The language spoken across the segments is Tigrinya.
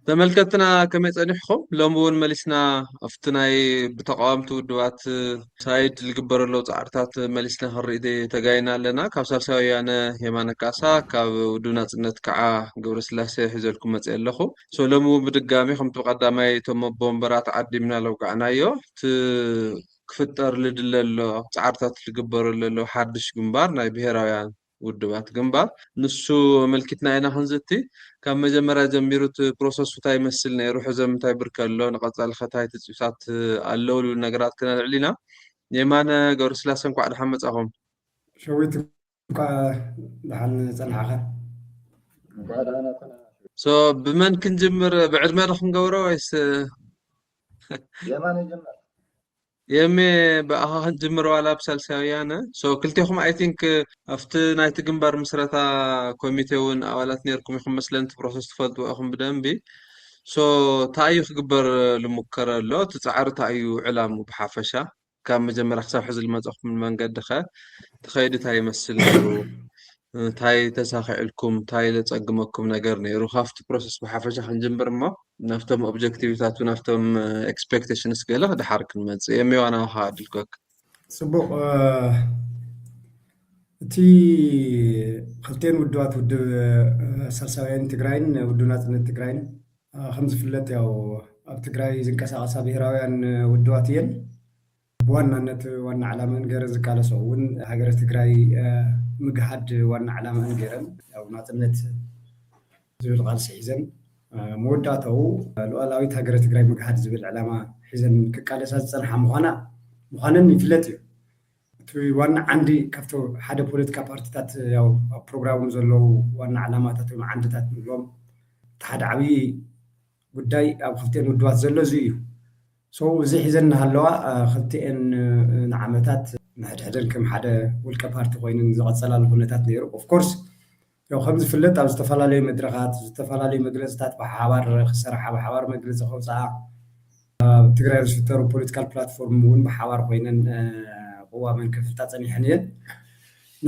ተመልከትና ከመይ ጸኒሕኩም ሎምውን መሊስና ኣፍትናይ ብተቃዋምቲ ውድባት ሳይድ ዝግበረሎ ጻዕርታት መሊስና ክርኢ ተጋይና ኣለና ካብ ሳልሳይ ወያነ የማነ ካሳ ካብ ውድብ ናጽነት ከዓ ገብረስላሴ ሒዘልኩም መጽ ኣለኹ ሎምውን ብድጋሚ ከምቲ ቀዳማይ እቶም ቦምበራት ዓዲምና ለውቃዕናዮ ክፍጠር ልድለሎ ጻዕርታት ዝግበረሎ ሓድሽ ግንባር ናይ ብሄራውያን ውድባት ግንባር ንሱ መልኪትና ኢና ክንዝቲ ካብ መጀመርያ ጀሚሩት ፕሮሰሱ ታይ ይመስል ነይሩ ሕዘም ታይ ብርከሎ ንቐጻሊ ኸታይ ትጽቢታት ኣለውሉ ነገራት ከነልዕሊና የማነ ገብረስላሴ እንኳዕ ደሓን መጻኹም ሸዊት ደሓን ጸንሓኸ ብመን ክንጅምር ብዕድመ ዶ ክንገብሮ ወይስ የማነ ይጀምር የሜ በኣኻ ክንጅምር ዋላ ብሳልሳይ ወያነ ክልቴኹም ኣይ ቲንክ ኣብቲ ናይቲ ግንባር ምስረታ ኮሚቴ እውን ኣባላት ነርኩም ኢኹም መስለንቲ ፕሮሰስ ትፈልጥዎ ኢኹም ብደንቢ እንታይ እዩ ክግበር ልሙከረ ኣሎ እቲ ጻዕሪ እንታይ እዩ ዕላሙ ብሓፈሻ ካብ መጀመርያ ክሳብ ሕዚ ዝመጸኹም መንገዲ ኸ ትኸይዲ እንታይ ይመስል ነይሩ እንታይ ተሳኺዕልኩም እንታይ ዘጸግመኩም ነገር ነይሩ ካብቲ ፕሮሰስ ብሓፈሻ ክንጅምር እሞ ናፍቶም ኦብጀክቲቪታት ናፍቶም ኤክስፔክቴሽንስ ገለ ድሓር ክንመጽእ የሚዋና ኻ ድልኮክ ጽቡቕ እቲ ክልቴን ውድባት ውድብ ሳልሳይ ወያነ ትግራይን ውድብ ናጽነት ትግራይን ከም ዝፍለጥ ያው ኣብ ትግራይ ዝንቀሳቐሳ ብሄራውያን ውድባት እየን بوانا وانا علامة نجرن زكالة سوون هاجر تجري مجهد وانا علامة نجرن أو ناتنت زبل غال سيزن موداته لو لاويت هاجر تجري مجهد زبل علامة حزن كقال أساس صراحة مخانا نفلتي وانا عندي كفتو حدا بوليتيكا بارتيات أو برنامج زلوا وانا علامات تاتو عندي تات نقوم تحد عبي بداي أو خفتين ودوات زلوا زيه زي حزن هالوا خلتين نعمتات نهدهدن كم حدا ولكا بارتي خوين زغط صلال هونتات نيرو اوف كورس لو خمس فلت او استفلالي مدرخات استفلالي مجلسات بحوار صراحه بحوار مجلس خوصا تግራይ ዝፍጠሩ ፖለቲካል ፕላትፎርም እውን በሐዋር ኮይነን قوا من كفلታት ጸኒሐን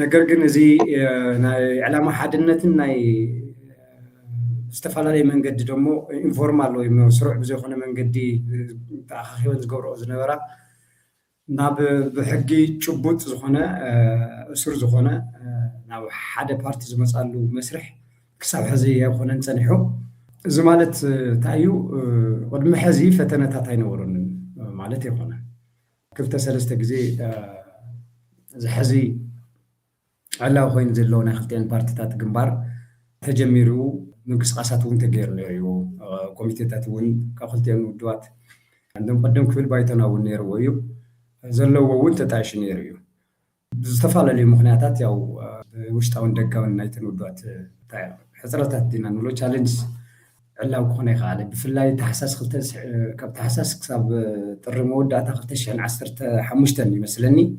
ነገር ግን እዚ ናይ ዕላማ ሓድነትን ናይ استفلالي መንገዲ ደሞ ኢንፎርማል ወይ መስሩዕ ብዘይኾነ መንገዲ ተኣኻኺበን ዝገብርኦ ዝነበራ ናብ ብሕጊ ጭቡጥ ዝኾነ እስር ዝኾነ ናብ ሓደ ፓርቲ ዝመጻሉ መስርሕ ክሳብ ሕዚ ኣይኮነን ጸኒሑ እዚ ማለት ታዩ ቅድሚ ሕዚ ፈተነታት ኣይነበሩን ማለት ይኾነ ክልተ ሰለስተ ግዜ ዝሕዚ ዓላው ኮይን ዘለዎ ናይ ክልተን ፓርቲታት ግንባር ተጀሚሩ منقسقاسات وين تغير ليو كوميتيتات وين كخلتين ودوات عندهم قدم كفل بايتنا ونير ويو زلوا وين تتعيش نيريو بزتفعل لي مخنياتات ياو وشتاون دقاون نايتن ودوات تاع حصرتات دينا نولو تشالنج علاو كوني خالي بفلاي تحساس خلتس كاب تحساس كساب ترمو داتا خلتش عن 15 يمثلني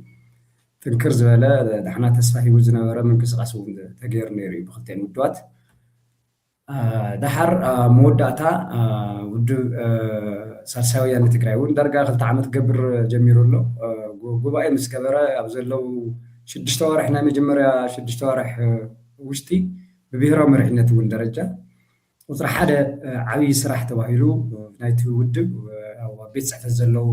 تنكر زباله دحنا تسفاهي وزنا ورا منقسقاس وين تغير نيريو بخلتين ودوات دحر موداتا ود ሳልሳይ ወያነ ትግራይ እውን ዳርጋ 2 ዓመት ገብር ጀሚሩሎ ጉባኤ ምስከበረ ኣብዘለው 6 ወርሕ ናይ መጀመርያ 6 ወርሕ ውሽጢ ብብሄራዊ መሪሕነት እውን ደረጃ ቁጥሪ ሓደ ዓብይ ስራሕ ተባሂሉ ናይቲ ውድብ ኣብ ቤት ጽሕፈት ዘለው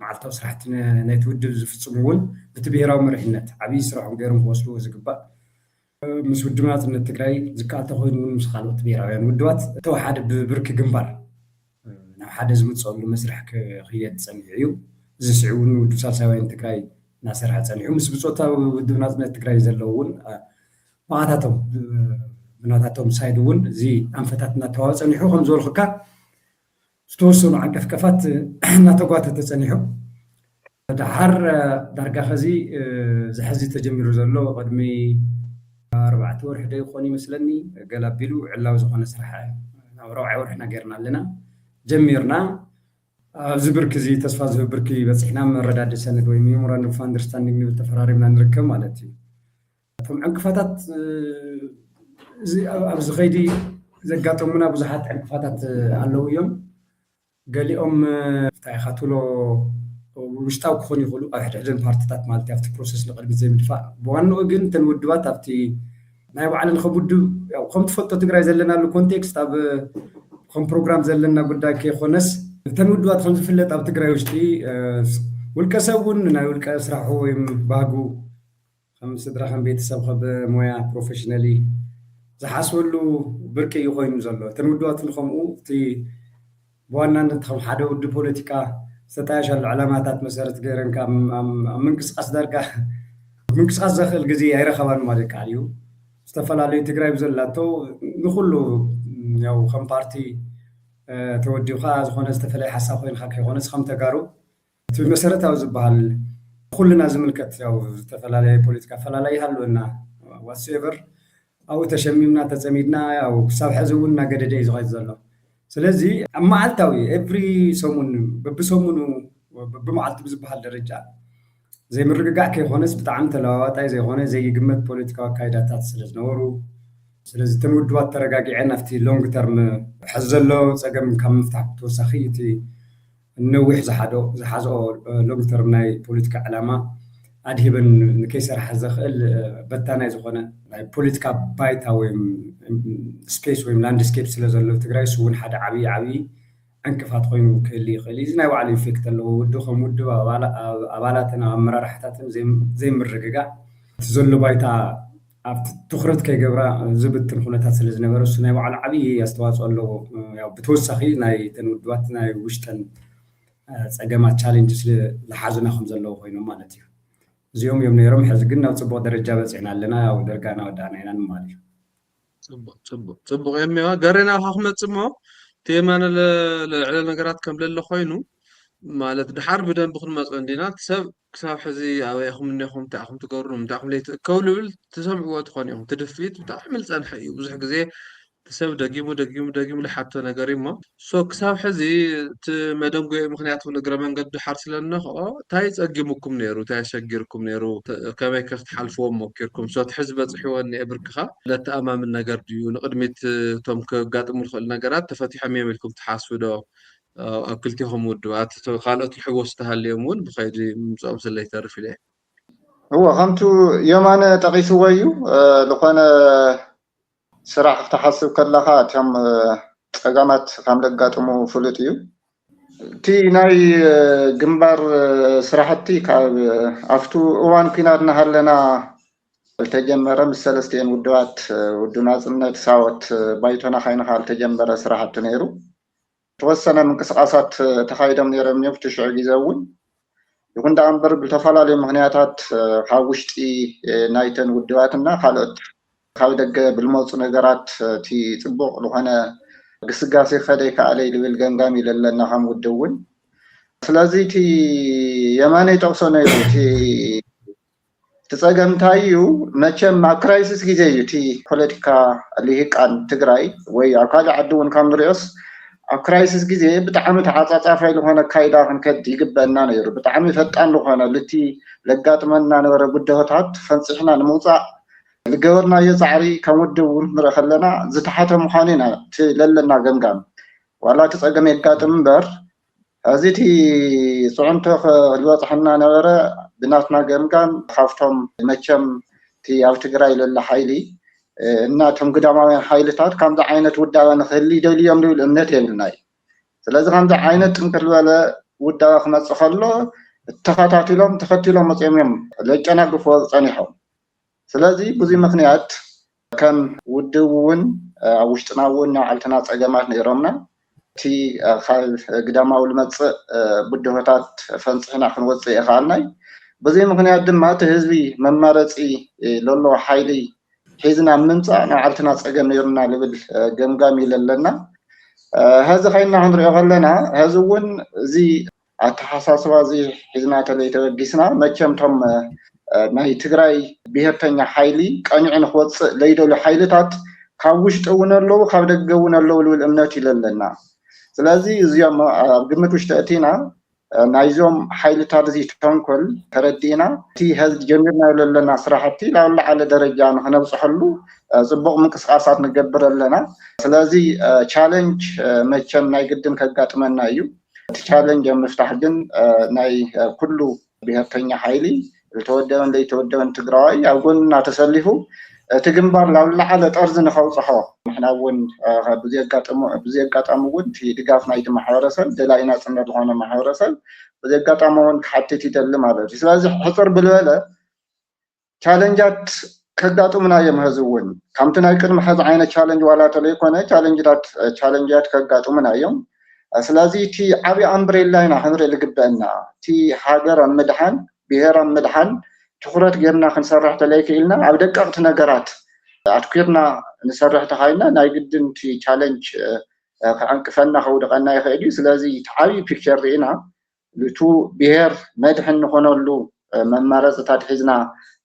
መዓልታዊ ስራሕቲ ናይቲ ውድብ ዝፍጽሙ እውን በቲ ብሄራዊ መሪሕነት ዓብይ ስራሕም ገይሮም ክወስዱ ዝግባእ مس ودمات من التجري زكاة تخوين من مسخالات بيراويان ودوات تو حد ببرك جنبار نوع حد زمت صار له مسرح خيات سنعيو زي سعون ودوسال سوين تجري ناصر حد سنعيو مس بصوتها ودمات من التجري زلون معناتهم بناتهم سايدون زي أنفتاتنا تواصل سنعيو خمس زول خكا توصلوا عن كفكفات ناتوقات تسنعيو دحر درجة خزي زحزي تجمير زلو قدمي 4 ورح دا يخوني مثلني قلابيلو علاو زخون سرحة روعي ورحنا قيرنا لنا جميرنا زبركي زي تصفى زبركي بس احنا من رداد سند وي ميموران اوف اندرستاندينغ بالتفراري من نركب مالتي فهم انكفاتات زي ابز غيدي زقاتهم منا بزحات انكفاتات علو يوم قال لهم تاع خاتولو وشتاو كوني يقولوا احدن بارتيات مالتي افت بروسيس لقلب زي مدفع بوانو ግን ተንወድባት ኣብቲ ናይ ባዕለን ከቡዱ ያው ከም ተፈልጦ ትግራይ ዘለና ሉ ኮንቴክስት ኣብ كم بروجرام زلنا قدام كي خنس تنودوات خمس فلت أو تقرأ وشتي والكسبون نا والكسرحوا باقو خمس درهم بيت سبخ بمويا بروفيشنالي زحاسولو بركي يخوين زلوا تنودوات نخمو تي بوانا نتخم حدا ود بوليتيكا ستاش العلامات مسارت غيرن كام منكس قصدركا منكس قصدخل غزي يرخبان مالك عليو استفلالي تግራይ بزلاتو نخلو ያው ከም ፓርቲ ተወዲውኻ ዝኾነ ዝተፈለየ ሓሳብ ኮይንካ ከይኾነስ ከም ተጋሩ እቲ መሰረታዊ ዝበሃል ኩልና ዝምልከት ያው ዝተፈላለየ ፖለቲካ ፈላላይ ሃለወና ዋትስኤቨር ኣው ተሸሚምና ተጸሚድና ያው ክሳብ ሕዚ እውን እናገደደ እዩ ዝኸይድ ዘሎ ስለዚ ኣብ መዓልታዊ ኤቭሪ ሰሙን በብሰሙኑ በብመዓልቲ ብዝበሃል ደረጃ ዘይምርግጋዕ ከይኾነስ ብጣዕሚ ተለዋዋጣይ ዘይኾነ ዘይግመት ፖለቲካዊ ኣካይዳታት ስለዝነበሩ ስለዚ ተንውድባት ተረጋጊዐን ኣብቲ ሎንግ ተርም ሕዘሎ ፀገም ካብ ምፍታሕ ተወሳኺ እቲ ነዊሕ ዝሓዝኦ ሎንግ ተርም ናይ ፖለቲካ ዕላማ ኣድሂበን ንከይሰርሐ ዘኽእል በታናይ ዝኾነ ናይ ፖለቲካ ባይታ ወይ ስፔስ ወይ ላንድስኬፕ ስለ ዘሎ ትግራይ እውን ሓደ ዓብዪ እንቅፋት ኮይኑ ክህሊ ይኽእል እዚ ናይ ባዕሉ ኢፌክት ኣለዎ ውድብ ከም ውድብ ኣባላትን ኣመራርሓታትን ዘይምርግጋዕ እቲ ዘሎ ባይታ ኣብ ትኹረት ከይገብራ ዝብትን ኩነታት ስለ ዝነበረ እሱ ናይ ባዕሉ ዓብዪ ኣስተዋፅኦ ኣለዎ ያው ብተወሳኺ ናይ ተን ውድባት ናይ ውሽጠን ፀገማት ቻሌንጅ ዝሓዙና ከም ዘለዎ ኮይኖም ማለት እዩ እዚኦም እዮም ነይሮም ሕዚ ግን ናብ ፅቡቅ ደረጃ በፂሕና ኣለና ያው ደርጋና ወዳእና ኢና ማለት እዩ ፅቡቅ የሚዋ ገሬና ክመፅእ ሞ تيمان العلى نجارات كاملة اللي خاينو مالت دحار بدن بخن مزقن دينا تسب كساب حزي أو ياخم منهم تاعهم تقررهم تاعهم ليت كولول تسمع وقت خانيهم تدفيت بتعمل سنحي وزح زي تسب دقيمو لحتى نجاري ما سو كساب حزي مدام جاي مخنياتهم نجرمان قد حرس لنا تايز أجيمكم نيرو تايز شجركم نيرو كما يكفت حلفهم موكركم سو تحزب حيواني أبركها لا تأمام النجار ديو نقدمت توم كقاتم الخل نجارات تفتح ميملكم تحاسبوا ده أكلتهم ودوات قالت الحوس تهاليمون بخير مصاب سلي تعرف ليه هو خمتو يومان تقيسوا ويو لقنا صراحة تحسب كلها تم أقامت كاملة قاتمو فلتيو تي ناي جنبار صراحتي كافتو وان كنا نهلنا التجمع مسلستين ودوات ودوناز النتساوت بايتنا خاين حال تجمع صراحة نيرو توسنا من قصاصات تخايدم نيرم يفتش عجزون يكون دا أمبر بالتفعل مهنياتات حاوشتي نايتن ودواتنا خالد خالدك بالموت نجارات تي تبوق لهنا قصقاسي خديك علي لبيل جنجامي لنا هم ودون فلازي تي يماني توصلنا تي تساقم تايو نتشم مع كرايسيس جيزي تي بوليتيكا اللي هيك عن تجراي وي عقال عدون كام رئيس كرايسيس جيزي بتعمل تعاطى فايل هنا كايدا هن كد يجبنا نيرو بتعمل فتان له هنا التي لقات منا نور بدهات فنصحنا الموضع الجورنا يزعري كمودون مرخلنا زتحت مخاننا للنا جمجم ولا تسأجم يكاتم بر هذه صعنته الوضحنا نور بناتنا جمجم خافتهم متشم تي أوتجراي للحيلي إنهم قدامهم حيلتات كم ذا عينة ودا نخلي دوليهم دول النتين الناي فلازم كم ذا عينة تنكر ولا ودا خمس خلوا اتخذت لهم تخطي لهم مصيمهم لجنا قفوا صنيحهم فلازم بزي مخنيات كان ودون وشتناون على تناس أجمعات نيرمنا تي خال قدامه المتص بدهوتات فنصحنا خنوصي خالناي بزي مخنيات دمات هزبي ممارسي لولو حيلي حيزنا منصع نعلتنا صقم نيرنا لبل جمجامي لنا هذا خينا هنري غلنا هذا ون زي التحساسوا زي حيزنا تلي توجسنا مچمتهم ناي تግራይ ብሄርተኛ ሓይሊ ቀኝዕን ክወፅእ ለይደሉ ሓይልታት ካብ ውሽጢ እውን ኣለዉ ካብ ደገ እውን ኣለዉ ልብል እምነት ይለለና ስለዚ እዚኦም ኣብ ግምት ውሽጢ እቲና ናይዞም ሓይልታት እዚ ተንኮል ተረዲና እቲ ህዝቢ ጀሚርና ለለና ስራሕቲ ላብ ላዕለ ደረጃ ንክነብፅሐሉ ፅቡቅ ምንቅስቃሳት ንገብር ኣለና ስለዚ ቻሌንጅ መቸም ናይ ግድን ከጋጥመና እዩ እቲ ቻሌንጅ ምፍታሕ ግን ናይ ኩሉ ብሄርተኛ ሓይሊ التودون لي تودون تقرأي أقولنا تسلفوا እቲ ግንባር ላብ ላዕለ ጠርዚ ንኸውፅሖ ንሕና እውን ብዘይ ኣጋጣሚ እውን እቲ ድጋፍ ናይቲ ማሕበረሰብ ደላኢ ናፅነት ዝኾነ ማሕበረሰብ ብዘይ ኣጋጣሚ እውን ክሓትት ይደሊ ማለት እዩ። ስለዚ ሕፅር ብልበለ ቻለንጃት ከጋጥሙና እዮም። ህዚ እውን ከምቲ ናይ ቅድሚ ሕዚ ዓይነት ቻለንጅ ዋላ ተለይኮነ ቻለንጃት ከጋጥሙና እዮም። ስለዚ እቲ ዓብዪ ኣምብሬላ ኢና ክንርኢ ዝግበአና እቲ ሃገር ኣብ ምድሓን ብሄር ኣብ ምድሓን ትኩረት ጌርና ክንሰርሕ ተለይክኢልና ኣብ ደቀቅቲ ነገራት ኣትኩርና ንሰርሕ ተኻይልና ናይ ግድን እቲ ቻለንጅ ክዕንቅፈና ከውድቐና ይኽእል እዩ። ስለዚ እቲ ዓብዪ ፒክቸር ርኢና እቲ ብሄር መድሕን ንኾነሉ መማረፅታት ሒዝና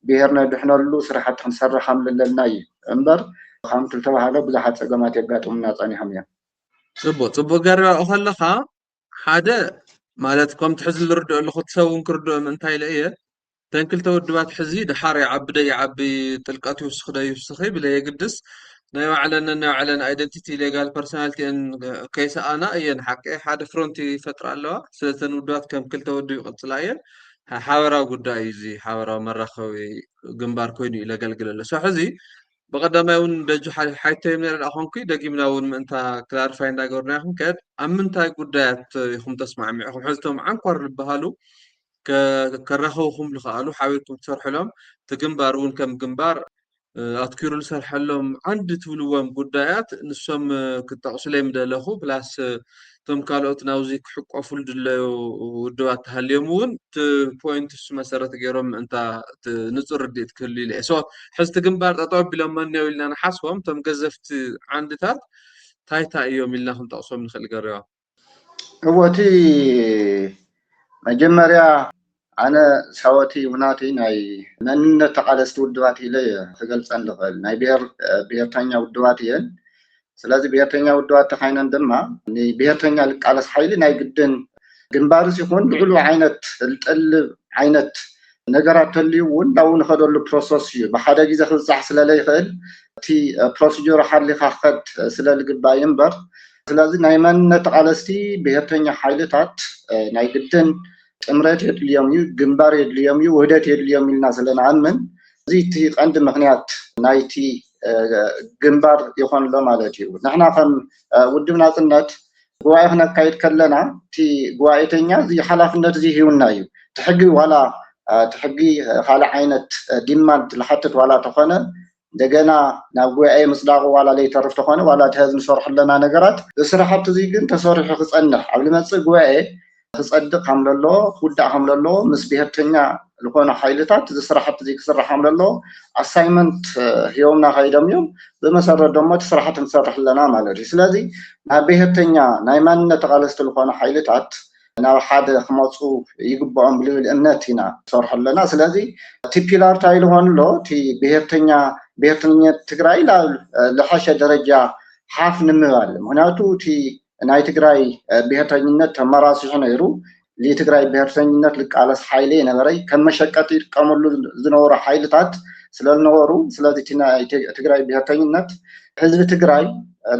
ብሄር ነድሕነሉ ስራሕቲ ክንሰርሕ ከምዘለና እዩ እምበር ከምቲ ዝተባሃለ ብዙሓት ፀገማት የጋጥሙና ፀኒሖም እዮም። ፅቡቅ ገሪባ ከለካ ሓደ ማለት ከምቲ ሕዚ ዝርድኦ ኣለኹ እቲ ሰብ እውን ክርድኦ ምእንታይ ኢለ እየ ተን ክልተ ውድባት ሕዚ ድሓር ይዓቢ ዶ ይዓቢ ጥልቀት ይውስኽ ዶ ይውስኽ ብለየግድስ ናይ ባዕለን ኣይደንቲቲ ሌጋል ፐርሶናሊቲአን ከይሰኣና እየን ሓቂ ሓደ ፍሮንቲ ይፈጥራ ኣለዋ። ስለተን ውድባት ከም ክልተ ውድብ ይቕፅላ እየን ሓበራዊ ጉዳይ እዩ እዚ ሓበራዊ መራኸቢ ግንባር ኮይኑ እዩ ለገልግል ኣሎ። ሶ ሕዚ ብቀዳማይ እውን ደጁ ሓይተዮም ነረ ኣኾንኩ ደጊምና እውን ምእንታ ክላሪፋይ እንዳገበርና ይኹም ከድ ኣብ ምንታይ ጉዳያት ኢኹም ተስማዕሚዕኹም ሕዝቶም ዓንኳር ዝበሃሉ ከራኸቡኹም ዝኽኣሉ ሓቢርኩም ትሰርሕሎም እቲ ግንባር እውን ከም ግንባር ኣትኪሩ ዝሰርሐሎም ዓንዲ ትብልዎም ጉዳያት ንሶም ክጠቕሱለይ ምደለኹ ፕላስ እቶም ካልኦት ናብዚ ክሕቆፉሉ ድለዩ ውድባት ተሃልዮም እውን እቲ ፖይንት እሱ መሰረት ገይሮም ምእንታ ንፁር ርድኢት ክህሉ ኢለ እየ። ሶ ሕዚ እቲ ግንባር ጠጠው ኣቢሎም መነው ኢልና ንሓስቦም እቶም ገዘፍቲ ዓንድታት ታይታ እዮም ኢልና ክንጠቕሶም ንኽእል ገሪባ። እዎ እቲ መጀመርያ ኣነ ሰወቲ ውናቲ ናይ መንነት ተቃለስቲ ውድባት ኢለ ክገልፀን ዝኽእል ናይ ብሄርተኛ ውድባት እየን። ስለዚ ብሄርተኛ ውድባት ተኻይነን ድማ ንብሄርተኛ ዝቃለስ ሓይሊ ናይ ግድን ግንባርስ ይኹን ልዕሉ ዓይነት ዝጠልብ ዓይነት ነገራት ተልዩ እውን ናብኡ ንኸደሉ ፕሮሰስ እዩ ብሓደ ግዜ ክብፃሕ ስለለይኽእል እቲ ፕሮሲጀር ሓሊኻ ክኸድ ስለዝግባእ እዩ እምበር ስለዚ ናይ መንነት ተቃለስቲ ብሄርተኛ ሓይልታት ናይ ግድን ጥምረት የድልዮም እዩ ግንባር የድልዮም እዩ ውህደት የድልዮም ኢልና ስለንኣምን እዚ እቲ ቀንዲ ምክንያት ናይቲ ግንባር ይኾን ኣሎ ማለት እዩ። ንሕና ከም ውድብ ናፅነት ጉባኤ ክነካይድ ከለና እቲ ጉባኤተኛ እዚ ሓላፍነት እዚ ሂቡና እዩ። እቲ ሕጊ ዋላ እቲ ሕጊ ካልእ ዓይነት ዲማንድ ዝሓትት ዋላ ተኾነ እንደገና ናብ ጉባኤ ምስዳቑ ዋላ ዘይተርፍ ተኾነ ዋላ እቲ ህዝቢ ንሰርሖ ኣለና ነገራት ስራሕቲ እዚ ግን ተሰሪሑ ክፀንሕ ኣብ ልመፅእ ጉባኤ ክፀድቕ ከም ዘለዎ ክውዳእ ከም ዘለዎ ምስ ብሄርተኛ ዝኾኑ ሓይልታት እዚ ስራሕቲ እዚ ክስራሕ ከም ዘለዎ ኣሳይመንት ሂቦምና ከይዶም እዮም። ብመሰረት ደሞ እቲ ስራሕቲ ክንሰርሕ ኣለና ማለት እዩ። ስለዚ ናብ ብሄርተኛ ናይ ማንነት ተቃለስቲ ዝኾኑ ሓይልታት ናብ ሓደ ክመፁ ይግብኦም ብልብል እምነት ኢና ክሰርሑ ኣለና። ስለዚ እቲ ፒላር እንታይ ዝኾን ኣሎ እቲ ብሄርተኝነት ትግራይ ዝሓሸ ደረጃ ሓፍ ንምባል ምክንያቱ እቲ ናይ ትግራይ ብሄርተኝነት ተመራሲሑ ነይሩ ትግራይ ብሄርተኝነት ዝቃለስ ሓይሊ ነበረይ ከም መሸቀጢ ይጥቀመሉ ዝነበሩ ሓይልታት ስለዝነበሩ ስለዚ እቲ ናይ ትግራይ ብሄርተኝነት ህዝቢ ትግራይ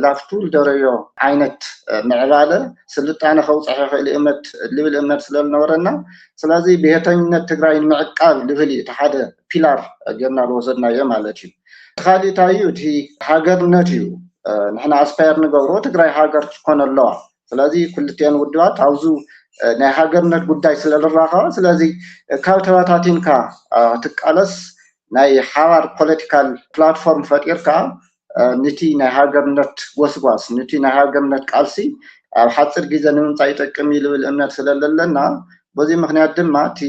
ላፍቱ ዝደረዮ ዓይነት ምዕባለ ስልጣነ ከውፅሕ ይኽእል እምነት ልብል እምነት ስለዝነበረና ስለዚ ብሄርተኝነት ትግራይ ንምዕቃብ ዝብል እቲ ሓደ ፒላር ጌርና ዝወሰድናዮ ማለት እዩ። ካሊእ እንታይ እዩ እቲ ሃገርነት እዩ ንሕና ኣስፓየር ንገብሮ ትግራይ ሃገር ትኮን ኣለዋ። ስለዚ ክልቲአን ውድባት ኣብዙ ናይ ሃገርነት ጉዳይ ስለዝራኸባ ስለዚ ካብ ተበታቲንካ ትቃለስ ናይ ሓባር ፖለቲካል ፕላትፎርም ፈጢርካ ነቲ ናይ ሃገርነት ጎስጓስ ነቲ ናይ ሃገርነት ቃልሲ ኣብ ሓፂር ግዜ ንምምፃእ ይጠቅም እዩ ዝብል እምነት ስለዘለና በዚ ምክንያት ድማ እቲ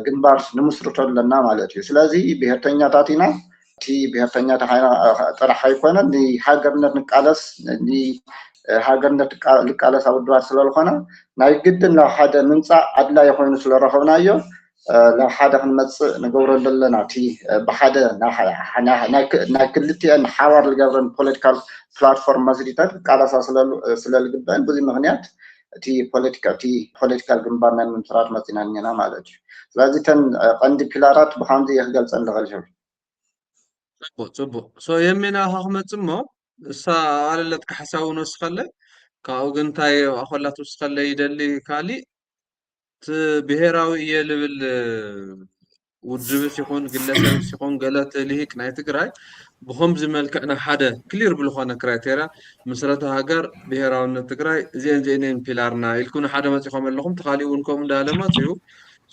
ግንባር ንምስርቶ ኣለና ማለት እዩ። ስለዚ ብሄርተኛታት ኢና እቲ ብሄርተኛ ጥራሕ ኣይኮነን ንሃገርነት ንቃለስ ሃገርነት ዝቃለስ ውድባት ስለዝኾነ ናይ ግድን ናብ ሓደ ምምፃእ ኣድላይ ኮይኑ ስለረኸብናዮ ናብ ሓደ ክንመፅእ ንገብረሉ ኣለና እቲ ብሓደ ናይ ክልቲአን ሓባር ዝገብረን ፖለቲካል ፕላትፎርም መስሪታት ቃለሳ ስለዝግበአን በዚ ምክንያት እቲ ፖለቲካል ግንባር ናይ ምምስራት መፂና እኒና ማለት እዩ። ስለዚ ተን ቀንዲ ፒላራት ብከምዚ እየ ክገልፀን ዝኽእል ሽብ ፅቡቅ ሶ የሚና ክመፅእ እሞ እሳ ኣለለጥካ ሓሳብ እውን ወስኸለይ ካብኡ ግን እንታይ ኣኮላት ወስኸለይ ይደሊ ካሊእ እቲ ብሄራዊ እየ ልብል ውድብ ሲሆን ግለሰብ ሲሆን ገለት ልሂቅ ናይ ትግራይ بخمز ملكنا حدا كلير بالخانة كرايتيرا مسرة هاجر بهراون تجراي زين بيلارنا يكون حدا ما تخمر لهم تخليونكم ده ما تيو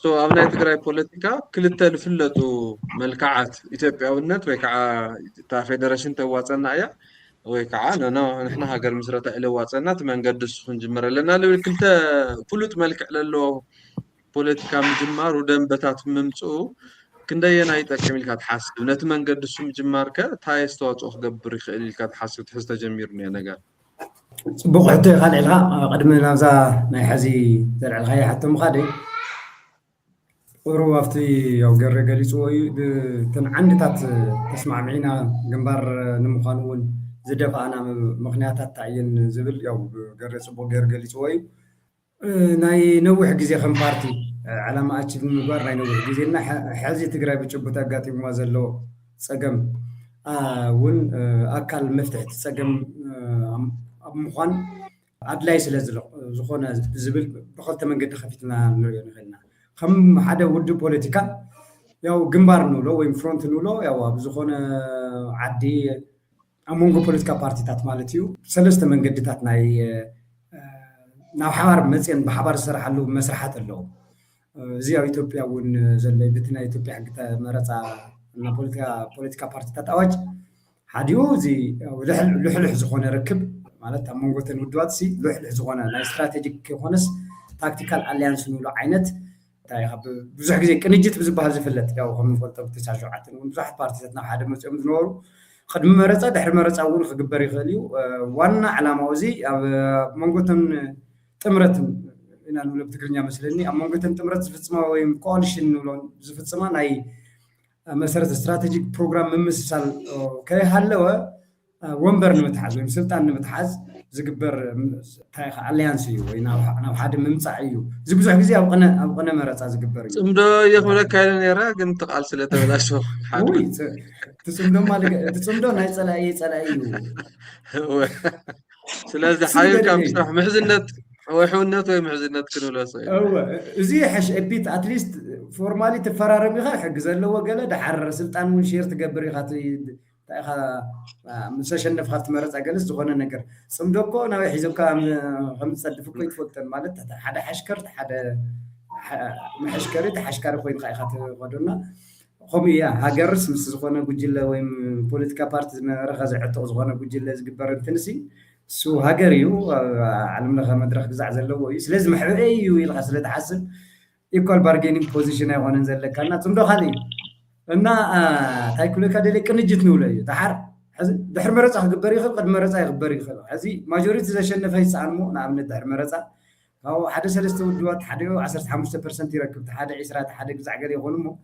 سو أبناء تجراي بوليتيكا كل التلفلة ملكعات إثيوبيا والنت ويكع تاع فيدراسيون تواتنا يا ويكع نحن هاجر مسرة إلى واتنا تمن قدس خنجمر لنا لو كلتا فلوت ملك للو بوليتيكا مجمار ودم بتات ممسو كندينا يتكمل كات حاسب نتمنى قد السوم جماركة تاي استوات أخبر يخلي كات حاسب تحس تجميرني أنا قال بوقت خالع الغاء قدمنا نازا نحزي زرع الغاية حتى مخادي وروافتي أو قرر قالي سوي كان عندي تات تسمع معينا جنبار نمخانون زدفع أنا مغنياتات تعين زبل أو قرر سبو قرر قالي سوي ناي نوح جزي خم بارتي على ما أشوف المبار ناي نوح جزي إن حزي تقرأ بتشوفه قاتي موازلو سجم ون أكل مفتح سجم مخان عدلاي سلزلو زخونة زبل بخلت من قد خفيتنا نخلنا خم حدا ود بوليتيكا ياو جنبار نولو وين فرونت نولو ياو بزخونة عدي أمونغو بوليتيكا بارتي تات مالتيو سلست من قد تات ناي ناو حوار مزيان بحبار سرح له مسرحات له زي إثيوبيا ون زلي بتنا إثيوبيا حقتها مرتا إن بوليتيكا بارتي تتواج حديو زي لحلح زخونة ركب مالتها منقطن ودوات سي لحلح زخونة لا استراتيجيك هونس تاكتيكال أليانس نولو عينت تاي خب بزح زي كنجت بزبها زفلت ياو هم فلتو بتسعجعات وبزح بارتيتنا حدا مسؤول نورو خدم مرتا دحر مرتا أول خجبر يخليو وانا على موزي منقطن تمرت إن أنا ولا بتكلني مثلاً أما قلت أنت تمرت في السماء ويم كولشين ولا في السماء ناي مسيرة استراتيجيك بروجرام ممثل كي هلا ومبر نمتحز ويم سلطان نمتحز زجبر تاريخ أليانسي وين أنا وحد ممسعيو زبزح جزء أبغنا مرات زجبر تمدا يخبرك كائن يرى كنت قال سلته ولا شو حوي تصمدو مالك تصمدو ناي سلاي سلازة حيو كم صح محزنت وحونات ومحزنات كانوا لا صيد زي حش بيت اتليست فورمالي تفرارمي حق زلو وقال دحر سلطان ونشير تقبري خاطي تاخا مسشنف خاطر مرص اجلس زغونه ነገር صمدوكو ناوي حيزوكا خمس صدفكو يتفوتن مالت حدا حشكر حدا محشكري تحشكر خوين خاطر غدونا خميا هاجرس مس زغونه غجله ويم بوليتيكا بارتي رخص عطو زغونه غجله زغبر تنسي سو هاجريو علمنا مدرخ جزع زلو يس لازم حبيو يلغى سلا تحسن ايكوال بارجينينج بوزيشن يغون نزلكنا تمدو خالي ان تايكلو كادلي كنجت نولي دحر مرصا غبري خل قد مرصا يغبري خل حزي ماجوريتي زشنف هيصانمو نعم دحر مرصا او حدا سلسته ودوات حدا 15% يركب حدا 20 حدا جزع غير يغونمو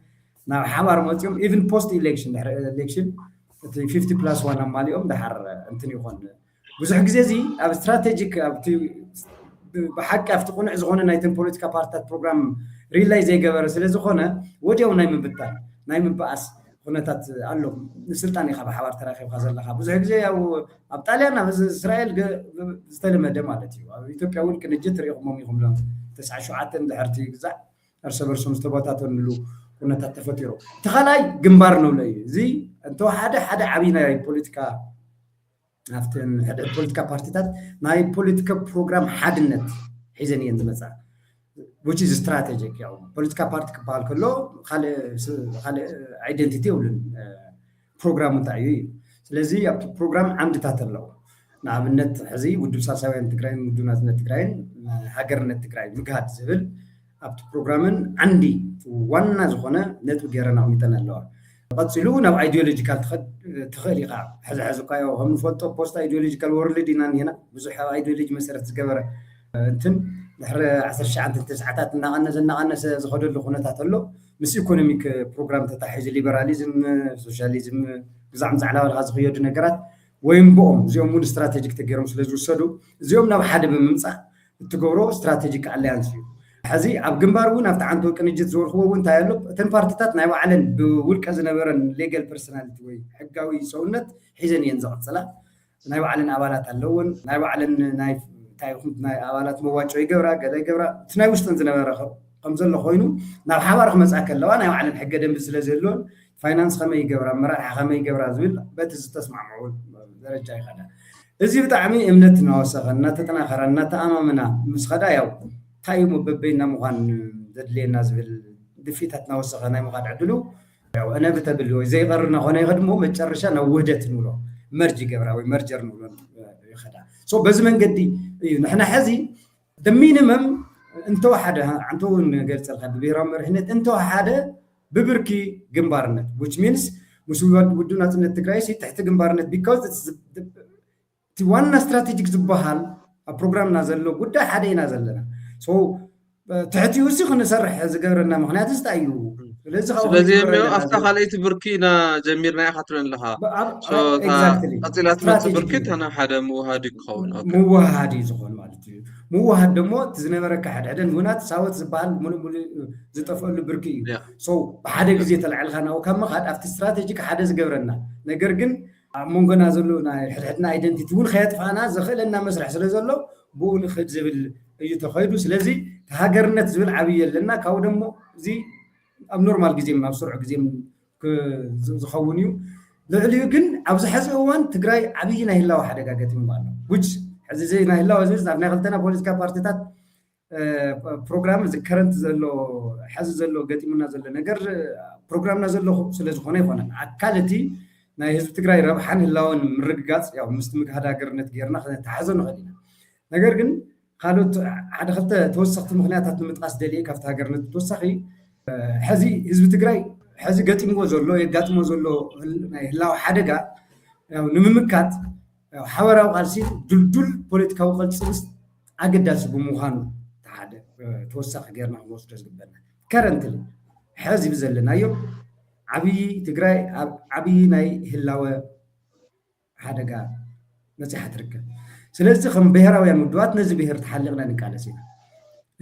نا حمار موتيوم ايفن بوست الكشن دحر الكشن 50+1 ماليوم دحر انتن يغون بزح جزء زي أب استراتيجيك أب بحق أفتقون عزقنا نايتن بوليتيكا بارتات بروجرام ريلاي زي جبر سلسلة زخنا وديو نايم بتاع نايم بأس هنا تات قالوا السلطان يخاب حوار تراخي وخزر لخاب بزح جزء أو أبطالينا بس إسرائيل استلم دمالتي وإثيوبيا ول كنجت ريقهم يقوم لهم 9 شعات دحرتي جزء أرسل برسوم استباطات ونلو هنا تات تفتيرو تخلاي جنبارنا ولا زي أنتوا حدا عبينا بوليتيكا نفتن هذا البوليتيكا بارتيات ناي بوليتيكا بروجرام حدنت حزني ينزمصا which is strategic ياو بوليتيكا بارتي كبال كله خالي ايدنتيتي ولن بروجرام تاعي ስለዚህ ኣብ ፕሮግራም ዓምድታት ኣለዎ ንኣብነት ሕዚ ውድብ ሳልሳውያን ትግራይን ውድብናትነት ትግራይን ሃገርነት ትግራይ ምግሃድ ዝብል ኣብቲ ፕሮግራምን ዓንዲ ዋና ዝኾነ ነጥቢ ገይረና ኣቕሚጠን ኣለዋ قصيلو ناب ايديولوجيكال تخيل يقع حزو كايو هم نفوتو بوست ايديولوجيكال وورلد دينان هنا بزح ايديولوجي مسرت زغبره انتن دحر 10 شعات تسعات نقنس زخدلو خناتات له مس ايكونوميك بروجرام تتحيز ليبراليزم سوشياليزم بزعم زعلا والغاز خيود نغرات وين بوم زيوم مون استراتيجيك تغيرهم سلازوسدو زيوم ناب حد بممصا تغورو استراتيجيك اليانس حزي عب جنبارون أفتح عنده كنجت زور هو وانت يلو تن بارتيات نايو علن بولك زنبرن ليجل بيرسوناليتي وي حقاوي سونت حزن ينزع صلا نايو علن أبالات اللون نايو علن نايف تايخ ناي أبالات مواجهة يجبرا قدا يجبرا تناي وش تنزل نبرا خو كم زلوا خوينو نال حوار خمس أكل لو أنا وعلى الحاجة دم بسلازلون فاينانس خمي يجبر مرة خمي يجبر زول بتز تسمع معول درجة خدا إذا بتعمي إمنتنا وسخنا تتناخرنا تأمامنا مسخدا يو تايم ببينا مغان دللي الناس بالدفيتنا وسخنا مغان عدلو أنا بتبلو زي قرنا هنا يخدموا متشرشة نوهدت نولو مرجي جبراوي مرجر نولو خدا سو بزمن قدي نحن حزي دمينمم انتو حدا عنتو قلت الخد بيرام مرحنت انتو حدا ببركي جنبارنت which means مش ودونا تنتقرايسي تحت جنبارنت because it's the one strategic زبحال program نازلو قد حدا ينازلنا so تحتي وسي خلنا نسرح زقرنا مخنات استعيو ስለዚህ ኣፍታ ካልአይቲ ብርኪና ጀሚርና ይኸትረን ኣለኻ ቀፂላትነት ብርኪት ኣነ ሓደ ምውሃድ ይክኸውን ምውሃድ እዩ ዝኾን ማለት እዩ ምውሃድ ደሞ እቲ ዝነበረካ ሓድሕደን ውናት ሳወት ዝበሃል ሙሉእ ሙሉእ ዝጠፍአሉ ብርኪ እዩ ሶ ብሓደ ግዜ ተላዒልካ ናብኡ ካብ ምኻድ ኣብቲ ስትራቴጂክ ሓደ ዝገብረና ነገር ግን ኣብ መንጎና ዘሎ ናይ ሕድሕድና ኣይደንቲቲ እውን ከየጥፋና ዘኽእለና መስርሕ ስለ ዘሎ ብኡ ንኽድ ዝብል እዩ ተኸይዱ ስለዚ ሃገርነት ዝብል ዓብይ ኣለና ካብኡ ደሞ እዚ ኣብ ኖርማል ግዜ ኣብ ስሩዕ ግዜ ዝኸውን እዩ ልዕሊኡ ግን ኣብዚ ሕዚ እዋን ትግራይ ዓብይ ናይ ህላዊ ሓደጋ ገጢሙ ኣሎ which ሕዚ ዘይ ናይ ህላዊ ዝብል ኣብ ናይ ክልተና ፖለቲካ ፓርቲታት ፕሮግራም ዝከረንት ዘሎ ሕዚ ዘሎ ገጢሙና ዘሎ ነገር ፕሮግራምና ዘሎ ስለ ዝኾነ ይኾነን ኣካል እቲ ናይ ህዝቢ ትግራይ ረብሓን ህላውን ምርግጋፅ ያው ምስቲ ምግሃድ ሃገርነት ጌርና ተሓዞ ንኽእል ኢና ነገር ግን ካልኦት ሓደ ክልተ ተወሰኽቲ ምክንያታት ንምጥቃስ ደልየ ካብቲ ሃገርነት ተወሳኺ ሕዚ ህዝቢ ትግራይ ሕዚ ገጢምዎ ዘሎ የጋጥሞ ዘሎ ናይ ህላዊ ሓደጋ ያው ንምምካት ሓበራዊ ቃልሲ ድልዱል ፖለቲካዊ ቅልሲ ምስ ኣገዳሲ ብምዃኑ ሓደ ተወሳኺ ጌርና ክንወስዶ ዝግበአና ከረንትሊ ሕዚ ብዘለናዮ ዓብይ ትግራይ ዓብይ ናይ ህላዊ ሓደጋ መፅሓ ትርከብ ስለዚ ከም ብሄራውያን ውድባት ነዚ ብሄር ተሓሊቕና ንቃለስ ኢና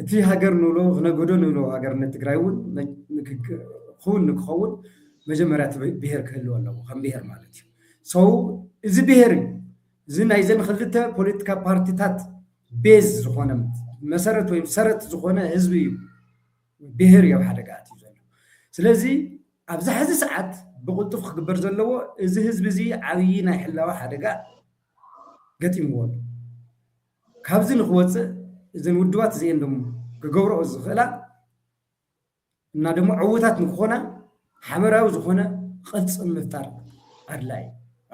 እቲ ሃገር ንብሎ ክነገዶ ንብሎ ሃገርነት ትግራይ እውን ንክኸውን መጀመርያ ብሄር ክህልዎ ኣለዎ ከም ብሄር ማለት እዩ ሰው እዚ ብሄር እዚ ናይ ዘን ክልተ ፖለቲካ ፓርቲታት ቤዝ ዝኾነ መሰረት ወይ ሰረት ዝኾነ ህዝቢ እዩ ብሄር ያው ሓደጋ እዩ ዘሎ ስለዚ ኣብዚ ሕዚ ሰዓት ብቁልጡፍ ክግበር ዘለዎ እዚ ህዝቢ እዚ ዓብይ ናይ ሕላዊ ሓደጋ ገጢምዎ ካብዚ ንክወፅእ እዘን ውድባት እዚአን ደሞ ክገብርኦ ዝኽእላ እና ደሞ ዕውታት ንክኾና ሓበራዊ ዝኾነ ቅልፅም ምፍጣር ኣድላይ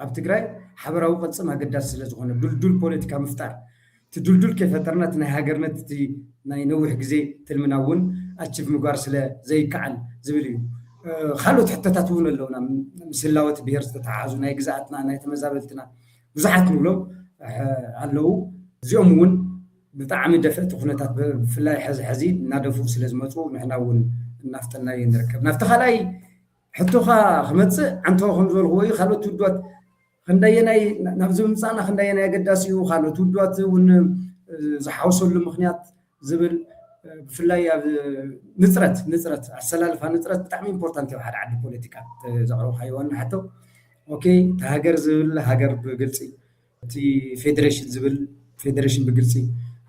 ኣብ ትግራይ ሓበራዊ ቅልፅም ኣገዳሲ ስለ ዝኾነ ድልዱል ፖለቲካ ምፍጣር እቲ ድልዱል ከይፈጠርና እቲ ናይ ሃገርነት እቲ ናይ ነዊሕ ግዜ ትልምና እውን ኣቺቭ ምግባር ስለ ዘይከዓል ዝብል እዩ ካልኦት ሕቶታት እውን ኣለውና ምስ ህላወት ብሄር ዝተተሓሓዙ ናይ ግዛኣትና ናይ ተመዛበልትና ብዙሓት ንብሎም ኣለዉ እዚኦም እውን ብጣዕሚ ደፈእቲ ኩነታት ብፍላይ ሕዚ እናደፉ ስለ ዝመፁ ንሕና እውን እናፍጠናዮ ንርከብ ናብቲ ካልኣይ ሕቶኻ ክመፅእ ዓንተዎ ከም ዝበልክዎ እዩ ካልኦት ውድባት ክንደየናይ ናብዚ ምምፃእና ክንደየናይ ኣገዳሲ እዩ ካልኦት ውድባት እውን ዝሓውሰሉ ምክንያት ዝብል ብፍላይ ኣብ ንፅረት ኣሰላልፋ ንፅረት ብጣዕሚ ኢምፖርታንት እዩ ሓደ ዓዲ ፖለቲካ ዘቕረብካዮ ሕቶ ኦኬ እቲ ሃገር ዝብል ሃገር ብግልፂ እቲ ፌደሬሽን ዝብል ፌደሬሽን ብግልፂ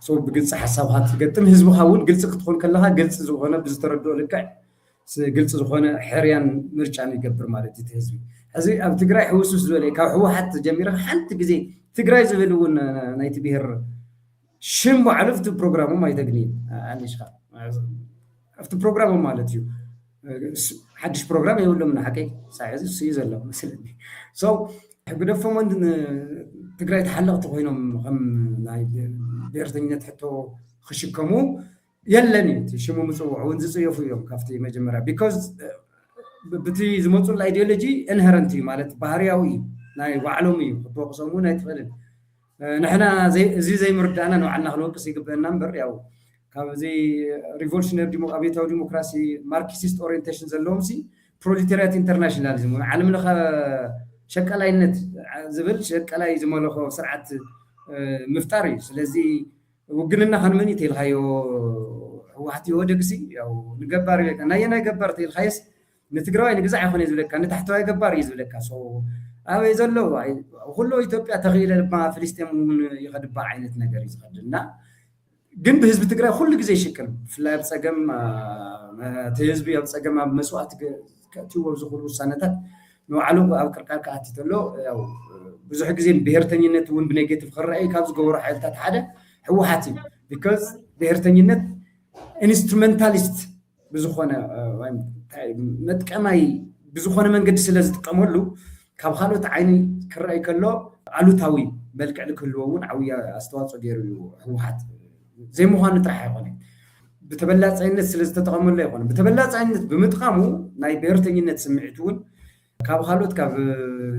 ሰው بقلص حسابها تقدم ህዝብኻ እውን ግልጽ ክትኮን ከለኻ ግልጽ ዝኾነ ብዝተረድኦ ልክዕ ግልጽ ዝኾነ ሕርያን ምርጫን ይገብር ማለት እቲ ህዝቢ እዚ ኣብ ትግራይ ሕውስውስ ዝበለ ካብ ሕወሓት ጀሚረ ሓንቲ ግዜ ትግራይ ዝብል እውን ናይቲ ብሄር ሽም ባዕልፍቲ ፕሮግራሞም ኣይተግኒን ኣንሽኻ ኣብቲ ፕሮግራሞም ማለት እዩ ሓድሽ ፕሮግራም የብሎም ንሓቀይ ሳይዝ እዩ ዘሎ መስለኒ ሰው ብደፈሞ ትግራይ ተሓለቕቲ ኮይኖም ከም ናይ ብሄርተኝነት ሕቶ ክሽከሙ የለን እቲ ሽሙ ምፅውዕ እውን ዝፅየፉ እዮም ካብቲ መጀመርያ ቢኮዝ በቲ ዝመፁላ አይዲዮሎጂ ኢንሄረንት እዩ ማለት ባህርያዊ ናይ ባዕሎም እዩ ክትወቅሶም እውን ኣይትኽእልን ንሕና እዚ ዘይምርዳእና ንባዕልና ክንወቅስ ይግበአና እምበር ያው ካብዚ ሪቮሉሽነሪ አብዮታዊ ዲሞክራሲ ማርክሲስት ኦሪየንቴሽን ዘለዎም ሲ ፕሮሌታሪያት ኢንተርናሽናሊዝም ዓለም ለኸ ሸቀላይነት ዝብል ሸቀላይ ዝመለኾ ስርዓት ምፍጣር እዩ ስለዚ ውግንና ከንመን ይተልካዮ ሕወሓት ይወደግሲ ያው ንገባር ይበቃ ናየናይ ገባር ተልካይስ ንትግራዋይ ንግዛዕ ይኾነ ዝብለካ ንታሕተዋይ ገባር እዩ ዝብለካ ሰው ኣበይ ዘሎ ኩሉ ኢትዮጵያ ተኺኢለ ድማ ፍልስጤም እውን ይኸድባ ዓይነት ነገር እዩ ዝኸድና ግን بحزب ትግራይ ኩሉ ግዜ ይሽቅል ፍላይ በፀገም ተህዝቢ ኣብ ፀገም ኣብ መስዋዕት ከትይዎ ዝኽእሉ ውሳነታት ንባዕሉ ኣብ ቅርቃር ከኣትተሎ ያው ብዙሕ ግዜ ብሄርተኝነት እውን ብኔጌቲቭ ክረአይ ካብ ዝገብሩ ሓይልታት ሓደ ህወሓት እዩ ቢኮዝ ብሄርተኝነት ኢንስትሩሜንታሊስት ብዝኾነ መጥቀማይ ብዝኾነ መንገዲ ስለ ዝጥቀመሉ ካብ ካልኦት ዓይኒ ክረአይ ከሎ ኣሉታዊ መልክዕ ክህልዎ እውን ዓብይ ኣስተዋፅኦ ገይሩ እዩ ህወሓት ዘይምዃኑ ጥራሕ ኣይኮነን ብተበላፃይነት ስለ ዝተጠቐመሉ ኣይኮነን ብተበላፃይነት ብምጥቃሙ ናይ ብሄርተኝነት ስምዒት እውን ካብ ካልኦት ካብ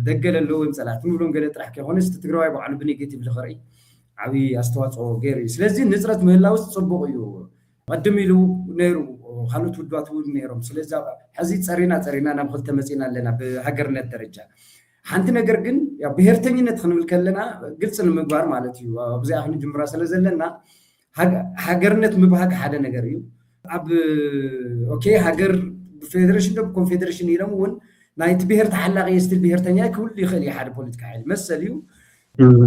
ደገለሎ ወይ ፀላት ንብሎም ገለ ጥራሕ ከይኮነስ ትግራዋይ ባዕሉ ብኔጌቲቭ ዝኽርኢ ዓብይ ኣስተዋፅኦ ገይሩ እዩ ስለዚ ንፅረት ምህላውስ ፅቡቅ እዩ ቀድም ኢሉ ነይሩ ካልኦት ውድባት እውን ነይሮም ስለዚ ሕዚ ፀሪና ናብ ክልተ መፂና ኣለና ብሃገርነት ደረጃ ሓንቲ ነገር ግን ያው ብሄርተኝነት ክንብል ከለና ግልጽ ንምግባር ማለት እዩ ኣብዚኣ ክንጅምራ ስለ ዘለና ሃገርነት ምብሃግ ሓደ ነገር እዩ ኣብ ኦኬ ሃገር ፌደሬሽን ዶ ኮንፌደሬሽን ኢሎም እውን ናይቲ ብሄር ተሓላቂ ስቲል ብሄርተኛ ክብል ይኽእል እዩ ሓደ ፖለቲካ ሓይሊ መሰል እዩ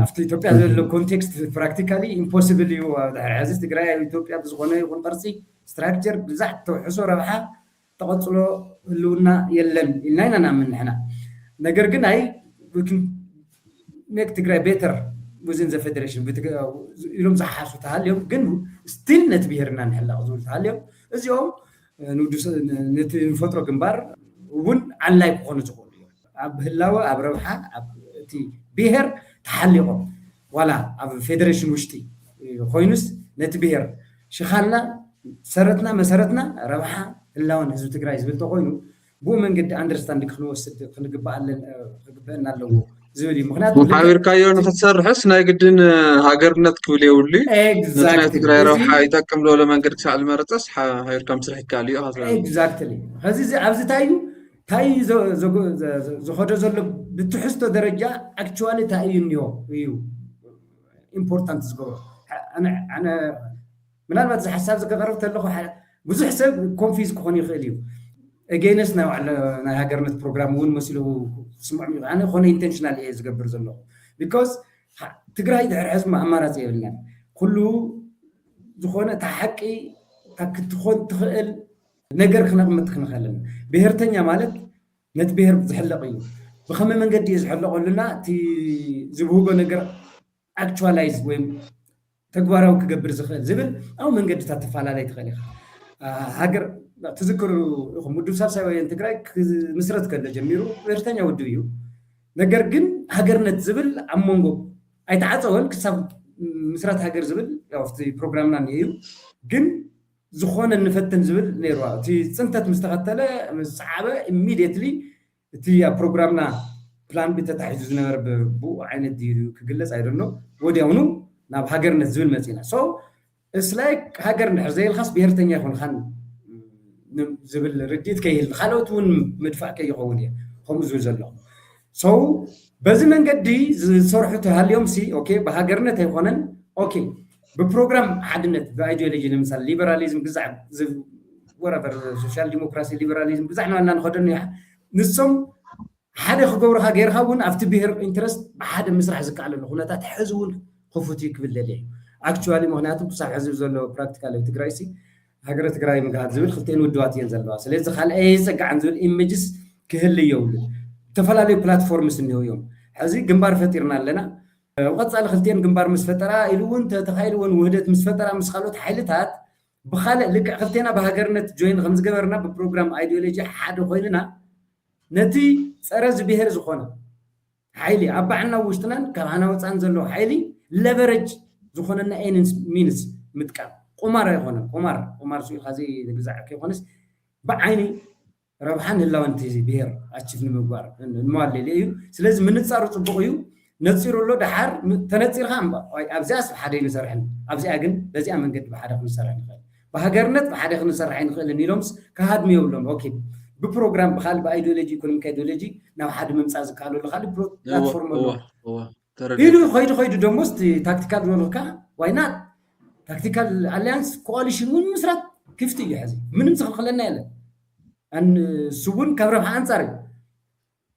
ኣብቲ ኢትዮጵያ ዘሎ ኮንቴክስት ፕራክቲካሊ ኢምፖሲብል እዩ ሕዚ ትግራይ ኣብ ኢትዮጵያ ብዝኾነ ይኹን ቅርፂ ስትራክቸር ብዛሕ ተውሕሶ ረብሓ ተቐፅሎ ህልውና የለን ኢልና ኢና ንኣምን ንሕና ነገር ግን ኣይ ሜክ ትግራይ ቤተር within the federation ኢሎም ዝሓሱ ተሃልዮም ግን ስቲል ነቲ ብሄርና ንሕላቕ ዝብል ተሃልዮም እዚኦም ነቲ ንፈጥሮ ግንባር እውን ዓላይ ክኾኑ ዝኽእሉ እዮም ኣብ ህላወ ኣብ ረብሓ ኣብ እቲ ብሄር ተሓሊቖም ዋላ ኣብ ፌደሬሽን ውሽጢ ኮይኑስ ነቲ ብሄር ሽኻልና ሰረትና መሰረትና ረብሓ ህላወን ህዝቢ ትግራይ ዝብል ተኮይኑ ብኡ መንገዲ ኣንደርስታንድ ክንወስድ ክግበአና ኣለዎ ዝብል እዩ ምክንያቱ ሓቢርካዮ ንክትሰርሕስ ናይ ግድን ሃገርነት ክብል የብሉ ናይ ትግራይ ረብሓ ይጠቅም ሎ ለመንገዲ ክሳዕ ዝመረፀስ ሓቢርካ ምስራሕ ይከኣል እዩ ኤግዛክትሊ ሕዚ ኣብዚ እንታይ እዩ እንታይ ዝኸዶ ዘሎ ብትሕዝቶ ደረጃ ኣክቹዋሊ እንታይ እዩ እኒሆ እዩ ኢምፖርታንት ዝገብሮ ኣነ ምናልባት እዚ ሓሳብ ዝቀረብ ተለኹ ብዙሕ ሰብ ኮንፊዝ ክኾን ይኽእል እዩ against ናይ ሃገርነት ፕሮግራም እውን መሲሉ ስምዑ ኣነ ኮነ ኢንቴንሽናል እየ ዝገብር ዘለኹ ቢኮዝ ትግራይ ድሕሪ ሕዚ ኣማራፂ የብልናን ኩሉ ዝኾነ ታሓቂ ክትኾን ትኽእል ነገር ክነቕምጥ ክንኽእል ብሄርተኛ ማለት ነቲ ብሄር ዝሕለቕ እዩ ብኸመይ መንገዲ እዩ ዝሕለቐሉና እቲ ዝብህጎ ነገር ኣክቹዋላይዝ ወይ ተግባራዊ ክገብር ዝኽእል ዝብል ኣብ መንገድታት ተፈላለይ ትኽእል ኢኻ ሃገር ትዝክሩ ኢኹም ውድብ ሳልሳይ ወያነ ትግራይ ምስረት ከሎ ጀሚሩ ብሄርተኛ ውድብ እዩ ነገር ግን ሃገርነት ዝብል ኣብ መንጎ ኣይተዓፀወን ክሳብ ምስረት ሃገር ዝብል ያው እቲ ፕሮግራምና እዩ ግን ዝኾነ ንፈተን ዝብል ነይሩ እቲ ፅንተት ምስ ተኸተለ ምስ ሰዓበ ኢሚድየትሊ እቲ ፕሮግራምና ፕላን ቢ ተታሒዙ ዝነበረ ብኡ ዓይነት ድዩ ክግለፅ ኣይደሎ ወዲያውኑ ናብ ሃገርነት ዝብል መፂና ሶ it's like ሃገር እንድሕር ዘይልኻስ ብሄርተኛ ይኹንካን ዝብል ርድኢት ከይህል ካልኦት እውን ምድፋእ ከይኸውን እየ ከምኡ ዝብል ዘሎ ሶ በዚ መንገዲ ዝሰርሑ ተሃልዮም ሲ ኦኬ ብሃገርነት ኣይኮነን ኦኬ ብፕሮግራም ሓድነት ብኣይዲዮሎጂ ለምሳሌ ሊበራሊዝም ግዛዕ ወረበር ሶሻል ዲሞክራሲ ሊበራሊዝም ግዛዕ ንባልና ንኸደኑ ንሶም ሓደ ክገብሩካ ገይርካ እውን ኣብቲ ብሄር ኢንትረስት ብሓደ ምስራሕ ዝከኣለሉ ኩነታት ሕዚ እውን ክፉት ክብል ደልየ እዩ ኣክቹዋሊ ምክንያቱ ክሳብ ሕዚ ዘሎ ፕራክቲካል ኣብ ትግራይ ሲ ሃገረ ትግራይ ምግሃድ ዝብል ክልተን ውድባት እየን ዘለዋ ስለዚ ካልኣይ ፀጋዕን ዝብል ኢሜጅስ ክህል የብሉ ዝተፈላለዩ ፕላትፎርምስ እኒሄው እዮም ሕዚ ግንባር ፈጢርና ኣለና ወፃሊ ክልተን ግንባር ምስ ፈጠራ ኢሉ እውን ተተኻኢሉ እውን ውህደት ምስ ፈጠራ ምስ ካልኦት ሓይልታት ብካልእ ልክዕ ክልተና ብሃገርነት ጆይን ከም ዝገበርና ብፕሮግራም ኣይዲዮሎጂ ሓደ ኮይንና ነቲ ፀረ ዝብሄር ዝኾነ ሓይሊ ኣብ ባዕልና ውሽጥናን ካብ ሃና ወፃን ዘሎ ሓይሊ ለቨረጅ ዝኾነና ኤንስ ሚንስ ምጥቃም ቁማር ኣይኮነን ቁማር ስኡ ካዚ ግዛዕ ከይኮነስ ብዓይኒ ረብሓን ህላወንቲ ብሄር ኣቺፍ ንምግባር ንማለለ እዩ ስለዚ ምንፃሩ ፅቡቅ እዩ ነፂሩሎ ድሓር ተነፂርካ እምባ ኣብዚኣስ ብሓደ ይንሰርሕን ኣብዚኣ ግን በዚኣ መንገዲ ብሓደ ክንሰርሕ ንኽእል ብሃገርነት ብሓደ ክንሰርሕ ኣይንኽእልን ኢሎምስ ካሃድሚ የብሎም ኦኬ ብፕሮግራም ብካልእ ብኣይዲዮሎጂ ኢኮኖሚክ ኣይዲዮሎጂ ናብ ሓደ ምምፃእ ዝከኣለሉ ካሊእ ፕላትፎርም ኣሎ ኢሉ ኮይዱ ደሞስ ታክቲካል ዝበልካ ዋይናት ታክቲካል አሊያንስ ኮአሊሽን እውን ምስራት ክፍቲ እዩ ሕዚ ምንም ዝኽልክለና የለን እሱ እውን ካብ ረብሓ ኣንፃር እዩ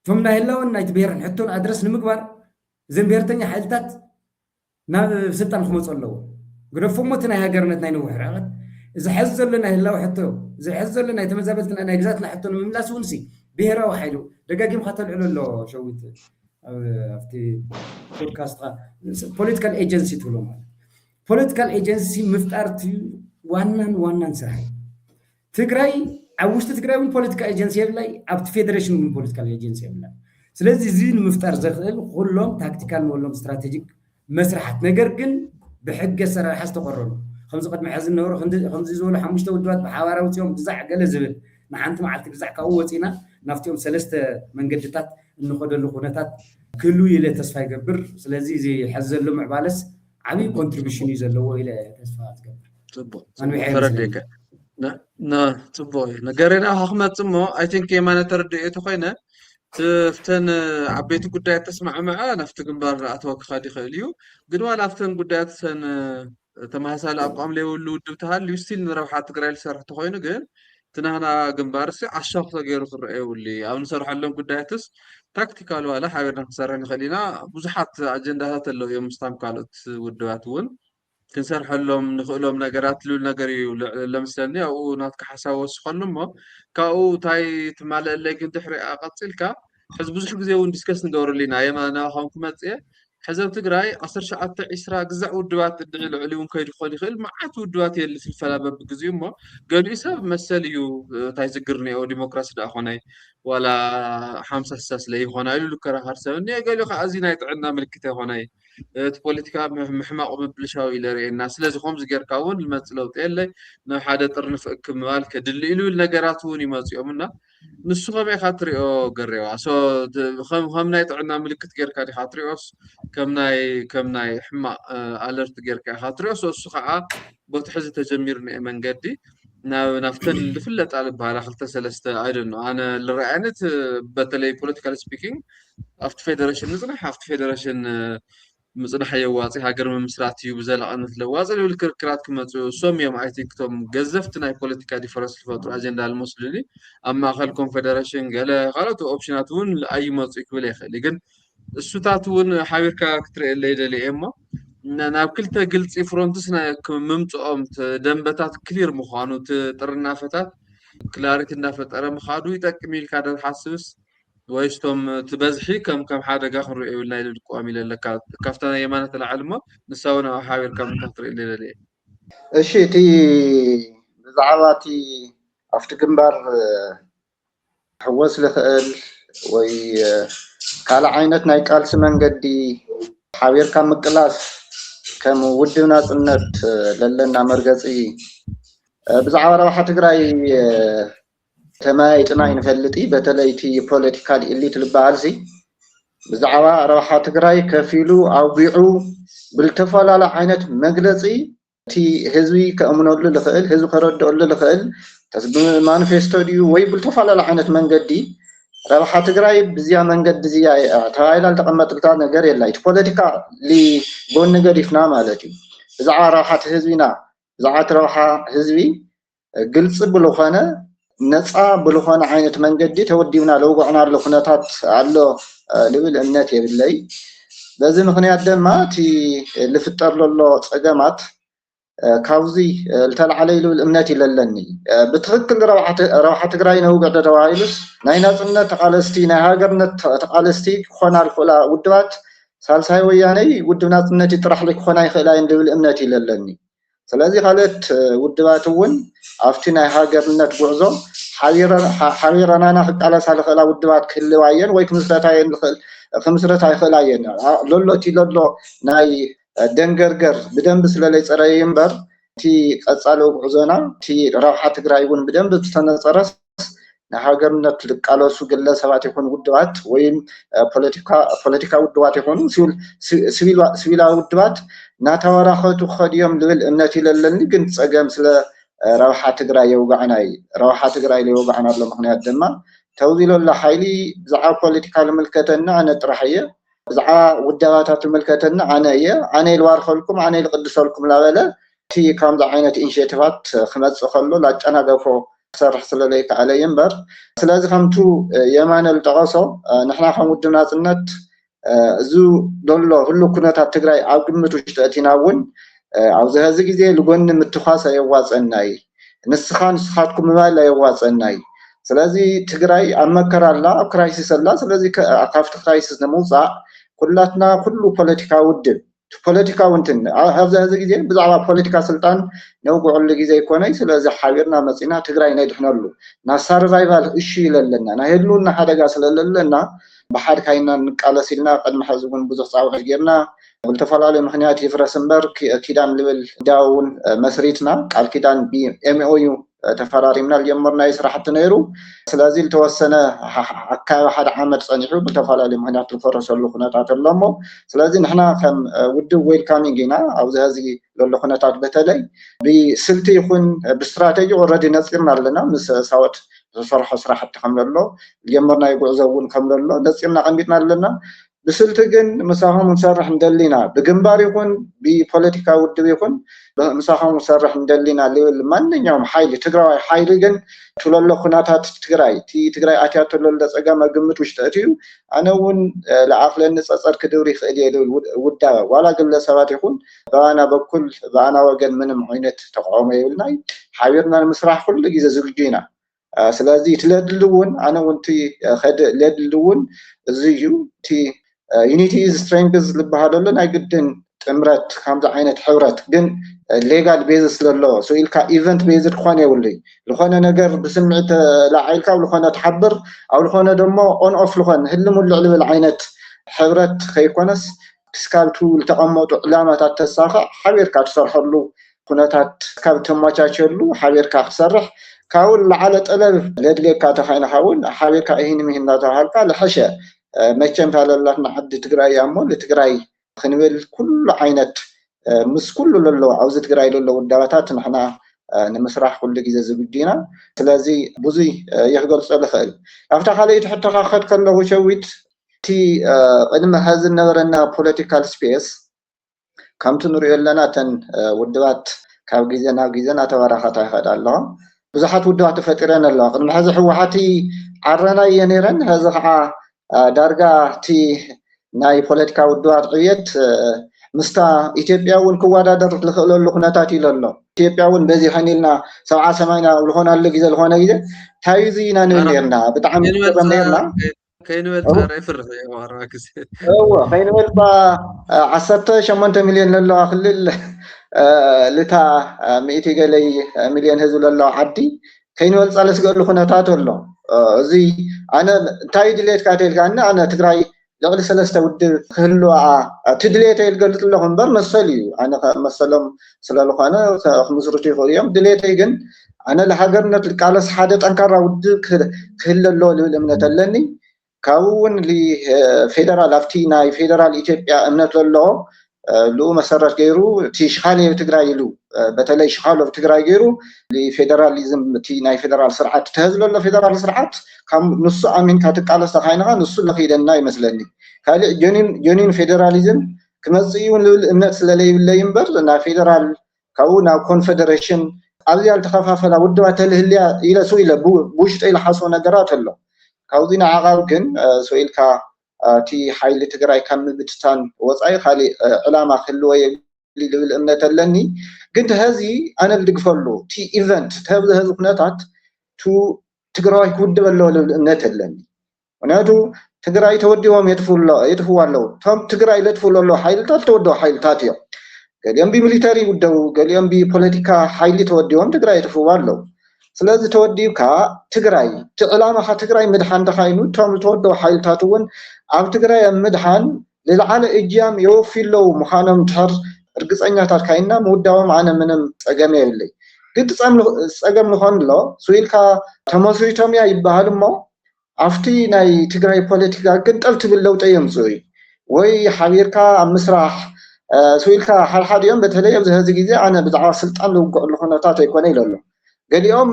እቶም ናይ ህላወን ናይቲ ብሄርን ሕቶን ኣድረስ ንምግባር እዘን ብሄርተኛ ሓይልታት ናብ ስልጣን ክመፁ ኣለዎ قرفمتنا هي قرنتنا نوحرات إذا حزر لنا هلا وحتى إذا حزر لنا يتمزبلتنا أنا جزاتنا حتى من لا سونسي بيهرا وحيلو دقاقي مخاطر له شويت أفتي بودكاست political agency تقولون political agency مفترتي وانن سرحي تقرأي عوشت تقرأي من political agency يبلاي أبت federation من political agency يبلاي سلازي زين مفتر زخل كلهم tactical ولا strategic مسرحات نجرجن بحق السر حس تقرروا خمسة قد معزن نور خمسة زول حمشة ودوات بحوارة وتيوم بزع قل زبل نحنت معلت بزع كأوتينا نفتيهم سلست من قدتات إنه خد اللقونات كله يلي تصفى جبر سلازي زي حزل له معبالس عمي contribution يزلوا إلى تصفى جبر. تبو. ترديك. نا تبو. نقرنا حكمة تمو I think يمان تردي تخينا. تفتن عبيت قدات تسمع معاه نفتكر برا أتوقع خادي خليو قدوا نفتن قدات سن تماسال أقام لي ولود بتهال يستيل نروح تقرأ سرح تخينه قال تنهنا جنبارسي عشاق تغير الرأي واللي أو نصرح لهم قداتس تكتيكال ولا حاولنا نصرح خلينا بزحات أجندات اللي يوم مستام قالت ودواتون كنسرح لهم نخلهم نجارات لول نجاري لمسني أو ناتك حساوس خلهم كأو تاي تمال اللي كنت حرق قتلك حزب بزح جزء وندسكس ندور لنا يا ما أنا هم كمت إيه حزب تقرأي أصر شعات إسراء جزء ودوات الدعاء العليون كيد خالي خل معات ودوات اللي في الفلابة بجزء ما قالوا إسحاب مسألة تاي زقرني أو ديمقراطية ده خناي ولا حمسة ساس لي خناي لو كره هرسوني قالوا خازينة عندنا ملكته خناي البوليتيكا محماق ببلشاوي إلى الناس لازم خمس جير كون المثل وتقلي إنه حدا طرنف كمال كدليلو النجاراتون يمازيو منا نسخة ما خاطري أو قريوا سو خم نايت عندنا ملكة جير كاري خاطري أوس كم ناي حما ألرت جير كاري خاطري أوس السخاء بتحز تجميرني من قدي نفتن اللي فلت على بها خلت سلسلة I don't know أنا اللي رأيت بتلي political speaking أفت فيدريشن نزنا حفت فيدريشن مثلا حيواتي هاجر من مسراتي وبزال أنا تلوازل والكركرات كما سوم يوم عايتك توم جزفت ناي بوليتيكا ديفرنس الفترة أجندة المسلمين أما خل كونفدريشن قال غلط أوبشناتون لأي مصيك ولا يخلي لكن السوتاتون حاوركا كتر اللي إما أنا بكلتا قلت إفرونتسنا ممتعم دنبتات كلير مخانو ترنا فتات كلاريت النافت أنا مخادو يتكمل كذا حاسس ويشتم تبزحي كم حدا جاخر ولا يلقوا عميل لك كفتنا يمانة العلمة نسونا أحاول كم تخطر إلى ليه الشيء تي زعواتي أفتكر حوس لخال وي قال عينتنا يقال سمن قدي حاوير كم كلاس كم ودنا صنت للنا مرقصي بزعوا روحة تقراي تما يتناين فلتي بتليتي political elite البالزي بزعوا روحة تقراي كفيلو أو بيعو بالتفال على عينت مجلسي تي هزوي كأمنوا للخيل هزو خرد للخيل تسبب مانيفستو ديو وي بالتفال على عينت منقدي روحة تقراي بزيا منقد زيا تايل التقمت لتا نجار يلايت political لي بون نجار يفنا مالتي بزعوا روحة هزوينا بزعوا روحة هزوي قلص بلوخانة نصا بلوخانة عينت منقدي توديونا لو قعنا لخناتات على لول النت يبلي لازم مخنيات دما تي اللي فطر له صقمات كاوزي التل علي لول النت للني بتخكل روحه تግራይ ነው قد ተዋይልስ ናይ ናጽነት ተቃለስቲ ናይ ሃገርነት ተቃለስቲ ኮና الخلا ውድባት ሳልሳይ ወያኔ ውድብ ናጽነት ይጥራሕ ለክ ኮና ይخላ እንደብል እምነት ይለለኒ ስለዚህ ኻለት ውድባትውን አፍቲ ናይ ሃገርነት ጉዕዞ ሓቢረናና ክቃለሳ ለኸላ ውድባት ክልዋየን ወይ ክምስረታ ይኸላየን ሎሎቲ ሎሎ ናይ ደንገርገር በደንብ ስለለይ ፀረይ እምበር ቲ ቀጻሎ ጉዕዞና ቲ ራውሓ ትግራይውን በደንብ ተነጸረስ ንሃገርነት ልቃለሱ ግለሰባት ይኹን ውድባት ወይም ፖለቲካ ውድባት ይኹኑ ሲቪላ ውድባት ናተወራኸቱ ኸዲዮም ልብል እምነት ይለለኒ ግን ፀገም ስለ ራውሓ ትግራይ የውጋዕናይ ራውሓ ትግራይ ለውጋዕና ኣሎ ምክንያት ድማ ተውዚሎ ለሓይሊ ብዛዕባ ፖለቲካ ልምልከተና ኣነ ጥራሕየ ብዛዕባ ውድባታት ልምልከተና ኣነ ይልዋርኸልኩም ኣነ ይልቅድሰልኩም ላበለ እቲ ከምዚ ዓይነት ኢኒሽቲቫት ክመፅእ ከሎ ላጨናገፎ ክሰርሕ ስለለይ ከኣለይ እምበር ስለዚ ከምቱ የማነ ዝጠቐሶ ንሕና ከም ውድብ ናጽነት እዚ ዘሎ ህሉ ኩነታት ትግራይ ኣብ ግምት ውሽጢ ኣቲና እውን ኣብዚ ሕዚ ግዜ ልጎኒ ምትኳስ ኣየዋፀናይ ንስኻትኩም ምባል ኣየዋፀናይ ስለዚ ትግራይ ኣብ መከራ ኣላ ኣብ ክራይሲስ ኣላ ስለዚ ካብቲ ክራይሲስ ንምውፃእ ኩላትና ኩሉ ፖለቲካ ውድብ ፖለቲካ ውንትን ኣብዚ ሕዚ ግዜ ብዛዕባ ፖለቲካ ስልጣን ነውግዕሉ ግዜ ይኮነይ ስለዚ ሓቢርና መፂና ትግራይ ነድሕነሉ ናብ ሰርቫይቫል እሺ ይለለና ናይ ህልውና ሓደጋ ስለለለና ብሓደ ካይና ንቃለስ ኢልና ቅድሚ ሕዚ እውን ብዙሕ ፃውዒት ጌርና ብዝተፈላለዩ ምክንያት ይፍረስ እምበር ኪዳን ልብል ዳውን መስሪትና ቃል ኪዳን ብኤምኦዩ ተፈራሪምና ልጀመርናዮ ስራሕቲ ነይሩ ስለዚ ዝተወሰነ ኣካባቢ ሓደ ዓመት ፀኒሑ ብዝተፈላለዩ ምክንያት ዝፈረሰሉ ኩነታት ኣሎ እሞ ስለዚ ንሕና ከም ውድብ ዌልካሚንግ ኢና ኣብዚ ሕዚ ዘሎ ኩነታት በተለይ ብስልቲ ይኹን ብስትራቴጂ ኦልሬዲ ነፂርና ኣለና ምስ ሳወት ዝሰርሖ ስራሕቲ ከም ዘሎ ልጀመርናዮ ጉዕዞ እውን ከም ዘሎ ነፂርና ቀሚጥና ኣለና ብስልቲ ግን ምሳኹም ንሰርሕ እንደሊና ብግንባር ይኹን ብፖለቲካ ውድብ ይኹን ምሳኹም ንሰርሕ እንደሊና ልብል ማንኛውም ሓይሊ ትግራዋይ ሓይሊ ግን ትለሎ ኩነታት ትግራይ ኣትያቶ ዘሎ ፀገም ግምት ውሽጢ ኣትዩ ኣነ እውን ለኣኽለኒ ፀፀር ክድብሪ ይኽእል እየ ልብል ውዳበ ዋላ ግለሰባት ይኹን ብኣና በኩል ብኣና ወገን ምንም ዓይነት ተቃውሞ የብልናይ ሓቢርና ንምስራሕ ኩሉ ግዜ ዝግጁ ኢና ስለዚ ትለድሊ እውን ኣነ እውን ለድሊ እውን እዚ እዩ እቲ ዩኒቲ ኢዝ ስትሬንግዝ ዝበሃለሉ ናይ ግድን ጥምረት ከምዚ ዓይነት ሕብረት ግን ሌጋል ቤዝስ ዘለዎ ኢልካ ኢቨንት ቤዝድ ክኾነ የብሉይ ዝኾነ ነገር ብስምዒት ላዓይልካ ዝኾነ ትሓብር ኣብ ዝኾነ ደሞ ኦን ኦፍ ዝኾነ ህልሙልዕ ልብል ዓይነት ሕብረት ከይኮነስ ክስካብቱ ዝተቐመጡ ዕላማታት ተሳኽዕ ሓቢርካ ትሰርሐሉ ኩነታት ካብ ተመቻቸሉ ሓቢርካ ክሰርሕ ካብኡ ላዕለ ጠለብ ለድልየካ ተኻይንካ እውን ሓቢርካ ይህን ምህና ተባሃልካ ዝሐሸ መቸም ታለላትና ዓዲ ትግራይ እያ እሞ ንትግራይ ክንብል ኩሉ ዓይነት ምስ ኩሉ ዘሎ ኣብዚ ትግራይ ዘሎ ውዳባታት ንሕና ንምስራሕ ኩሉ ግዜ ዝግጁ ኢና ስለዚ ብዙይ የክገልፆ ዝኽእል ኣብታ ካልእቲ ሕቶ ካኸድ ከለኹ ሸዊት እቲ ቅድሚ ሕዚ ዝነበረና ፖለቲካል ስፔስ ከምቲ ንሪኦ ኣለና እተን ውድባት ካብ ግዜ ናብ ግዜ እናተበራኸታ ይኸዳ ኣለዋ ብዙሓት ውድባት ተፈጢረን ኣለዋ ቅድሚ ሕዚ ሕወሓቲ ዓረና እየ ነይረን ሕዚ ከዓ ዳርጋ እቲ ናይ ፖለቲካ ውድባት ዕብየት ምስታ ኢትዮጵያ እውን ክወዳደር ዝኽእለሉ ኩነታት ኢሉ ኣሎ ኢትዮጵያ እውን በዚ ከኒልና 70-80 ዝኾናሉ ግዜ ዝኾነ ግዜ እንታይ እዚ ኢና ንብል ነርና ብጣዕሚ ገረም ነርና ከይንበልፃ ይፍርሕ የማራ ግዜ ከይንበልፃ 18 ሚልዮን ዘለዋ ክልል ልታ 100 ገለይ ሚልዮን ህዝቢ ዘለዋ ዓዲ ከይንበልፃ ለስገሉ ኩነታት ኣሎ እዚ ኣነ እንታይ ድሌትካ ተልካና ኣነ ትግራይ ልዕሊ 3 ውድብ ክህልዋ ትድሌተ ይልገልፅ ኣለኹ እምበር መሰል እዩ ኣነ መሰሎም ስለዝኾነ ክምስርቱ ይኽእሉ እዮም ድሌተይ ግን ኣነ ንሃገርነት ዝቃለስ ሓደ ጠንካራ ውድብ ክህሉ ኣለዎ ልብል እምነት ኣለኒ ካብኡ እውን ፌደራል ኣብቲ ናይ ፌደራል ኢትዮጵያ እምነት ዘለዎ ልኡ መሰረት ገይሩ እቲ ሽኻለ ትግራይ ኢሉ በተለይ ሽኻሎ ትግራይ ገይሩ ፌደራሊዝም እቲ ናይ ፌደራል ስርዓት ተህዝለሎ ፌደራል ስርዓት ካብ ንሱ ኣሚንካ ትቃለስ ተኻይንኻ ንሱ ለኺደና ይመስለኒ ካልእ ጀኒን ፌደራሊዝም ክመፅእ እዩ ልብል እምነት ስለለይብለይ እምበር ናይ ፌደራል ካብኡ ናብ ኮንፌደሬሽን ኣብዚኣ ዝተኸፋፈላ ውድባት ተልህልያ ኢለ ሱ ኢለ ብውሽጢ ኢለ ሓስቦ ነገራት ኣሎ ካብዚ ንዓቓብ ግን ስኢልካ እቲ ሓይሊ ትግራይ ካብ ምብትታን ወፃኢ ካልእ ዕላማ ክህልዎ የብሊ ልብል እምነት ኣለኒ ግን ተህዚ ኣነ ዝድግፈሉ እቲ ኢቨንት ተህዚ ህዚ ኩነታት ትግራዋይ ክውድብ ኣለዎ ልብል እምነት ኣለኒ ምክንያቱ ትግራይ ተወዲቦም የጥፍዎ ኣለዉ እቶም ትግራይ ዘጥፍሉ ኣለዉ ሓይልታት ተወደቡ ሓይልታት እዮም ገሊኦም ብሚሊተሪ ይውደቡ ገሊኦም ብፖለቲካ ሓይሊ ተወዲቦም ትግራይ የጥፍዎ ኣለዉ ስለዚ ተወዲብካ ትግራይ እቲ ዕላማኻ ትግራይ ምድሓን ተኻይኑ እቶም ዝተወደቡ ሓይልታት እውን ኣብ ትግራይ ኣብ ምድሓን ዝለዓለ እጃም የወፊለው ምዃኖም ድሕር እርግፀኛታት ካይና ምውዳቦም ኣነ ምንም ፀገም የብለይ ግን ፀገም ዝኾን ኣሎ ስኢልካ ተመስሪቶም እያ ይበሃል እሞ ኣብቲ ናይ ትግራይ ፖለቲካ ግን ጠል ትብል ለውጢ የምፅኡ ወይ ሓቢርካ ኣብ ምስራሕ ስኢልካ ሓድሓድ እዮም በተለይ ኣብዚ ሕዚ ግዜ ኣነ ብዛዕባ ስልጣን ዝውግዕሉ ኩነታት ኣይኮነ ኢሉ ኣሎ ገሊኦም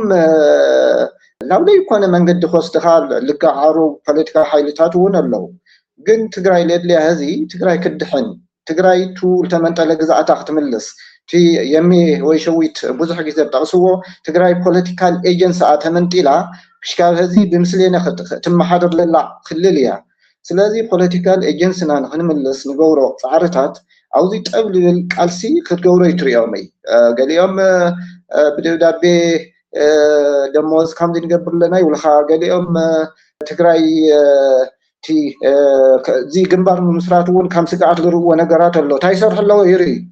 ናብ ዘይኮነ መንገዲ ክወስድካ ልጋዓሩ ፖለቲካ ሓይልታት እውን ኣለዉ ግን ትግራይ ለድልያ ህዚ ትግራይ ክድሕን ትግራይ ዝተመንጠለ ግዛኣታ ክትምልስ እቲ የሜ ወይ ሸዊት ብዙሕ ግዜ ጠቕስዎ ትግራይ ፖለቲካል ኤጀንሲ ተመንጢላ ክሽካብ ህዚ ብምስሌነ ትመሓደር ዘላ ክልል እያ ስለዚ ፖለቲካል ኤጀንሲና ንክንምልስ ንገብሮ ፃዕርታት أوزي تقبل قالسي كتجورو يتريومي قال يوم بدأ دموز كم دين قبل لنا يولخا قال يوم تقرأي تي زي جنبار مسراتون كم سقعت لرو ونقرات الله تايسر حلو يري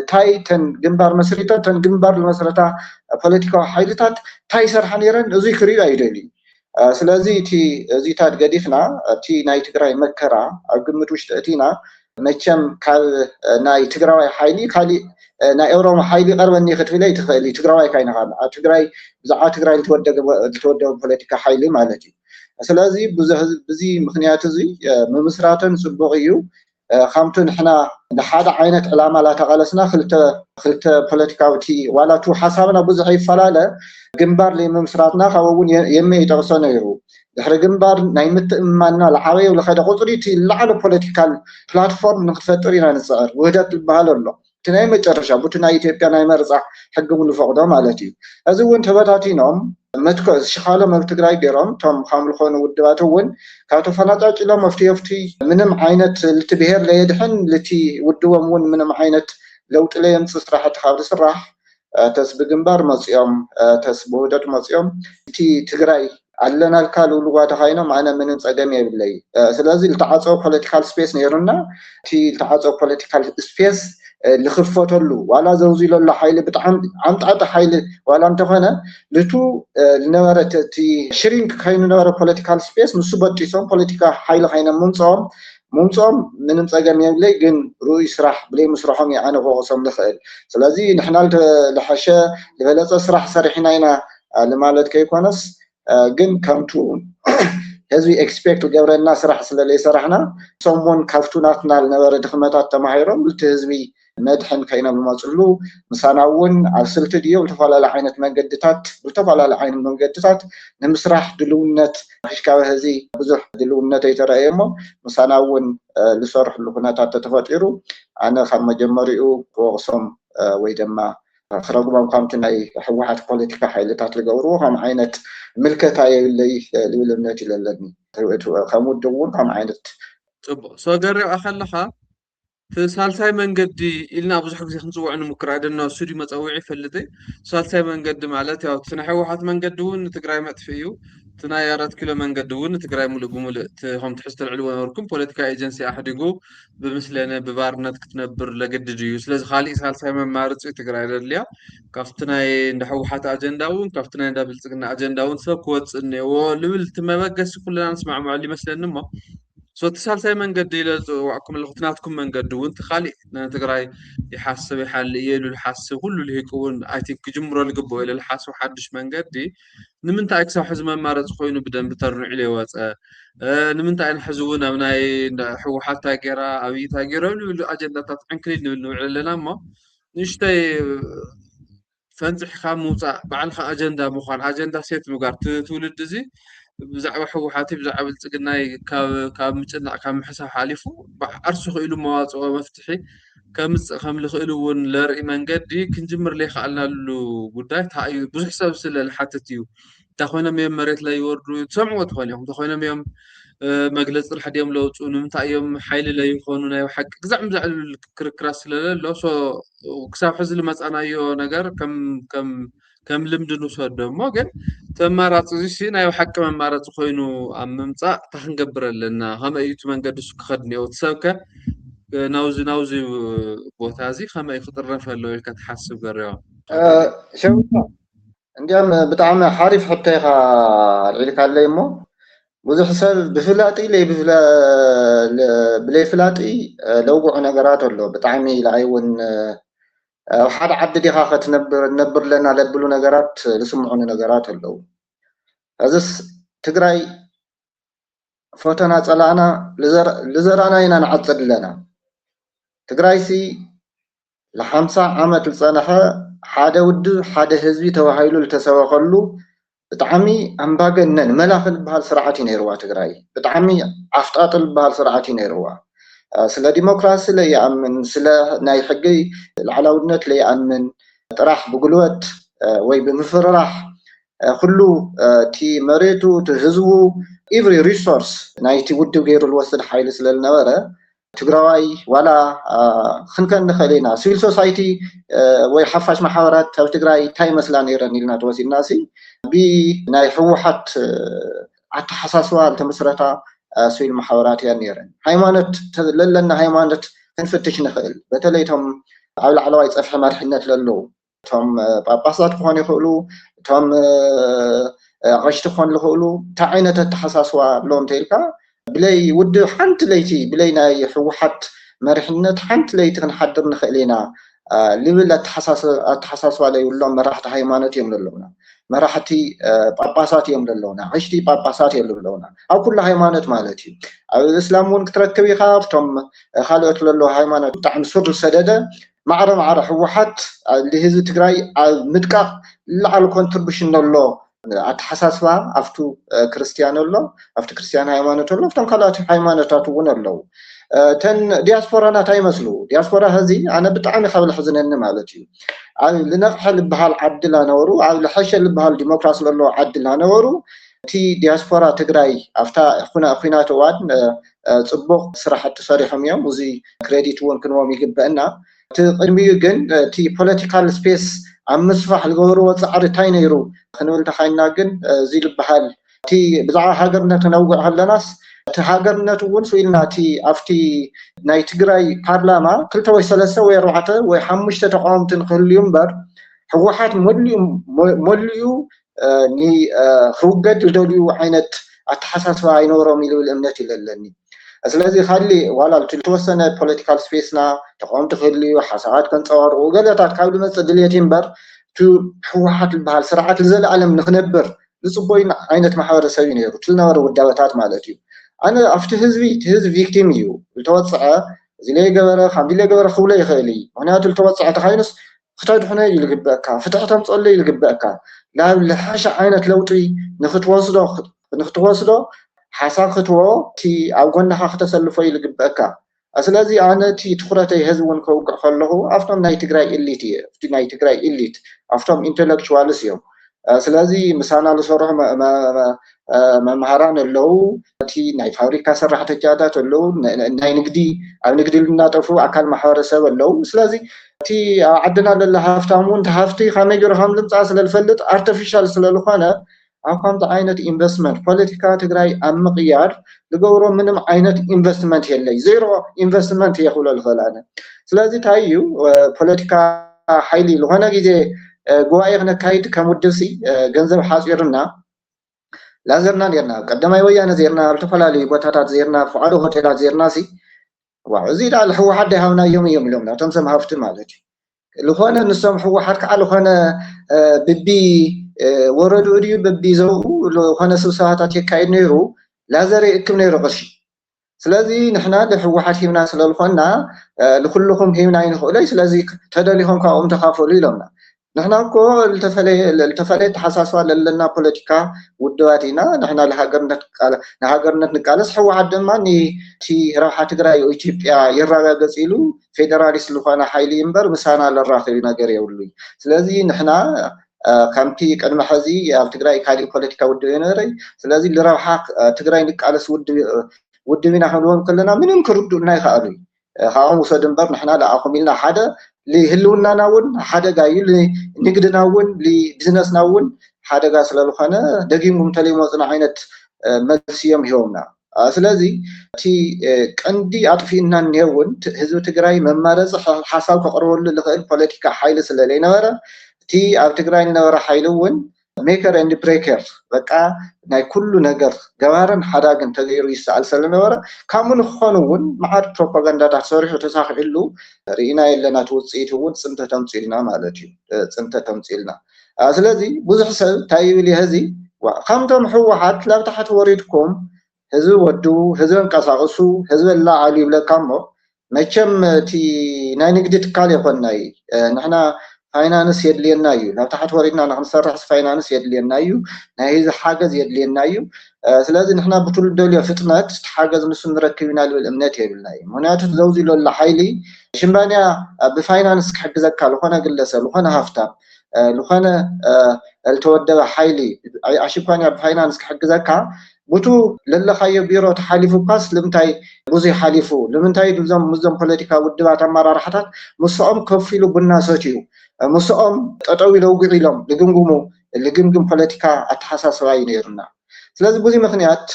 تاي تن جنبار مسريتا تن جنبار المسرتا بوليتيكا حيلتات تايسر حنيرن زي كريو أيدلي سلازي تي زي تاد قديفنا تي ناي تقرأي مكرا أقمت وش تأتينا مچم كال ناي تقرأي حيلي خالي ناي أورو حيلي قربني ختفلي تخلي تقرأي كاين غان تقرأي بزعات تقرأي تودع بوليتيكا حيلي مالتي سلازي بزي مخنيات زي ممسراتن سبوغيو خامتون احنا لحدا عينت علامة لا تغالسنا خلت بوليتيكاوتي ولا تو حسابنا بزعي فلالة جنبار لي ممسراتنا خوون يمي يتغسون يرو دحر جنبار ناي متأمانا العوية ولا خيدا قطريتي لعلو بوليتيكال بلاتفورم نخفترين نصغر وهدات البهال الله تناي مجرشا بوتنا إثيوبيا ناي مرزع حقهم لفقدا مالتي أزوين تباتاتينهم متكو شخاله مبتقراي جيرام توم خامل خون ودواتون كاتو فناطاچ لا مفتي منم عينت التبهير ليدحن لتي ودومون منم عينت لوط لا يمص صراحه خابر صراح تسب جنبار مصيام تسبودت مصيام تي تግራይ علنا الكالو لغات هاينا معنا من صدام يبلي ስለዚህ التعاصو political space ነይሩና تي التعاصو political space لخفتلو ولا زوزيلو لحيل بتعم عمطعط حيل ولا انتخنا لتو لنبرت تي شرينك كاين نبر political space مسبطيسون political حيل هاينا منصوم من صدام يبلي ግን روي ስራሕ بلي مسرحهم يعني هو قسم لخيل ስለዚህ نحنا لحشه لبلص ስራሕ سرحنا ኢና لمالت كيكونس ግን ከምቱ هذي expect وجبرنا سرح سلالي سرحنا someone كفتوناتنا لنبر دخمتات تماهيرهم لتهزبي مدحن كاينا بمصلو مساناون عسلت ديو تفعل عينة منقدتات وتفعل عين منقدتات نمسرح دلونت حشكاوه هذي بزح دلونت يترأيمو مساناون لصرح اللقناتات تتفاتيرو أنا خم جمريو وغصم ويدما خرجوا بمقامتنا حوحات بوليتيكا حيلتات لقورو هم عينة ملكة اللي لولمناتي للدني خمود دون هم عينة طب صدر أخلها في سالساي منقدي إلنا بزح كزي خنصوع إنه مكرادنا سوري متوعي فلتي سالساي منقد مالتي أو تنحي واحد منقدون تقراي متفيو تنايرات كيلو منقدون تقراي ملء بملء هم تحس العلوة وركم بوليتيكا ايجنسي أحد يقول بمثلنا ببارنات كتنبر لقد جيوس لازم خالي سالساي من مارس تقراي لليا كفتناي نحو حتى أجنداون كفتناي دابلتقنا أجنداون سو كوتس إنه ولول تمبقس كلنا نسمع معلي مثلا نما صوت سالساي منقد إلى وعكم الختناتكم منقد وانت خالي تقراي يحسب يحل يلو الحاسب كله اللي يكون I think جمرة القبو إلى الحاسب وحدش منقدي نمنت أكسو حزم مارز خوينو بدن بترنو عليه واتسا نمنت أن حزونا مناي حو حتى جرا أبي تاجرا لو أجندة تعنكري نو على ما نشتي فنتح خاموسا بعلخ أجندة مخان أجندة سيت مقارت تولد زي بزعوا حوحاتي بزعوا بلتقناي كاب مجنع كاب محسا حالفو أرسخ إلو مواضع ومفتحي كم لخيلو ون لرئي منقدي كنجمر لي خالنا له قداي تاي بزح سبب سلا لحتتيو تاخونا ميم مريت لا يوردو تسمعوا تخونيهم تاخونا ميم مجلس الحد يوم لو تقولوا متى يوم حيل لا يخونون أي حق زعم زعل الكركراس لا سو وكساب حزل مسأنا يو نجار كم لمد نوصل دم ماجن تمارات زيسين أي حق ممارات خوينو أم ممتع تهنجبر لنا هم أيتو من قدس خدني أو تسوكه ناوزي بوتازي خما يخطر فلو كتحسب قرية شو عندهم بتعمل حارف حتى العلك على يمو وذو حساب بفلاتي لي بلي فلاتي لو قعنا قرات له بتعمي لعيون حد عدد يخاخت نبر لنا لبلو نقرات لسمعون نقرات له هذا تقرأي فوتنا طلعنا لزرانا ينا نعطل لنا تقرأيسي لحمسة عامة الصنحة حدا ود حدا هزبي توهايلو لتسوخلو بتعمي أمباقنن ملاخل بهالسرعتي نيروا تقرأي بتعمي عفتاطل بهالسرعتي نيروا سلا ديمقراسي لا يأمن سلا ناي حقي العلاودنت لا يأمن طرح بقلوت وي بمفرح كله تي مريتو تهزو every resource ناي تي ودو غير الوسط حيل سلا النوره ትግራዋይ ዋላ ክንከን ንኸሌና ሲቪል ሶሳይቲ ወይ ሓፋሽ ማሕበራት ኣብ ትግራይ እንታይ መስላ ነይረን ኢልና ተወሲድናሲ ብናይ ሕወሓት ኣተሓሳስባ ዝተመስረታ ሲቪል ማሕበራት እያ ነይረን ሃይማኖት ለለና ሃይማኖት ክንፍትሽ ንኽእል በተለይ እቶም ኣብ ላዕለዋይ ፀፍሒ መሪሕነት ለለዉ እቶም ጳጳሳት ክኾኑ ይኽእሉ እቶም ኣቐሽቲ ክኾኑ ይኽእሉ እንታይ ዓይነት ኣተሓሳስባ ኣለዎም እንተኢልካ ብለይ ውድብ ሓንቲ ለይቲ ብለይ ናይ ሕወሓት መሪሕነት ሓንቲ ለይቲ ክንሓድር ንኽእል ኢና ልብል ኣተሓሳስባ ለይብሎም መራሕቲ ሃይማኖት እዮም ዘለውና መራሕቲ ጳጳሳት እዮም ዘለውና ኣቐሽቲ ጳጳሳት እዮም ዘለውና ኣብ ኩሉ ሃይማኖት ማለት እዩ ኣብ እስላም እውን ክትረክብ ኢኻ እቶም ካልኦት ዘለዎ ሃይማኖት ብጣዕሚ ሱር ዝሰደደ ማዕረ ሕወሓት ንህዝቢ ትግራይ ኣብ ምድቃቕ ዝለዓለ ኮንትሪቢሽን ኣሎ ኣተሓሳስባ ኣብቱ ክርስቲያን ኣሎ ኣብቲ ክርስቲያን ሃይማኖት ኣሎ ኣብቶም ካልኦት ሃይማኖታት እውን ኣለዉ ተን ዲያስፖራናት ኣይመስሉ ዲያስፖራ ህዚ ኣነ ብጣዕሚ ካብ ዝሕዝነኒ ማለት እዩ ኣብ ልነቕሐ ዝበሃል ዓዲ ላነበሩ ኣብ ልሐሸ ዝበሃል ዲሞክራሲ ዘለዎ ዓዲ ላነበሩ እቲ ዲያስፖራ ትግራይ ኣብታ ኩናት እዋን ፅቡቕ ስራሕቲ ሰሪሖም እዮም እዚ ክሬዲት እውን ክንቦም ይግበአና እቲ ቅድሚኡ ግን እቲ ፖለቲካል ስፔስ ኣብ ምስፋሕ ዝገበርዎ ፃዕሪ እንታይ ነይሩ ክንብል ተኻይና ግን እዚ ዝበሃል እቲ ብዛዕባ ሃገርነት ክነውግዕ ከለናስ እቲ ሃገርነት እውን ስኢልና እቲ ኣብቲ ናይ ትግራይ ፓርላማ 2 ወይ 3 ወይ 4 ወይ 5 ተቃወምቲ ክህልዩ እምበር ሕወሓት መሊኡ ንክውገድ ዝደልዩ ዓይነት ኣተሓሳስባ ኣይነበሮም ኢሉ እምነት ይለለኒ ስለዚ ካሊ ዋላ ዝተወሰነ ፖለቲካል ስፔስና ተቃወምቲ ክህልዩ ሓሳባት ከንፀባርቑ ገለታት ካብ ዝመፅእ ድልየት እምበር እቲ ሕወሓት ዝበሃል ስርዓት ዘለኣለም ንክነብር ዝፅበዩ ዓይነት ማሕበረሰብ እዩ ነይሩ ዝነበሩ ውዳበታት ማለት እዩ ኣነ ኣብቲ ህዝቢ ቪክቲም እዩ ዝተወፅዐ እዚ ለይገበረ ከምዚ ለይገበረ ክብሎ ይኽእል እዩ ምክንያቱ ዝተወፅዐ ተኻይኑስ ክተድሕኖ እዩ ዝግበአካ ፍትሒ ተምፅአሉ እዩ ዝግበአካ ናብ ዝሓሸ ዓይነት ለውጢ ንክትወስዶ ሓሳብ ክትዎ እቲ ኣብ ጎናኻ ክተሰልፎ እዩ ዝግበአካ ስለዚ ኣነ እቲ ትኩረተይ ህዝቢ እውን ከውግዕ ከለኹ ኣብቶም ናይ ትግራይ ኢሊት እየ ኣብቲ ናይ ትግራይ ኢሊት ኣብቶም ኢንተሌክቹዋልስ እዮም ስለዚ ምሳና ዝሰርሑ መምሃራን ኣለዉ እቲ ናይ ፋብሪካ ሰራሕተኛታት ኣለዉ ናይ ንግዲ ኣብ ንግዲ ልናጠፉ ኣካል ማሕበረሰብ ኣለዉ ስለዚ እቲ ኣብ ዓድና ዘላ ሃፍታም እውን እቲ ሃፍቲ ከመይ ገይሩ ከም ዝምፃእ ስለዝፈልጥ ኣርቲፊሻል ስለዝኾነ ኣብ ከምዚ ዓይነት ኢንቨስትመንት ፖለቲካ ትግራይ ኣብ ምቕያር ዝገብሮ ምንም ዓይነት ኢንቨስትመንት የለይ ዜሮ ኢንቨስትመንት እየ ክብሎ ዝኽእል ኣነ ስለዚ እንታይ እዩ ፖለቲካ ሓይሊ ዝኾነ ግዜ ጉባኤ ክነካይድ ከም ውድብሲ ገንዘብ ሓፂርና ላዘርና ነርና ቀዳማይ ወያነ ዘርና ኣብ ዝተፈላለዩ ቦታታት ዘርና ፍዓዶ ሆቴላት ዘርናሲ እዚ ዳ ሕወሓት ዳይሃብናዮም እዮም ኢሎምና እቶም ሰብ ሃፍቲ ማለት እዩ ዝኾነ ንሶም ሕወሓት ከዓ ዝኾነ ብቢ ወረዱ ድዩ በቢ ዘውኡ ዝኾነ ስብሰባታት የካይድ ነይሩ ላዘር ይእክብ ነይሩ ቅርሺ ስለዚ ንሕና ንሕወሓት ሂብና ስለዝኾና ንኩልኩም ሂብና ይንኽእለይ ስለዚ ተደሊኹም ካብኦም ተኻፈሉ ኢሎምና ንሕና እኮ ዝተፈለየ ተሓሳስባ ለለና ፖለቲካ ውድባት ኢና ንሕና ንሃገርነት ንቃለስ ሕወሓት ድማ ነቲ ረብሓ ትግራይ ኢትዮጵያ ይረጋገፅ ኢሉ ፌደራሊስት ዝኾነ ሓይሊ እምበር ምሳና ዘራኽብ ነገር የብሉ ስለዚ ንሕና ከምቲ ቅድሚ ሕዚ ኣብ ትግራይ ካሊእ ፖለቲካ ውድብ የነበረይ ስለዚ ንረብሓ ትግራይ ንቃለስ ውድብ ኢና ክንብሎም ከለና ምንም ክርድኡና ይኽኣሉ ካብኦም ውሰድ እምበር ንሕና ንኣኹም ኢልና ሓደ ልህልውናና እውን ሓደጋ እዩ ንግድና እውን ቢዝነስና እውን ሓደጋ ስለዝኾነ ደጊሞም ተለይመፅና ዓይነት መልሲ እዮም ሂቦምና ስለዚ እቲ ቀንዲ ኣጥፊእና እኒሄውን ህዝቢ ትግራይ መማረፂ ሓሳብ ከቕርበሉ ዝኽእል ፖለቲካ ሓይሊ ስለዘይነበረ እቲ ኣብ ትግራይ ዝነበረ ሓይሊ እውን ሜከር ኤንድ ብሬከር በቃ ናይ ኩሉ ነገር ገባርን ሓዳግን ተገይሩ ይሰኣል ስለነበረ ከምኡ ንክኾኑ እውን መዓት ፕሮፓጋንዳታት ሰሪሑ ተሳኺዑሉ ርኢና የለና ትውፅኢት እውን ፅንተ ተምፂልና ማለት እዩ ፅንተ ተምፂልና ስለዚ ብዙሕ ሰብ እንታይ ይብል ህዚ ከምቶም ሕወሓት ናብ ታሕቲ ወሪድኩም ህዝቢ ወዱ ህዝቢ እንቀሳቅሱ ህዝቢ ላዓሉ ይብለካ እሞ መቸም እቲ ናይ ንግዲ ትካል የኮና እዩ ንሕና ፋይናንስ የድልየና እዩ ናብ ታሕቲ ወሪድና ንክንሰርሕ ፋይናንስ የድልየና እዩ ናይ ህዝቢ ሓገዝ የድልየና እዩ ስለዚ ንሕና ብቱል ደልዮ ፍጥነት ሓገዝ ንሱ ንረክብ ኢና ዝብል እምነት የብልና እዩ ምክንያቱ ዘውዚ ዘሎ ሓይሊ ሽምባንያ ብፋይናንስ ክሕግዘካ ዝኾነ ግለሰብ ዝኾነ ሃፍታም ዝኾነ ዝተወደበ ሓይሊ ኣሽምባንያ ብፋይናንስ ክሕግዘካ بوتو للا خايو بيرو تحالفو كاس لمتاي بوزي حالفو لمتاي مزم بوليتيكا ودبات أمارة مسؤوم كفيلو بالناسوتيو مسؤوم تطوي لو قريلهم لجمجم بوليتيكا أتحساس راي نيرنا سلازم بوزي مخنيات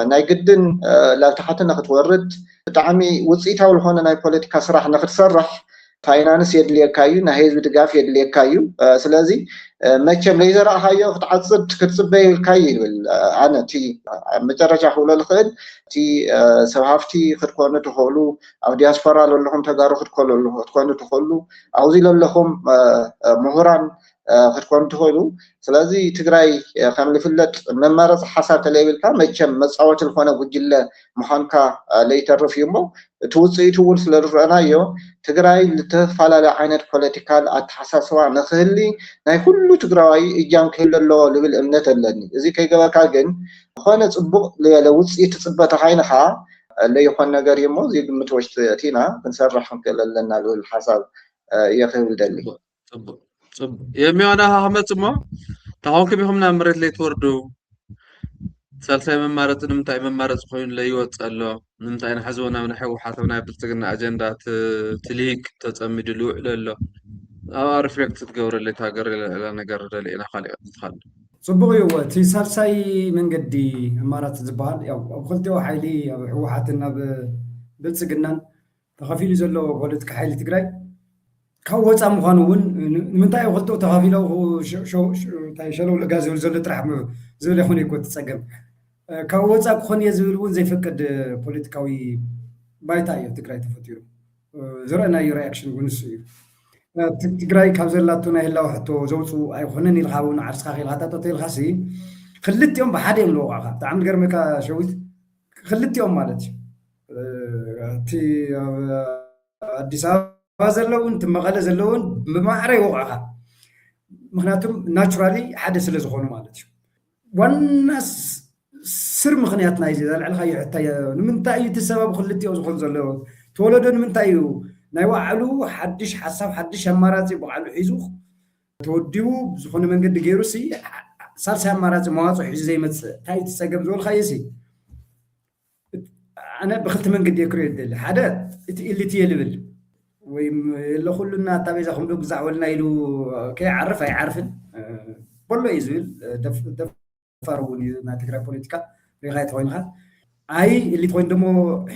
ناي قدن لا تحتنا خطورد تعمي وصيتها والهون ناي بوليتيكا صراحة نخد صرح فاينانس يدلي كايو نهيز بدقاف يدلي كايو سلازي ماتشم ليزر هايو تعصب كتصبي الكايل انا تي مجرجا حول الخد تي سوافتي خدكونو تخولو او دياسبورا لهم تغارو خدكونو تخولو او زي لهم مهران خدكونو تخولو سلازي تግራይ ከም ዝፍለጥ መማረጽ ሓሳብ ተለይብልካ መቸም መጻወት ዝኾነ ጉጅለ ምዃንካ ለይተርፍ እዩ እሞ እቲ ውጽኢቱ እውን ስለዝረአናዮ ትግራይ ዝተፈላለዩ ዓይነት ፖለቲካል ኣተሓሳስባ ንኽህሊ ናይ ኩሉ ትግራዋይ እጃም ክህሉ ኣለዎ ዝብል እምነት ኣለኒ እዚ ከይገበካ ግን ዝኾነ ጽቡቕ ለውጽኢት ጽበተ ኻይንኻ ለይኾን ነገር እዩ እሞ እዚ ግምት ወሽጢ እቲና ክንሰርሕ ክንክእል ኣለና ዝብል ሓሳብ የኽብል ደሊ የሚሆነ አህመጽ ሞ ታውን ከቢኹምና መሬት ላይ ተወርዱ ሳልሳይ መማረጽ ንምንታይ መማረጽ ኮይኑ ለይወጽ ኣሎ ንምንታይ ንሕዝቦና ምን ሕወሓት ናይ ብልጽግና አጀንዳ ትሊክ ተጸሚዱ ልውዕል ኣሎ ኣብ ሪፍሌክት ትገብረለይ ታገር ኢላ ነገር ደሊና ኻሊእ ትኻል ጽቡቕ እዩ እቲ ሳልሳይ መንገዲ ኣማራጽ ዝበሃል ያው ኣብ ክልቲኦ ሓይሊ ኣብ ሕወሓትን ኣብ ብልጽግናን ተኸፊሉ ዘሎ ፖለቲካ ሓይሊ ትግራይ ካብ ወፃ ምዃኑ እውን ንምንታይ ኣብ ክልቲኦ ተኸፊለው ሸለው ለጋ ዝብል ዘሎ ጥራሕ ዝብል ይኹን እኮ ትጸገም ካብ ወፃ ክኾን እየ ዝብል እውን ዘይፈቅድ ፖለቲካዊ ባይታ እዩ ትግራይ ተፈጢሩ ዝረአናዮ ሪኣክሽን እውን እሱ እዩ ትግራይ ካብ ዘላቶ ናይ ህላዊ ሕቶ ዘውፁ ኣይኮነን ኢልካ እውን ዓርስካ ኺልካ ታጠቶ ኢልካሲ ክልቲኦም ብሓደ እዮም ዝወቕዕካ ብጣዕሚ ዝገርመካ ሸዊት ክልቲኦም ማለት እዩ እቲ ኣዲስ ኣበባ ዘለውን እቲ መቐለ ዘለውን ብማዕረ ይወቕዕካ ምክንያቱም ናቹራሊ ሓደ ስለ ዝኾኑ ማለት እዩ ዋና ስር ምክንያት ናይ ዘልዕልካዮ ሕታ ንምንታይ እዩ እቲ ሰበብ ክልቲኦም ዝኾኑ ዘለዎ ተወለዶ ንምንታይ እዩ ናይ ባዕሉ ሓድሽ ሓሳብ ሓድሽ ኣማራፂ ባዕሉ ሒዙ ተወዲቡ ዝኾነ መንገዲ ገይሩሲ ሳልሳይ ኣማራፂ መዋፅኦ ሒዙ ዘይመፅእ እንታይ እዩ ትፀገም ዝበልካዮሲ ኣነ ብክልቲ መንገዲ የክርዮ ይደሊ ሓደ እቲ ኢሊት እየ ልብል ወይም ለኩሉና ኣታቤዛ ከምዶ ግዛዕ ወልና ኢሉ ከይዓርፍ ኣይዓርፍን በሎ እዩ ዝብል ደፋር እውን እዩ ናይ ትግራይ ፖለቲካ ሪኻ ይትኮይንካ ኣይ ኢሊት ኮይኑ ደሞ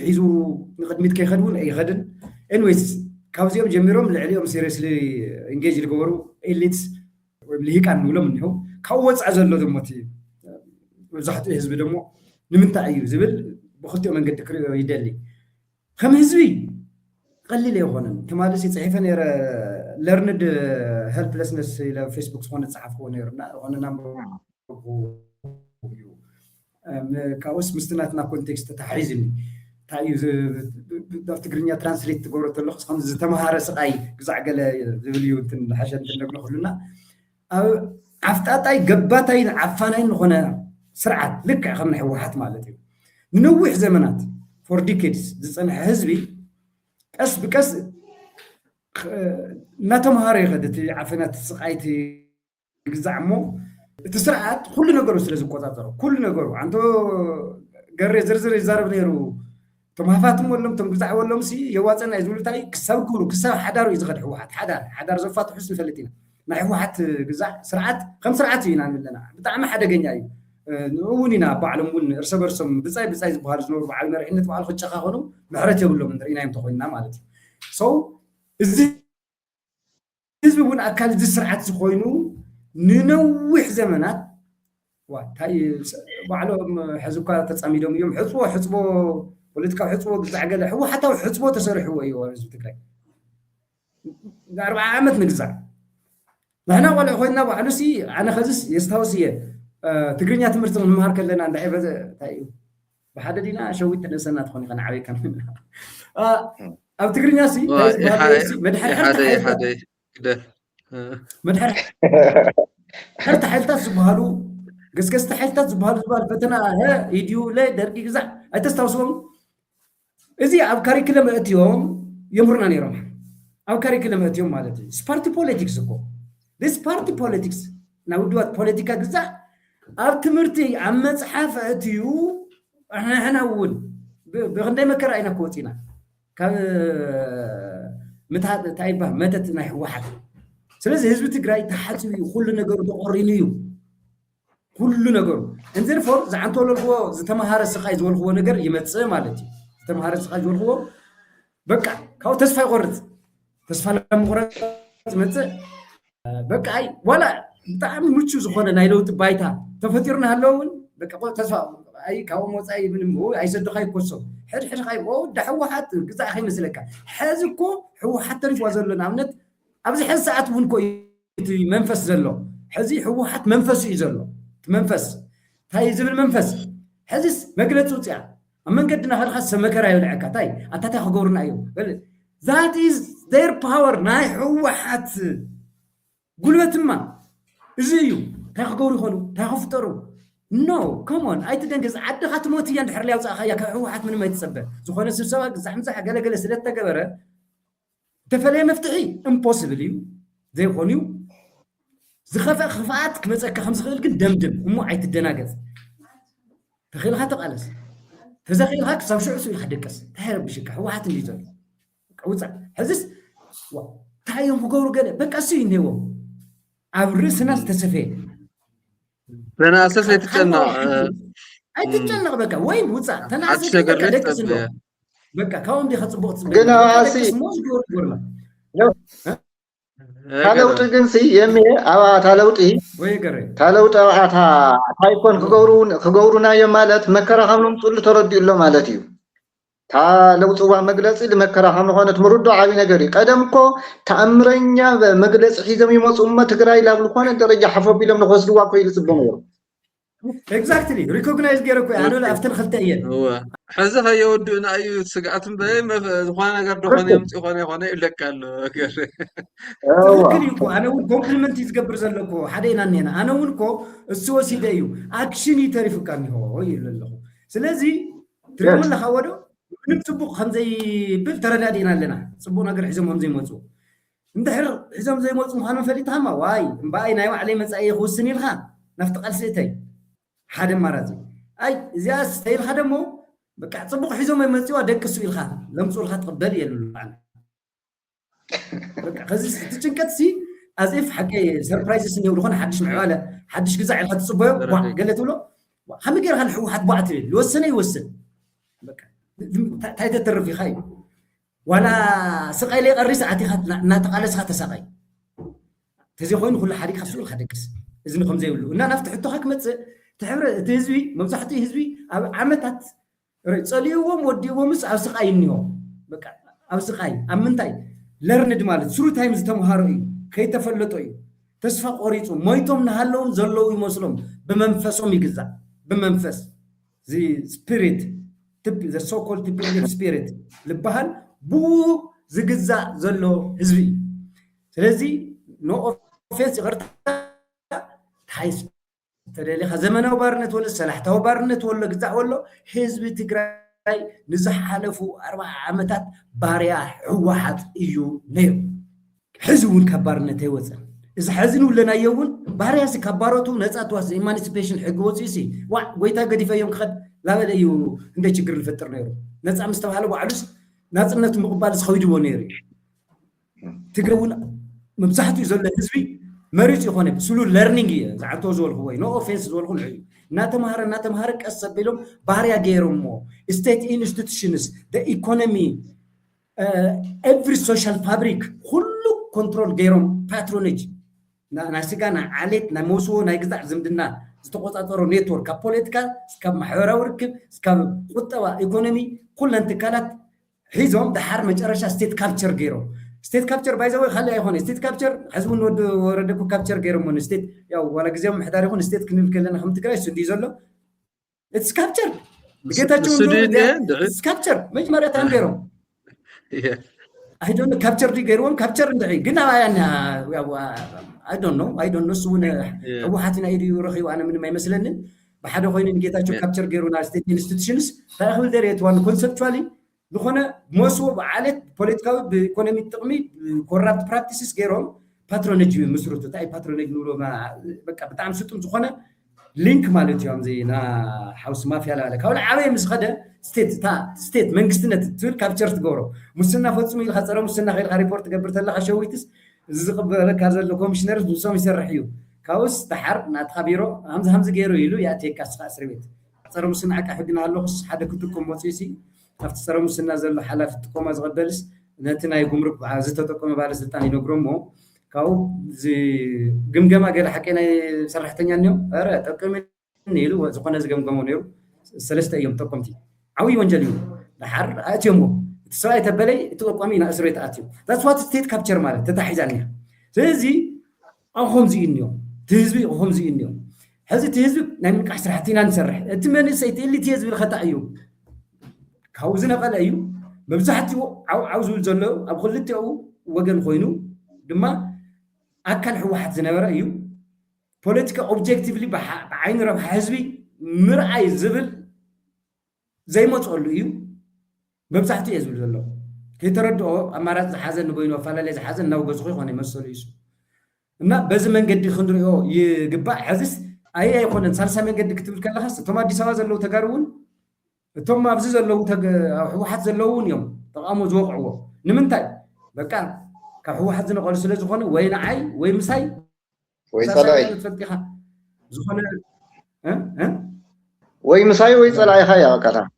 ሒዙ ንቅድሚት ከይኸድ እውን ኣይኸድን ኤንዌይስ ካብዚኦም ጀሚሮም ልዕሊኦም ሲሪየስሊ ኢንጌጅ ዝገበሩ ኤሊትስ ወይም ልሂቃን ንብሎም እኒሆ ካብ ወፃእ ዘሎ ደሞ እቲ መብዛሕትኡ ህዝቢ ደሞ ንምንታይ እዩ ዝብል ብክልቲኦ መንገዲ ክሪኦ ይደሊ ከም ህዝቢ ቀሊል ኣይኮነን ትማለሲ ጽሒፈ ነይረ ለርንድ ሄልፕለስነስ ኢለ ፌስቡክ ዝኾነ ጽሓፍኩ ነይሩና ዝኾነና ካብኡስ ምስትናትና ኮንቴክስት ተሓሒዝኒ እንታይ እዩ ኣብ ትግርኛ ትራንስሌት ትገብሮ ተለኹ ከም ዝተምሃረ ስቃይ ግዛዕ ገለ ዝብል እዩ እንትን ሓሸ እንትን ነግሎ ኩሉና ኣብ ዓፍጣጣይ ገባታይን ዓፋናይን ዝኾነ ስርዓት ልክዕ ከም ናይ ሕወሓት ማለት እዩ ንነዊሕ ዘመናት ፎር ዲኬድስ ዝፀንሐ ህዝቢ ቀስ ብቀስ እናተምሃረ ይኸድ እቲ ዓፈናት ስቃይቲ ግዛዕ እሞ እቲ ስርዓት ኩሉ ነገሩ ስለ ዝቆፃፀሮ ኩሉ ነገሩ አንቶ ገሬ ዝርዝር ይዛረብ ነይሩ ቶም ሃፋትም ወሎም ቶም ግዛዕ ወሎም ሲ የዋፀና ይዝብሉታይ ክሳብ ክብሉ ክሳብ ሓዳሩ እዩ ዝኸድ ሕወሓት ሓዳር ዘፋትሑስ ንፈልጥ ኢና ናይ ሕወሓት ግዛዕ ስርዓት ከም ስርዓት እዩ ኢና ንብለና ብጣዕሚ ሓደገኛ እዩ እውን ኢና ባዕሎም እውን እርሰ በርሶም ብፃይ ዝበሃሉ ዝነበሩ በዓል መሪሕነት በዓል ክጨኻ ኾኑ ምሕረት የብሎም ንሪኢና እዮም ተኮይንና ማለት እዩ ሶ እዚ ህዝቢ እውን ኣካል እዚ ስርዓት ዝኾይኑ ንነዊሕ ዘመናት እንታይ ባዕሎም ሕዚ እኳ ተፃሚዶም እዮም ሕፅቦ ፖለቲካዊ ሕፅቦ ግዛዕ ገለ ሕወሓታዊ ሕፅቦ ተሰሪሕዎ እዩ ህዝቢ ትግራይ 40 ዓመት ንግዛዕ ንሕና ቆልዑ ኮይንና ባዕሉሲ ኣነ ኸዚስ የስታውስ እየ ትግርኛ ትምህርቲ ንምሃር ከለና እንታይ እዩ ብሓደ ዲና ሸዊት ተነሰና ትኾን ይኸን ዓበይ ከም ኣብ ትግርኛ ሲ መድሕር ሓይልታት ዝበሃሉ ገስገስቲ ሓይልታት ዝበሃሉ ፈተና ኢድዩ ላይ ደርጊ ግዛዕ ኣይተስታውስዎም እዚ ኣብ ካሪክለም እትዮም የምሩና ነይሮም ኣብ ካሪክለም እትዮም ማለት እዩ ፓርቲ ፖለቲክስ እኮ ዲስ ፓርቲ ፖለቲክስ ናይ ውድባት ፖለቲካ ግዛዕ أبتمرتي عم مصحف أتيو إحنا أول بغندي مكر أين كوتينا كان متى تعيبه متى تناح واحد سلازي هزب تقرأي تحسي كل نجار دقرينيو كل نجار انزل فور زعنتو للهو زتمهار السقاي زول هو نجار يمتص مالتي زتمهار السقاي زول هو بقى كاو تسفى يقرض تسفى لما قرض متص بقى أي ولا بتعمل مشو زخونة نايلو تبايتها تفطرنا هاللون بقى تسفى أي كاو موت أي من هو أي صدق أي كوسو حر خاي أو دحوا حتى قطع أخي مسلكه حازكو هو حتى ريف وزر لنا عملت أبز حز ساعات بنكو منفس زلو حزي هو حتى منفس يزلو منفس هاي زبل منفس حزس مقلت وطيع أما قدنا هالخاصة مكرا يلعك تاي أنت تاخذورنا أيوه that is their power ناي هو حتى قلت ما زيو تاخذور يخلو تاخفترو no come on أي تدنجز عد خاتموتي عند حرلي أو صاحية كهو حتى من ما يتسبب زخون السبسوا زحمة قال قال سلت تجبره تفلي مفتحي impossible يو زي خونيو زخفاء خفاتك مسك خمس خيل كن دمدم ومو عيت الدناقز تخيل هات قالس تزخيل هاك صار شو عسوي حدكس تهرب بشكل هو حات اللي زول عوزع حزس تايم بقولوا قال بقى سين هو عبرس ناس تسفي أنا أساس يتجنى أي تجنى بقى وين وزع تناسي بقى كون دي خط بوت قنا عاسي ታለውጥ ግን ሲየም አባ ታለውጥ ወይ ገረ ታለውጥ አታ ታይኮን ከገውሩና የማለት መከራ ሀምኑም ጹል ተረዲሎ ማለት እዩ ታለውጥዋ መግለጽ ለመከራ ሀምኑ ሆነት ምሩዶ ዓቢ ነገር ቀደምኮ ተአምረኛ በመግለጽ ሒዘም ይመጹመ ትግራይ ላብሉ ሆነ ደረጃ ሐፈቢለም ለወስድዋ ኮይል ጽበው ነው exactly recognize ገረኩ ያኑ ለአፍተን خلتየ هو حزه يودنا اي سقعتم بهم زخونا ነገር ደሆነ يمጽ ሆነ ይለቃል ግን ይቆ አነው ኮምፕሊመንት ይዝገብር ዘለኮ ሓደና ነና አነውን ኮ እሱ ወሲደዩ አክሽን ይተሪፍቃኒ ሆ ይለለሁ ስለዚህ ትርጉም ለሐወዶ ምንም ጽቡቅ ከምዘይ ብል ተረዳዲና ለና ጽቡቅ ነገር ሒዘም ከምዘይ መጹ እንድሕር ሒዘም ዘይ መጹ ምዃኑ ፈሊታማ ዋይ እምባይ ናይ ባዕለይ መጻኢ ይኹስን ኢልኻ ናፍቲ ቃልሰተይ ሓደ ማራዚ أي زياس تيل هذا مو بقى صبغ حزوم يمسيوا دك السويل خان لم صور خات قبل يلو معنا بقى خزيس تجنكت سي أزيف حكي سربرايزز إنه يقولون حدش معاله حدش جزع الخط صبغ قالت له هم يقول هالحو حد بعتري الوسنة يوسن بقى تايت الترفي خاي ولا سقي لي قريس عتي خات ناتقالس خات سقي تزيخون كل حريق خسول خدكس إذن خم زي يقولوا إننا نفتح التوخك مت تحبر تهزوي مبزحتي هزوي عمتات صليوهم وديوهم على سقاي النيو بقى على سقاي امنتاي لرند مالت سرو تايمز تمهارو كي تفلطو تسفى قريتو مويتهم نهالهم زلو يمسلهم بمنفسهم يجزا بمنفس زي سبيريت تب ذا سو كولد تبيلر سبيريت لبهال بو زجزا زلو هزوي ስለዚህ ኖ ኦፌንስ ይቀርታ ታይስ ترى خزمنا وبارنت ولا سلاحته وبارنت ولا قزع ولا حزب تجراي نزح حلفوا 4 عامات باريا حوحت ايو نيو حزبون كبارنت يوزن اذا حزنوا لنا يوون باريا سكبارته نصات واس ايمانسيبيشن حق وصيسي ويتا قدي فيهم خد لا بلا يو እንደ ችግር ልፈጥር ነው ነፃ መስተባለ ወዓሉስ ናጽነት መقبال ስخويدو ነይሩ ትግረውን መብዛሕቱ ዘለ ህዝቢ مريض يخونه بسلو learning زعتو زول هو no offense زول هو ناتمهار قصب بيلهم باريا غيرمو state institutions the economy every social fabric كله control غيرم patronage ناسيغانا عليت نموسو نايغزع زمدنا استقطاطرو نيتورك كبوليتيكا سكاب محوراو ركب سكاب قطوا ايكونومي كل انتقالات حيزهم دحر مجرشا state capture غيرو ستيت كابتشر باي ذا خلي يكون ستيت كابتشر حزبون وردكو كابتشر غير من ستيت يا ولا غزيهم محتار يكون ستيت كنل كلنا خمت كرايس دي زلو اتس كابتشر بقيتاچو اتس كابتشر مش مرات انغيرو اي دونت نو كابتشر دي غيرون كابتشر اندعي غنا يعني اي دونت نو سون وحاتنا يدي يرخي وانا من ما يمسلنن بحدا خوين بقيتاچو كابتشر غيرونا ستيت انستيتيوشنز تاخذ دريت وان كونسبچوالي لخونه موسو بعالت بوليتيكال بايكونومي تقمي كورابت براكتيسز غيرهم باترونج مسروتو تاي باترونج نورو ما بقى بتاع مسطم زخونه لينك مالتيوم زي نا حوس مافيا لا لك ولا عبي مس خده ستيت منجستنا تقول كابتشر تقورو مسنا فصمي الخسره مسنا غير ريبورت قبرت لها شويتس زقبلك هذا لو كوميشنرز بسوم يسرحيو كاوس تحر نات خبيرو همز غيرو يلو ياتي كاس اسر بيت صرو مسنا عقا حقنا الله خص حدا كنتكم موسيسي افت صرو مسنا زلو حلفتكم ازغبلس نتنا يغمرك زتتقوم بالسلطان ينغرمو كاو زي جمجمة قال حكينا سرحتني اليوم أرى تقوم نيلو زقنا زجمجمو نيرو سلسلة يوم تقومتي عوي وانجليو لحر أتيمو تسوي تبلي تقومين أسريت أتيم that's what state capture ماله تتحيزانيها زي أخهم زي اليوم تهزبي أخهم زي اليوم هذا تهزب نعمل أحسن حتينا نسرح أتمنى سيت اللي تهزب الخطأ أيوم كاوزنا قال أيوم بمسحتي عاوز الزلو أبغى اللي تأو وجن خوينو دما أكل واحد زنبرة أيو political objectively بعين رب حزبي مرعي زبل زي ما تقول له أيو بمسحتي يزبل زلو كي تردو أمارات حزن نبينه فلا ليز حزن نو جزخي خاني مسؤول يسوع نا بس من قد خندريو يجبأ حزس أي يكون سالسة من قد كتب الكلام خاص توما دي سوا زلو تجارون توما أبزز زلو واحد زلوون يوم تقاموا زوقعوا نمنتاي بكا كحو حد نقول سلا زخانة وين عاي وين مساي وين صلاي زخانة ها وين مساي وين صلاي خيا كذا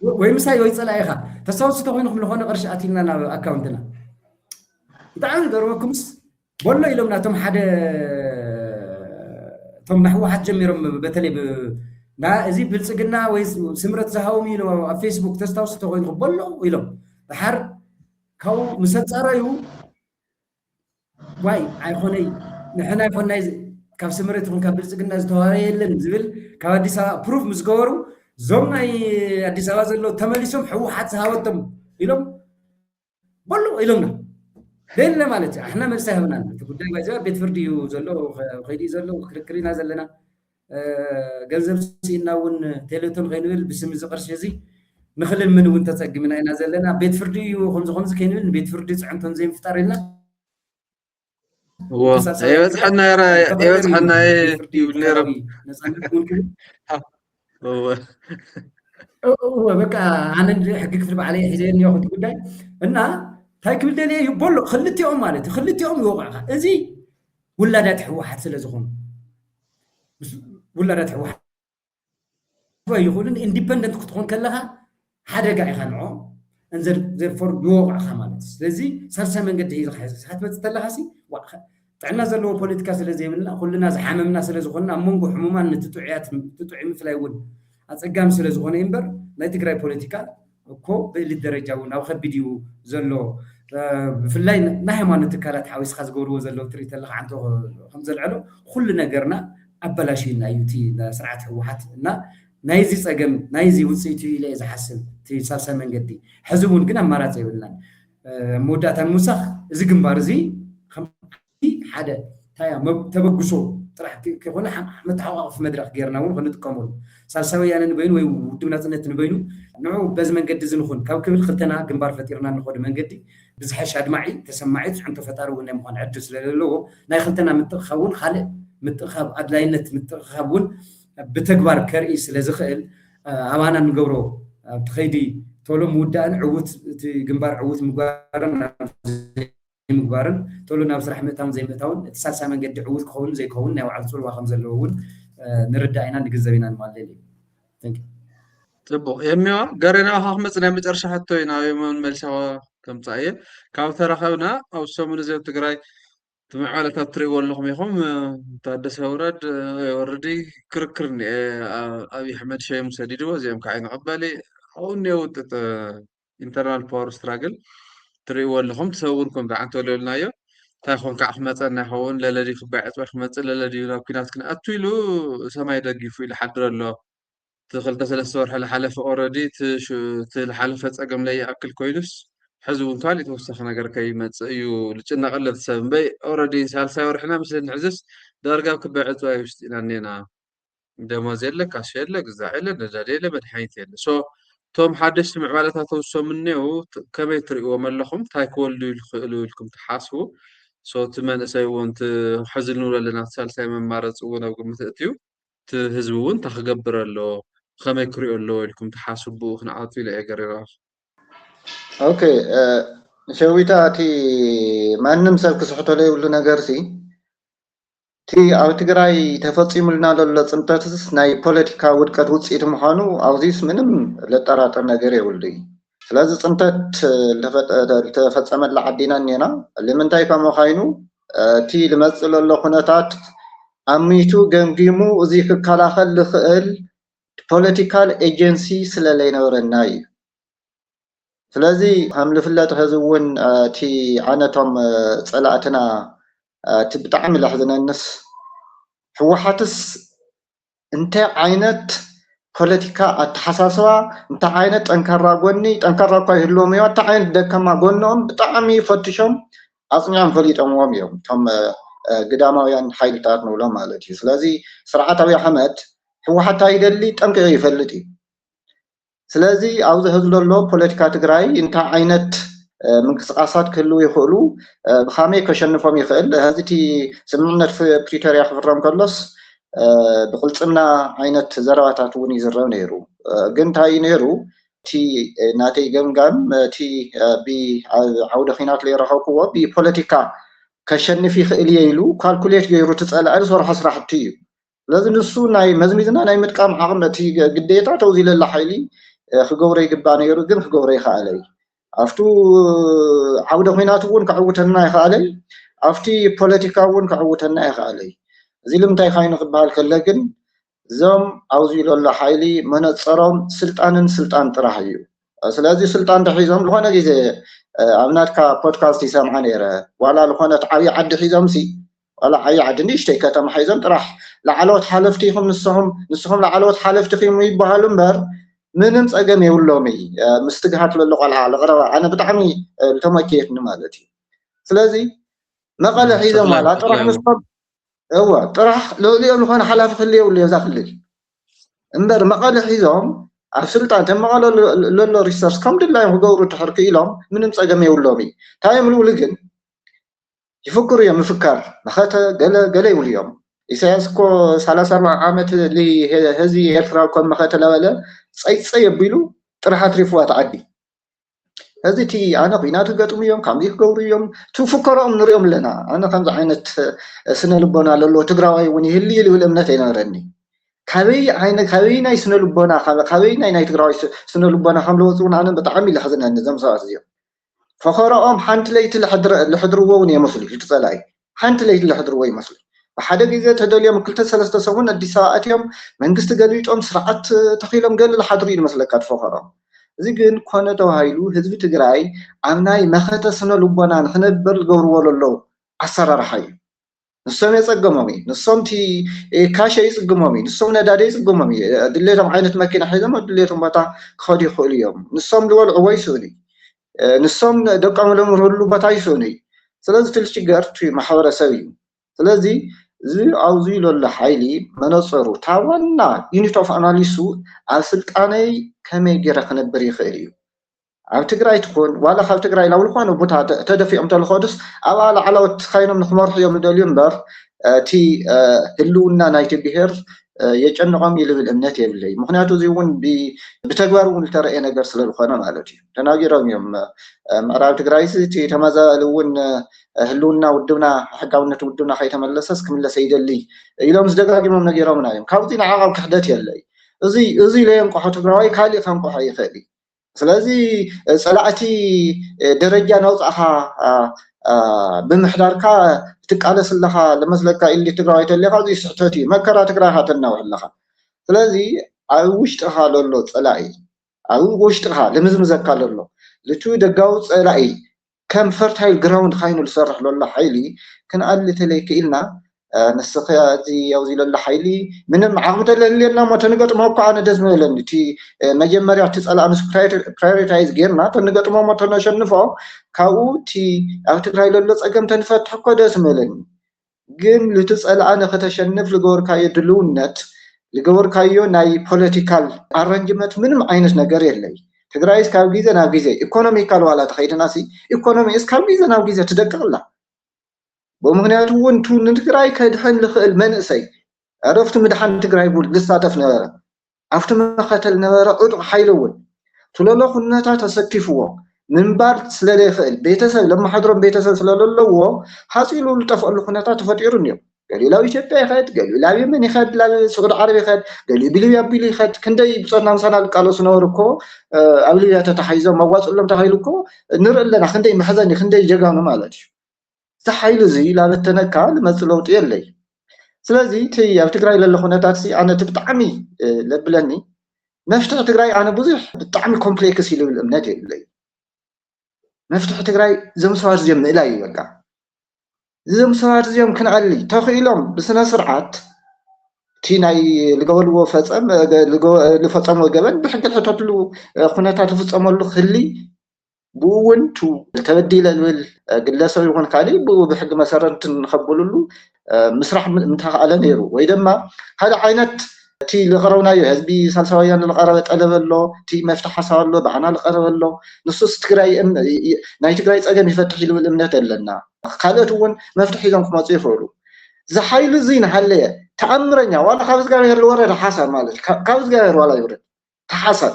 وين مساي وين صلاي خا تصور ستوينكم لهون قرش أتينا أكاونتنا تعالوا دروكمس والله يلومنا توم حدا توم نحو حد جميرهم بتلي نا زي بلسقنا ويس سمرت زهاومي لو فيسبوك تستوى ستوينكم والله يلوم بحر كاو مستصريو واي ايخوني نحنا يكوننا كاب سمرتهم كاب بلصقنا زتواريلن زبل كاب اديس بروف مسغورو زومناي اديس ابا زلو تمليسهم حوحات هاوتم يلوم بلو يلومنا دينا مالتي احنا مرسهبنا تقداي بايزا بيت فرديو زلو خيدي زلو كركرينا زلنا ገንዘብ ሲናውን ቴሌቶን ከይንብል ብስም ዝቅርሽ እዚ ንኽልል ምን እውን ተፀግምና ኢና ዘለና ቤት ፍርዲ እዩ ከምዚ ከይንብል ቤት ፍርዲ ፅዕንቶን ዘይምፍጣር ኢልና يبزحنا يبزحنا يقول لي رب هو بقى انا حقك في عليه حزين ياخذ قداي ان هاي كبل لي يبلو خلتيهم مالتي خلتيهم يوقع ازي ولادات حواحات سلازخون ولادات حواحات يقولون اندبندنت كتكون كلها حدقه يخنعو انزل زي فور يوقع خمالت ስለዚህ ሳርሳ መንገድ ይዘ حاسس هتمت تلخاسي ጥዕና ዘለዎ ፖለቲካ ስለዘይብልና ኩልና ዝሓመምና ስለዝኾንና መንጎ ሕሙማን ትጥዕሚ ፍላይ እውን ኣፀጋሚ ስለዝኾነ እምበር ናይ ትግራይ ፖለቲካ እኮ ብእሊ ደረጃ እውን ኣብ ከቢድ እዩ ዘሎ ብፍላይ ናይ ሃይማኖት ትካላት ሓዊስካ ዝገብርዎ ዘለው ትሪት ኣለካ ዓንቶ ከም ዘልዕሎ ኩሉ ነገርና ኣበላሽና እዩ እቲ ስርዓት ህወሓት እና ናይዚ ፀገም ናይዚ ውፅኢት እዩ ኢለ ዝሓስብ እቲ ሳልሳይ መንገዲ ሕዚ እውን ግን ኣማራፂ የብልናን መወዳእታን ምውሳኽ እዚ ግንባር እዚ حدا تايا تبقسو طرح كيكون متحقق في مدرك غيرنا ون كنتقامو سالساوي يعني نبينو وي ودمنا صنت نبينو نعو باز منقد زنخون كاب كبل خلتنا جنبار فتيرنا نخود منقدي بزحش ادمعي تسمعيت انت فتارو ون مخون عدس للو ناي خلتنا متخون خالق متخاب ادلاينت متخابون بتكبار كرئي سلازخل امانه نغبرو تخيدي تولو مودان عوت جنبار عوت مغارن مقبارن تقولوا ناس رح متاون زي متاون اتصال سامن قد عود كون زي كون نوع عصور واخم زلوون نرد عينا نجذبينا الماللي ثانك تبو يميوا قرينا احمد سنه مترشح حتى يناوي من ملسوا كم صايه كاو ترخبنا او سمون زي تግራይ تمعالة تريو لهم يخم تادس ورد وردي كركر ابي احمد شيء مسديد وزيم كعين قبالي او نيوت انترنال باور ستراجل تريو لهم تسوونكم دعنتو لولنايو تاخون كأحمد نحون للذي خبعت وأحمد للذي لو كنات كنا أتويلو سما يدقيفو إلى حدر الله تدخل تسلا الصور حل حلف أوردي تشو تلحلفت أقم لي أكل كويلس حزبون كالي توسخنا قر كيمات أيو لجنا قلت سبب بي أوردي سال ساور إحنا مثل نعزس درجة كبعت ويشت لأننا دمازيل لك أشياء لك زعيل نجاري لمدحيت يعني سو توم حدش معلومات توسو منه كما يتريقوا ملخم تايكول لكم تحاسبوا صوت من أسوي وانت حزنوا لنا سالسة من مارس ونوقف متأتيو ህዝቡን ተኸገብረሎ ከመይ ክሪኦሎ ኢልኩም ተሓስቡ ክንዓቱ ኢለ ገሪራ ኦኬ ሸዊታ እቲ ማንም ሰብ ክስሕቶ ዘይብሉ ነገር ሲ እቲ ኣብ ትግራይ ተፈፂሙልና ዘሎ ፅንተትስ ናይ ፖለቲካ ውድቀት ውፅኢት ምዃኑ ኣብዚስ ምንም ዘጠራጥር ነገር የብሉ እዩ ስለዚ ፅንተት ዝተፈፀመላ ዓዲና እኒና ንምንታይ ከምኡ ኻይኑ እቲ ልመፅእ ዘሎ ኩነታት ኣሚቱ ገምጊሙ እዚ ክከላኸል ዝኽእል ፖለቲካል ኤጀንሲ ስለዘይነበረና እዩ ስለዚ ከም ዝፍለጥ ሕዚ እውን እቲ ዓነቶም ፀላእትና እቲ ብጣዕሚ ዘሕዝነንስ ህወሓትስ እንታይ ዓይነት ፖለቲካ ኣተሓሳስባ እንታይ ዓይነት ጠንካራ ጎኒ ጠንካራ እኳ ይህልዎም እዮም እንታይ ዓይነት ደካማ ጎኖም ብጣዕሚ ፈቲሾም ኣፅኒዖም ፈሊጦምዎም እዮም እቶም ግዳማውያን ሓይልታት ንብሎም ማለት እዩ ስለዚ ስርዓት ኣብዪ ኣሕመድ ህወሓት ኣይደሊ ጠንቂቑ ይፈልጥ እዩ ስለዚ ኣብዚ ህዝቢ ዘሎ ፖለቲካ ትግራይ እንታይ ዓይነት ምንቅስቃሳት ክህልው ይኽእሉ ብኸመይ ከሸንፎም ይኽእል ሕዚ እቲ ስምምዕነት ፕሪቶርያ ክፍረም ከሎስ ብቅልፅምና ዓይነት ዘረባታት እውን ይዝረብ ነይሩ ግን እንታይ እዩ ነይሩ እቲ ናተይ ገምጋም እቲ ብዓውደ ኺናት ዘይረኸብክዎ ብፖለቲካ ከሸንፍ ይኽእል እየ ኢሉ ካልኩሌት ገይሩ ትፀላእ ዝሰርሖ ስራሕቲ እዩ ስለዚ ንሱ ናይ መዝሚዝና ናይ ምጥቃም ዓቕሚ እቲ ግዴታ ተውዚለላ ሓይሊ ክገብሮ ይግባእ ነይሩ ግን ክገብሮ ይኽኣለ እዩ ኣብቱ ዓውደ ኺናት እውን ክዕውተና ይኽኣለ ኣብቲ ፖለቲካ እውን ክዕውተና ይኽኣለ እዚ ልምንታይ ኻይኑ ክበሃል ከሎ ግን እዞም ኣብዚ ዘሎ ሓይሊ መነፀሮም ስልጣንን ስልጣን ጥራሕ እዩ ስለዚ ስልጣን ተሒዞም ዝኾነ ግዜ ኣብ ናትካ ፖድካስት ይሰምዐ ነይረ ዋላ ዝኾነት ዓብዪ ዓዲ ሒዞምሲ ዋላ ዓብዪ ዓዲ ንእሽተይ ከተማ ሒዞም ጥራሕ ላዕለዎት ሓለፍቲ ኢኹም ንስኹም ላዕለዎት ሓለፍቲ ኢኹም ይበሃሉ እምበር ምንም ፀገም የብሎም እዩ ምስ ትግሃት ዘሎ ቆልዓ ዝቐረባ ኣነ ብጣዕሚ ተመኪየትኒ ማለት እዩ ስለዚ መቐለ ሒዞም ዋላ ጥራሕ ምስቶም እዋ ጥራሕ ልዕሊኦም ዝኾነ ሓላፊ ክህሉ የብሉ እዛ ክልል እምበር መቐለ ሒዞም ኣብ ስልጣን ተመቐለ ዘሎ ሪሰርች ከም ድላዮም ክገብሩ ድሕር ክኢሎም ምንም ፀገም የብሎም እዩ እንታይ እዮም ዝብሉ ግን ይፍክሩ እዮም ምፍካር መኸተ ገለ ይብሉ እዮም ኢሳያስ እኮ 34 ዓመት ህዝቢ ኤርትራ ከም መኸተ ለበለ ፀይፀይ ኣቢሉ ጥራሕ ኣትሪፍዋ ተዓዲ ሕዚ እቲ ኣነ ኩናት ክገጥሙ እዮም ከምዚ ክገብሩ እዮም ትፍከሮኦም ንሪኦም ኣለና ኣነ ከምዚ ዓይነት ስነ ልቦና ዘለዎ ትግራዋይ እውን ይህሊ ዝብል እምነት ኣይነበረኒ ካበይ ናይ ስነ ልቦና ካበይ ናይ ትግራዋይ ስነ ልቦና ከም ዝወፁ እውን ኣነ ብጣዕሚ ዝሕዝነኒ እዞም ሰባት እዚኦም ፈኸሮኦም ሓንቲ ለይቲ ዝሕድርዎ እውን የመስሉ ትፀላኢ ሓንቲ ለይቲ ዝሕድርዎ ይመስሉ ብሓደ ግዜ ተደልዮም 2-3 ሰሙን ኣዲስ ኣበባ ኣትዮም መንግስቲ ገልቢጦም ስርዓት ተኺሎም ገለ ዝሓድሩ እዩ ዝመስለካ ትፈኸሮም እዚ ግን ኮነ ተባሂሉ ህዝቢ ትግራይ ኣብ ናይ መኸተ ስነ ልቦና ንክነብር ዝገብርዎ ዘሎ ኣሰራርሓ እዩ ንሶም የፀገሞም እዩ ንሶም እቲ ካሸ ይፅግሞም እዩ ንሶም ነዳዲ ይፅግሞም እዩ ድሌቶም ዓይነት መኪና ሒዞም ድሌቶም ቦታ ክኸዱ ይኽእሉ እዮም ንሶም ዝበልዕዎ ይስእኑ ንሶም ደቆም ዘምህርሉ ቦታ ይስእኑ እዩ ስለዚ እቲ ዝሽገር እቲ ማሕበረሰብ እዩ ስለዚ እዚ ኣብዚ ዘሎ ሓይሊ መነፀሩ እታ ዋና ዩኒት ኦፍ ኣናሊሱ ኣብ ስልጣነይ ከመይ ገይረ ክነብር ይኽእል እዩ ኣብ ትግራይ ትኮን ዋላ ካብ ትግራይ ናብ ዝኾነ ቦታ ተደፊኦም ተልኸዱስ ኣብ ላዕለዎት ኻይኖም ንክመርሑ እዮም ዝደልዩ እምበር እቲ ህልውና ናይቲ ብሄር የጨንቖም ይልብል እምነት የብለይ ምክንያቱ እዚ እውን ብተግባር እውን ዝተረእየ ነገር ስለዝኾነ ማለት እዩ ተናጊሮም እዮም ምዕራብ ትግራይ እቲ ተመዛበሊ እውን ህልውና ውድብና ሕጋውነት ውድብና ከይተመለሰስ ክምለስ ይደሊ ኢሎም ዝደጋጊሞም ነጊሮምና እዮም ካብዚ ንዓቐብ ክሕደት የለይ እዚ ለየንቆሖ ትግራዋይ ካሊእ ከንቆሖ ይኽእል እዩ ስለዚ ፀላእቲ ደረጃ ናውፃእኻ ብምሕዳርካ ትቃለስ ኣለኻ ለመስለካ ኢሊ ትግራዋይ ተለኻ እዚ ስሕተት እዩ መከራ ትግራይካ ተናውሕ ኣለኻ ስለዚ ኣብ ውሽጥኻ ዘሎ ፀላኢ ኣብ ውሽጥኻ ልምዝምዘካ ዘሎ ልቱ ደጋዊ ፀላኢ ከም ፈርታይል ግራውንድ ኻይኑ ዝሰርሕ ዘሎ ሓይሊ ክንኣሊ ተለይክኢልና ንስኸ እዚ ኣብዚ ዘሎ ሓይሊ ምንም ዓቕሚ ተለልየና ሞ ተንገጥሞ እኳ ኣነ ደስ ዝበለኒ እቲ መጀመርያ እቲ ፀላእ ምስ ፕራዮሪታይዝ ጌርና ተንገጥሞ ሞ ተነሸንፎ ካብኡ እቲ ኣብ ትግራይ ዘሎ ፀገም ተንፈትሕ እኮ ደስ ዝበለኒ ግን ልቲ ፀላእ ንኽተሸንፍ ዝገበርካዮ ድልውነት ዝገበርካዮ ናይ ፖለቲካል ኣረንጅመንት ምንም ዓይነት ነገር የለይ ትግራይስ ካብ ግዜ ናብ ግዜ ኢኮኖሚካል ዋላ ተኸይድናሲ ኢኮኖሚስ ካብ ግዜ ናብ ግዜ ትደቅቕላ ብምክንያቱ እውን ንትግራይ ከድሕን ዝኽእል መንእሰይ عرفت مدحن تግራይ ቡል ልሳተፍ ነበረ ኣብቲ መኸተል ነበረ ዕጡቕ ሓይሊ እውን ስለሎ ኩነታት ተሰኪፍዎ ምንባር ስለለይኽእል ቤተሰብ ለማሕድሮም ቤተሰብ ስለለለዎ ሓፂሉ ልጠፍአሉ ኩነታት ተፈጢሩ እኒኦ ገሊኡ ላብ ኢትዮጵያ ይኸድ ገሊኡ ላብ የመን ይኸድ ላብ ስዑድ ዓረብ ይኸድ ገሊኡ ብሊብያ ኣቢሉ ይኸድ ክንደይ ብፀና ምሳና ልቃለሱ ነበሩ እኮ ኣብ ሊብያ ተታሓይዞም መዋፅሎም ተባሂሉ እኮ ንርኢ ኣለና ክንደይ መሕዘኒ ክንደይ ጀጋኑ ማለት እዩ እዚ ሓይሊ እዚ ላበተነካ ልመፅእ ለውጢ የለይ ስለዚ እቲ ኣብ ትግራይ ዘሎ ኩነታት ኣነ እቲ ብጣዕሚ ለብለኒ መፍትሒ ትግራይ ኣነ ብዙሕ ብጣዕሚ ኮምፕሌክስ ኢሉ እምነት የብለይ መፍትሒ ትግራይ እዞም ሰባት እዚኦም ምእላይ እዩ በቃ እዞም ሰባት እዚኦም ክንዕሊ ተኽኢሎም ብስነ ስርዓት እቲ ናይ ዝገበልዎ ዝፈፀምዎ ገበን ብሕጊ ዝሕተትሉ ኩነታት ዝፍፀመሉ ክህሊ ብኡ እውን ተበዲለ ዝብል ግለሰብ ይኹን ካሊእ ብኡ ብሕጊ መሰረት ንኸብልሉ ምስራሕ ምንተኸኣለ ነይሩ ወይ ድማ ሓደ ዓይነት እቲ ዝቐረብናዮ ህዝቢ ሳልሳይ ወያነ ዝቐረበ ጠለብ ኣሎ እቲ መፍትሒ ሓሳብ ኣሎ ብዓና ዝቐረበ ኣሎ ንሱስ ትግራይ ናይ ትግራይ ፀገም ይፈትሕ ዝብል እምነት ኣለና ካልኦት እውን መፍትሒ ሒዞም ክመፁ ይኽእሉ ዝሓይሉ እዚ ንሃለየ ተኣምረኛ ዋላ ካብ እግዚኣብሔር ዝወረደ ሓሳብ ማለት ካብ እግዚኣብሔር ዋላ ይውረድ ተሓሳብ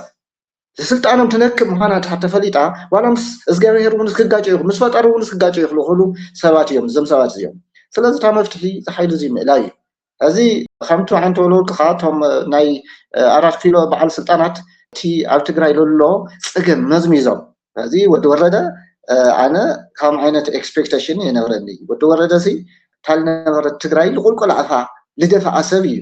ስልጣኖም ትነክብ ምዃና ተፈሊጣ ዋላ ምስ እግዚኣብሔር እውን ክጋጨ ይኽእሉ ምስ ፈጣሪ እውን ክጋጨ ይኽእሉ ሰባት እዮም እዞም ሰባት እዚኦም ስለዚ እታ መፍትሒ ዝሓይሉ እዚ ምእላይ እዩ እዚ ከምቲ ሓንቲ ወለድካ እቶም ናይ 4 ኪሎ በዓል ስልጣናት እቲ ኣብ ትግራይ ዘሎ ፀገም መዝሚዞም እዚ ወዲ ወረደ ኣነ ከም ዓይነት ኤክስፔክቴሽን የነበረኒ ወዲ ወረደ እዚ ካልነበረ ትግራይ ዝቁልቁል ኣፋ ልደፍኣ ሰብ እዩ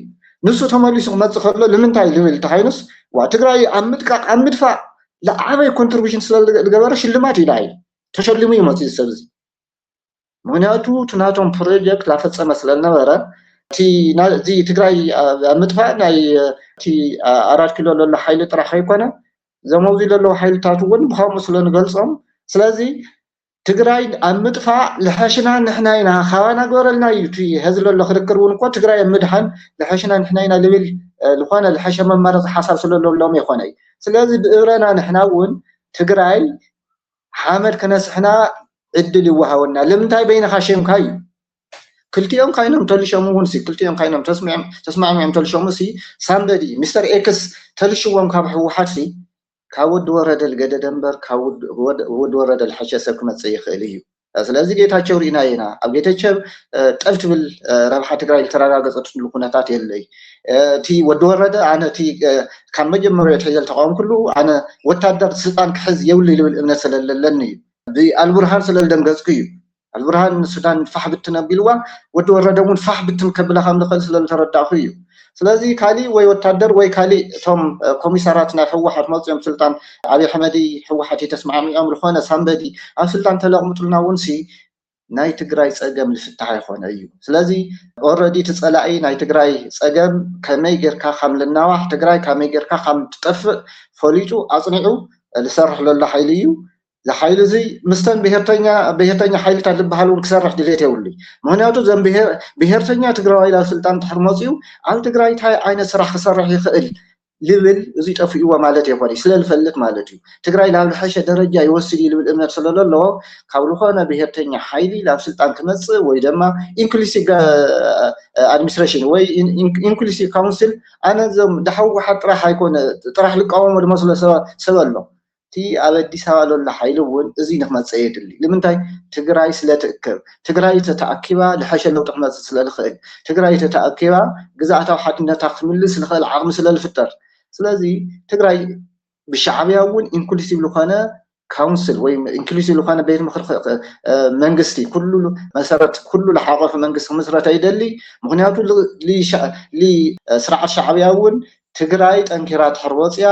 ንሱ ተመሊሱ ክመፅእ ከሎ ንምንታይ ዝብል ተኻይኑስ ዋ ትግራይ ኣብ ምጥቃቅ ኣብ ምድፋእ ለዓበይ ኮንትሪቢሽን ስለዝገበረ ሽልማት ኢላ ተሸሊሙ ይመፅ ሰብ እዚ ምክንያቱ ትናቶም ፕሮጀክት ላፈፀመ ስለዝነበረ እቲ ትግራይ ኣብ ምጥፋእ ናይ እቲ 4 ኪሎ ዘሎ ሓይሊ ጥራሕ ኣይኮነ ዘመውዚ ዘለዎ ሓይልታት እውን ብከምኡ ስለንገልፆም ስለዚ ትግራይ ኣብ ምጥፋእ ዝሓሽና ንሕና ኢና ካባና ገበረልና እዩ እቲ ህዚ ዘሎ ክርክር እውን እኮ ትግራይ ኣብ ምድሓን ዝሓሽና ንሕና ኢና ዝብል ዝኾነ ዝሓሸ መማረፂ ሓሳብ ስለለሎም ይኮነ እዩ ስለዚ ብእብረና ንሕና እውን ትግራይ ሓመድ ከነስሕና ዕድል ይወሃወና ንምንታይ በይንኻ ሸምካ እዩ ክልቲኦም ካይኖም ተልሾሙ እውን ክልቲኦም ካይኖም ተስማዕሚዖም ተልሾሙ ሳምበዲ ሚስተር ኤክስ ተልሽዎም ካብ ሕወሓት ካብ ወዲ ወረደ ዝገደደ እምበር ካብ ወዲ ወረደ ዝሓሸ ሰብ ክመፅእ ይኽእል እዩ ስለዚ ጌታቸው ርኢና ኢና ኣብ ጌታቸው ጠል ትብል ረብሓ ትግራይ ዝተረጋገፀትሉ ኩነታት የለይ እቲ ወዲ ወረደ ኣነ እቲ ካብ መጀመርያ ትሒዘ ተቃወምኩሉ ኣነ ወታደር ስልጣን ክሕዝ የብሉ ዝብል እምነት ስለለለኒ እዩ ብኣልቡርሃን ስለዝደንገፅኩ እዩ البرهان السودان فح بتنبيلوا ود وردون فح بتم كبلا خام دخل سلال ترداخو እዩ ስለዚ ካሊ ወይ ወታደር ወይ ካሊ ቶም ኮሚሳራት ናይ ሕወሓት መፅኦም ስልጣን ዓብይ ኣሕመዲ ሕወሓት ተስማዕሚዖም ዝኾነ ሳምበዲ ኣብ ስልጣን ተለቕምጡልና እውን ናይ ትግራይ ፀገም ዝፍታሕ ይኾነ እዩ ስለዚ ኦልሬዲ ተፀላኢ ናይ ትግራይ ፀገም ከመይ ጌርካ ከም ልናዋሕ ትግራይ ከመይ ጌርካ ከም ትጠፍእ ፈሊጡ ኣፅኒዑ ዝሰርሕ ዘሎ ሓይሊ እዩ ዝሓይሉ እዚ ምስተን ብሄርተኛ ሓይልታት ዝበሃሉ ክሰርሕ ድሌት የብሉ ምክንያቱ ዘን ብሄርተኛ ትግራዋይ ናብ ስልጣን ድሕር መፅኡ ኣብ ትግራይ እንታይ ዓይነት ስራሕ ክሰርሕ ይኽእል ልብል እዚ ጠፊእዎ ማለት ይኮነ ስለዝፈልጥ ማለት እዩ ትግራይ ናብ ዝሓሸ ደረጃ ይወስድ ልብል እምነት ስለለዎ ካብ ዝኾነ ብሄርተኛ ሓይሊ ናብ ስልጣን ክመፅእ ወይ ድማ ኢንክሉሲቭ ኣድሚኒስትሬሽን ወይ ኢንክሉሲቭ ካውንስል ኣነ ዞም ድሕወሓት ጥራሕ ኣይኮነ ጥራሕ ልቃወሞ ዝመስሎ ሰብ ኣሎ ቲ ኣብ ኣዲስ ኣበባ ዘሎ ሓይሊ እውን እዚ ንክመፅእ የድሊ ንምንታይ ትግራይ ስለትእክብ ትግራይ ተተኣኪባ ዝሓሸ ለውጢ ክመፅእ ስለዝኽእል ትግራይ ተተኣኪባ ግዛኣታዊ ሓድነታ ክምልስ ዝኽእል ዓቕሚ ስለዝፍጠር ስለዚ ትግራይ ብሻዕብያ እውን ኢንክሉሲቭ ዝኾነ ካውንስል ወይ ኢንክሉሲቭ ዝኾነ ቤት ምክሪ መንግስቲ ኩሉ መሰረት ኩሉ ዝሓቆፈ መንግስቲ ክምስረት ይደሊ ምክንያቱ ስርዓት ሻዕብያ እውን ትግራይ ጠንኪራ ድሕር ወፅያ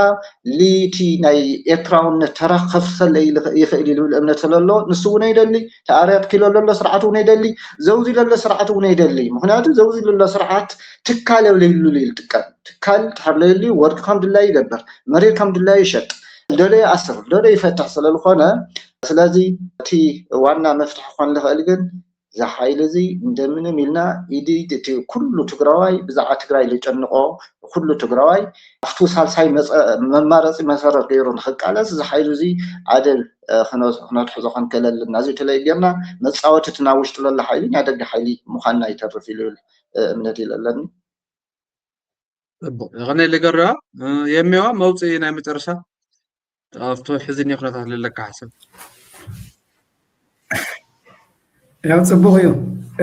ሊቲ ናይ ኤርትራውነት ተራ ከፍሰለ ይኽእል ዝብል እምነት ስለሎ ንሱ እውን ይደሊ ተኣርያት ኪሎ ዘሎ ስርዓት እውን ይደሊ ዘውዚ ዘሎ ስርዓት እውን ይደሊ ምክንያቱ ዘውዚ ዘሎ ስርዓት ትካል የብለይሉ ይጥቀም ትካል ድሕር ለይሉ ወርቂ ከም ድላይ ይገብር መሬት ከም ድላይ ይሸጥ ደለይ ኣስር ደለይ ይፈትሕ ስለዝኾነ ስለዚ እቲ ዋና መፍትሒ ክኾን ዝኽእል ግን ዝሓይል እዚ እንደምንም ኢልና ኢዲ እቲ ኩሉ ትግራዋይ ብዛዕባ ትግራይ ዝጨንቆ ኩሉ ትግራዋይ ኣብቲ ሳልሳይ መማረፂ መሰረት ገይሩ ንክቃለስ ዝሓይሉ እዚ ኣደብ ክነትሕዞ ክንከለልና እዚ ተለይ ጌርና መፃወቲ እቲ ናብ ውሽጢ ዘሎ ሓይሊ ናይ ደገ ሓይሊ ምዃንና ይተርፍ ኢሉ እምነት ኣለኒ غني اللي قرأ يميوا موصي ناي مترشا أفتو حزن يخلط على لك حسب ያው ጽቡቕ እዩ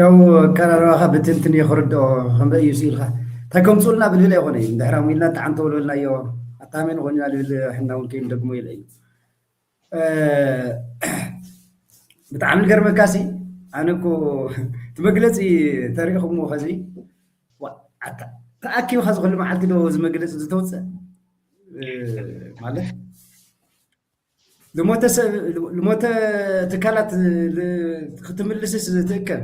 ያው ቀረራኻ ብትንትን ይኽርዶ ከምበይ ሲልካ ታይኮም ጽልና ብልብል ኣይኮነ እዩ እንድሕራም ኢልና ጣዕንተ ወልወልናዮ ኣታሜን ኮይና ልብል ሕና እውን ከይን ደግሞ ኢለ እዩ ብጣዕሚ ዝገርመካሲ ኣነ እኮ እቲ መግለፂ ተሪኢኹምዎ ኸዚ ተኣኪብካ ዝኽእሉ መዓልቲ ዶ እዚ መግለፂ ዝተወፅእ ማለት لموت تكالات ختملسس تأكل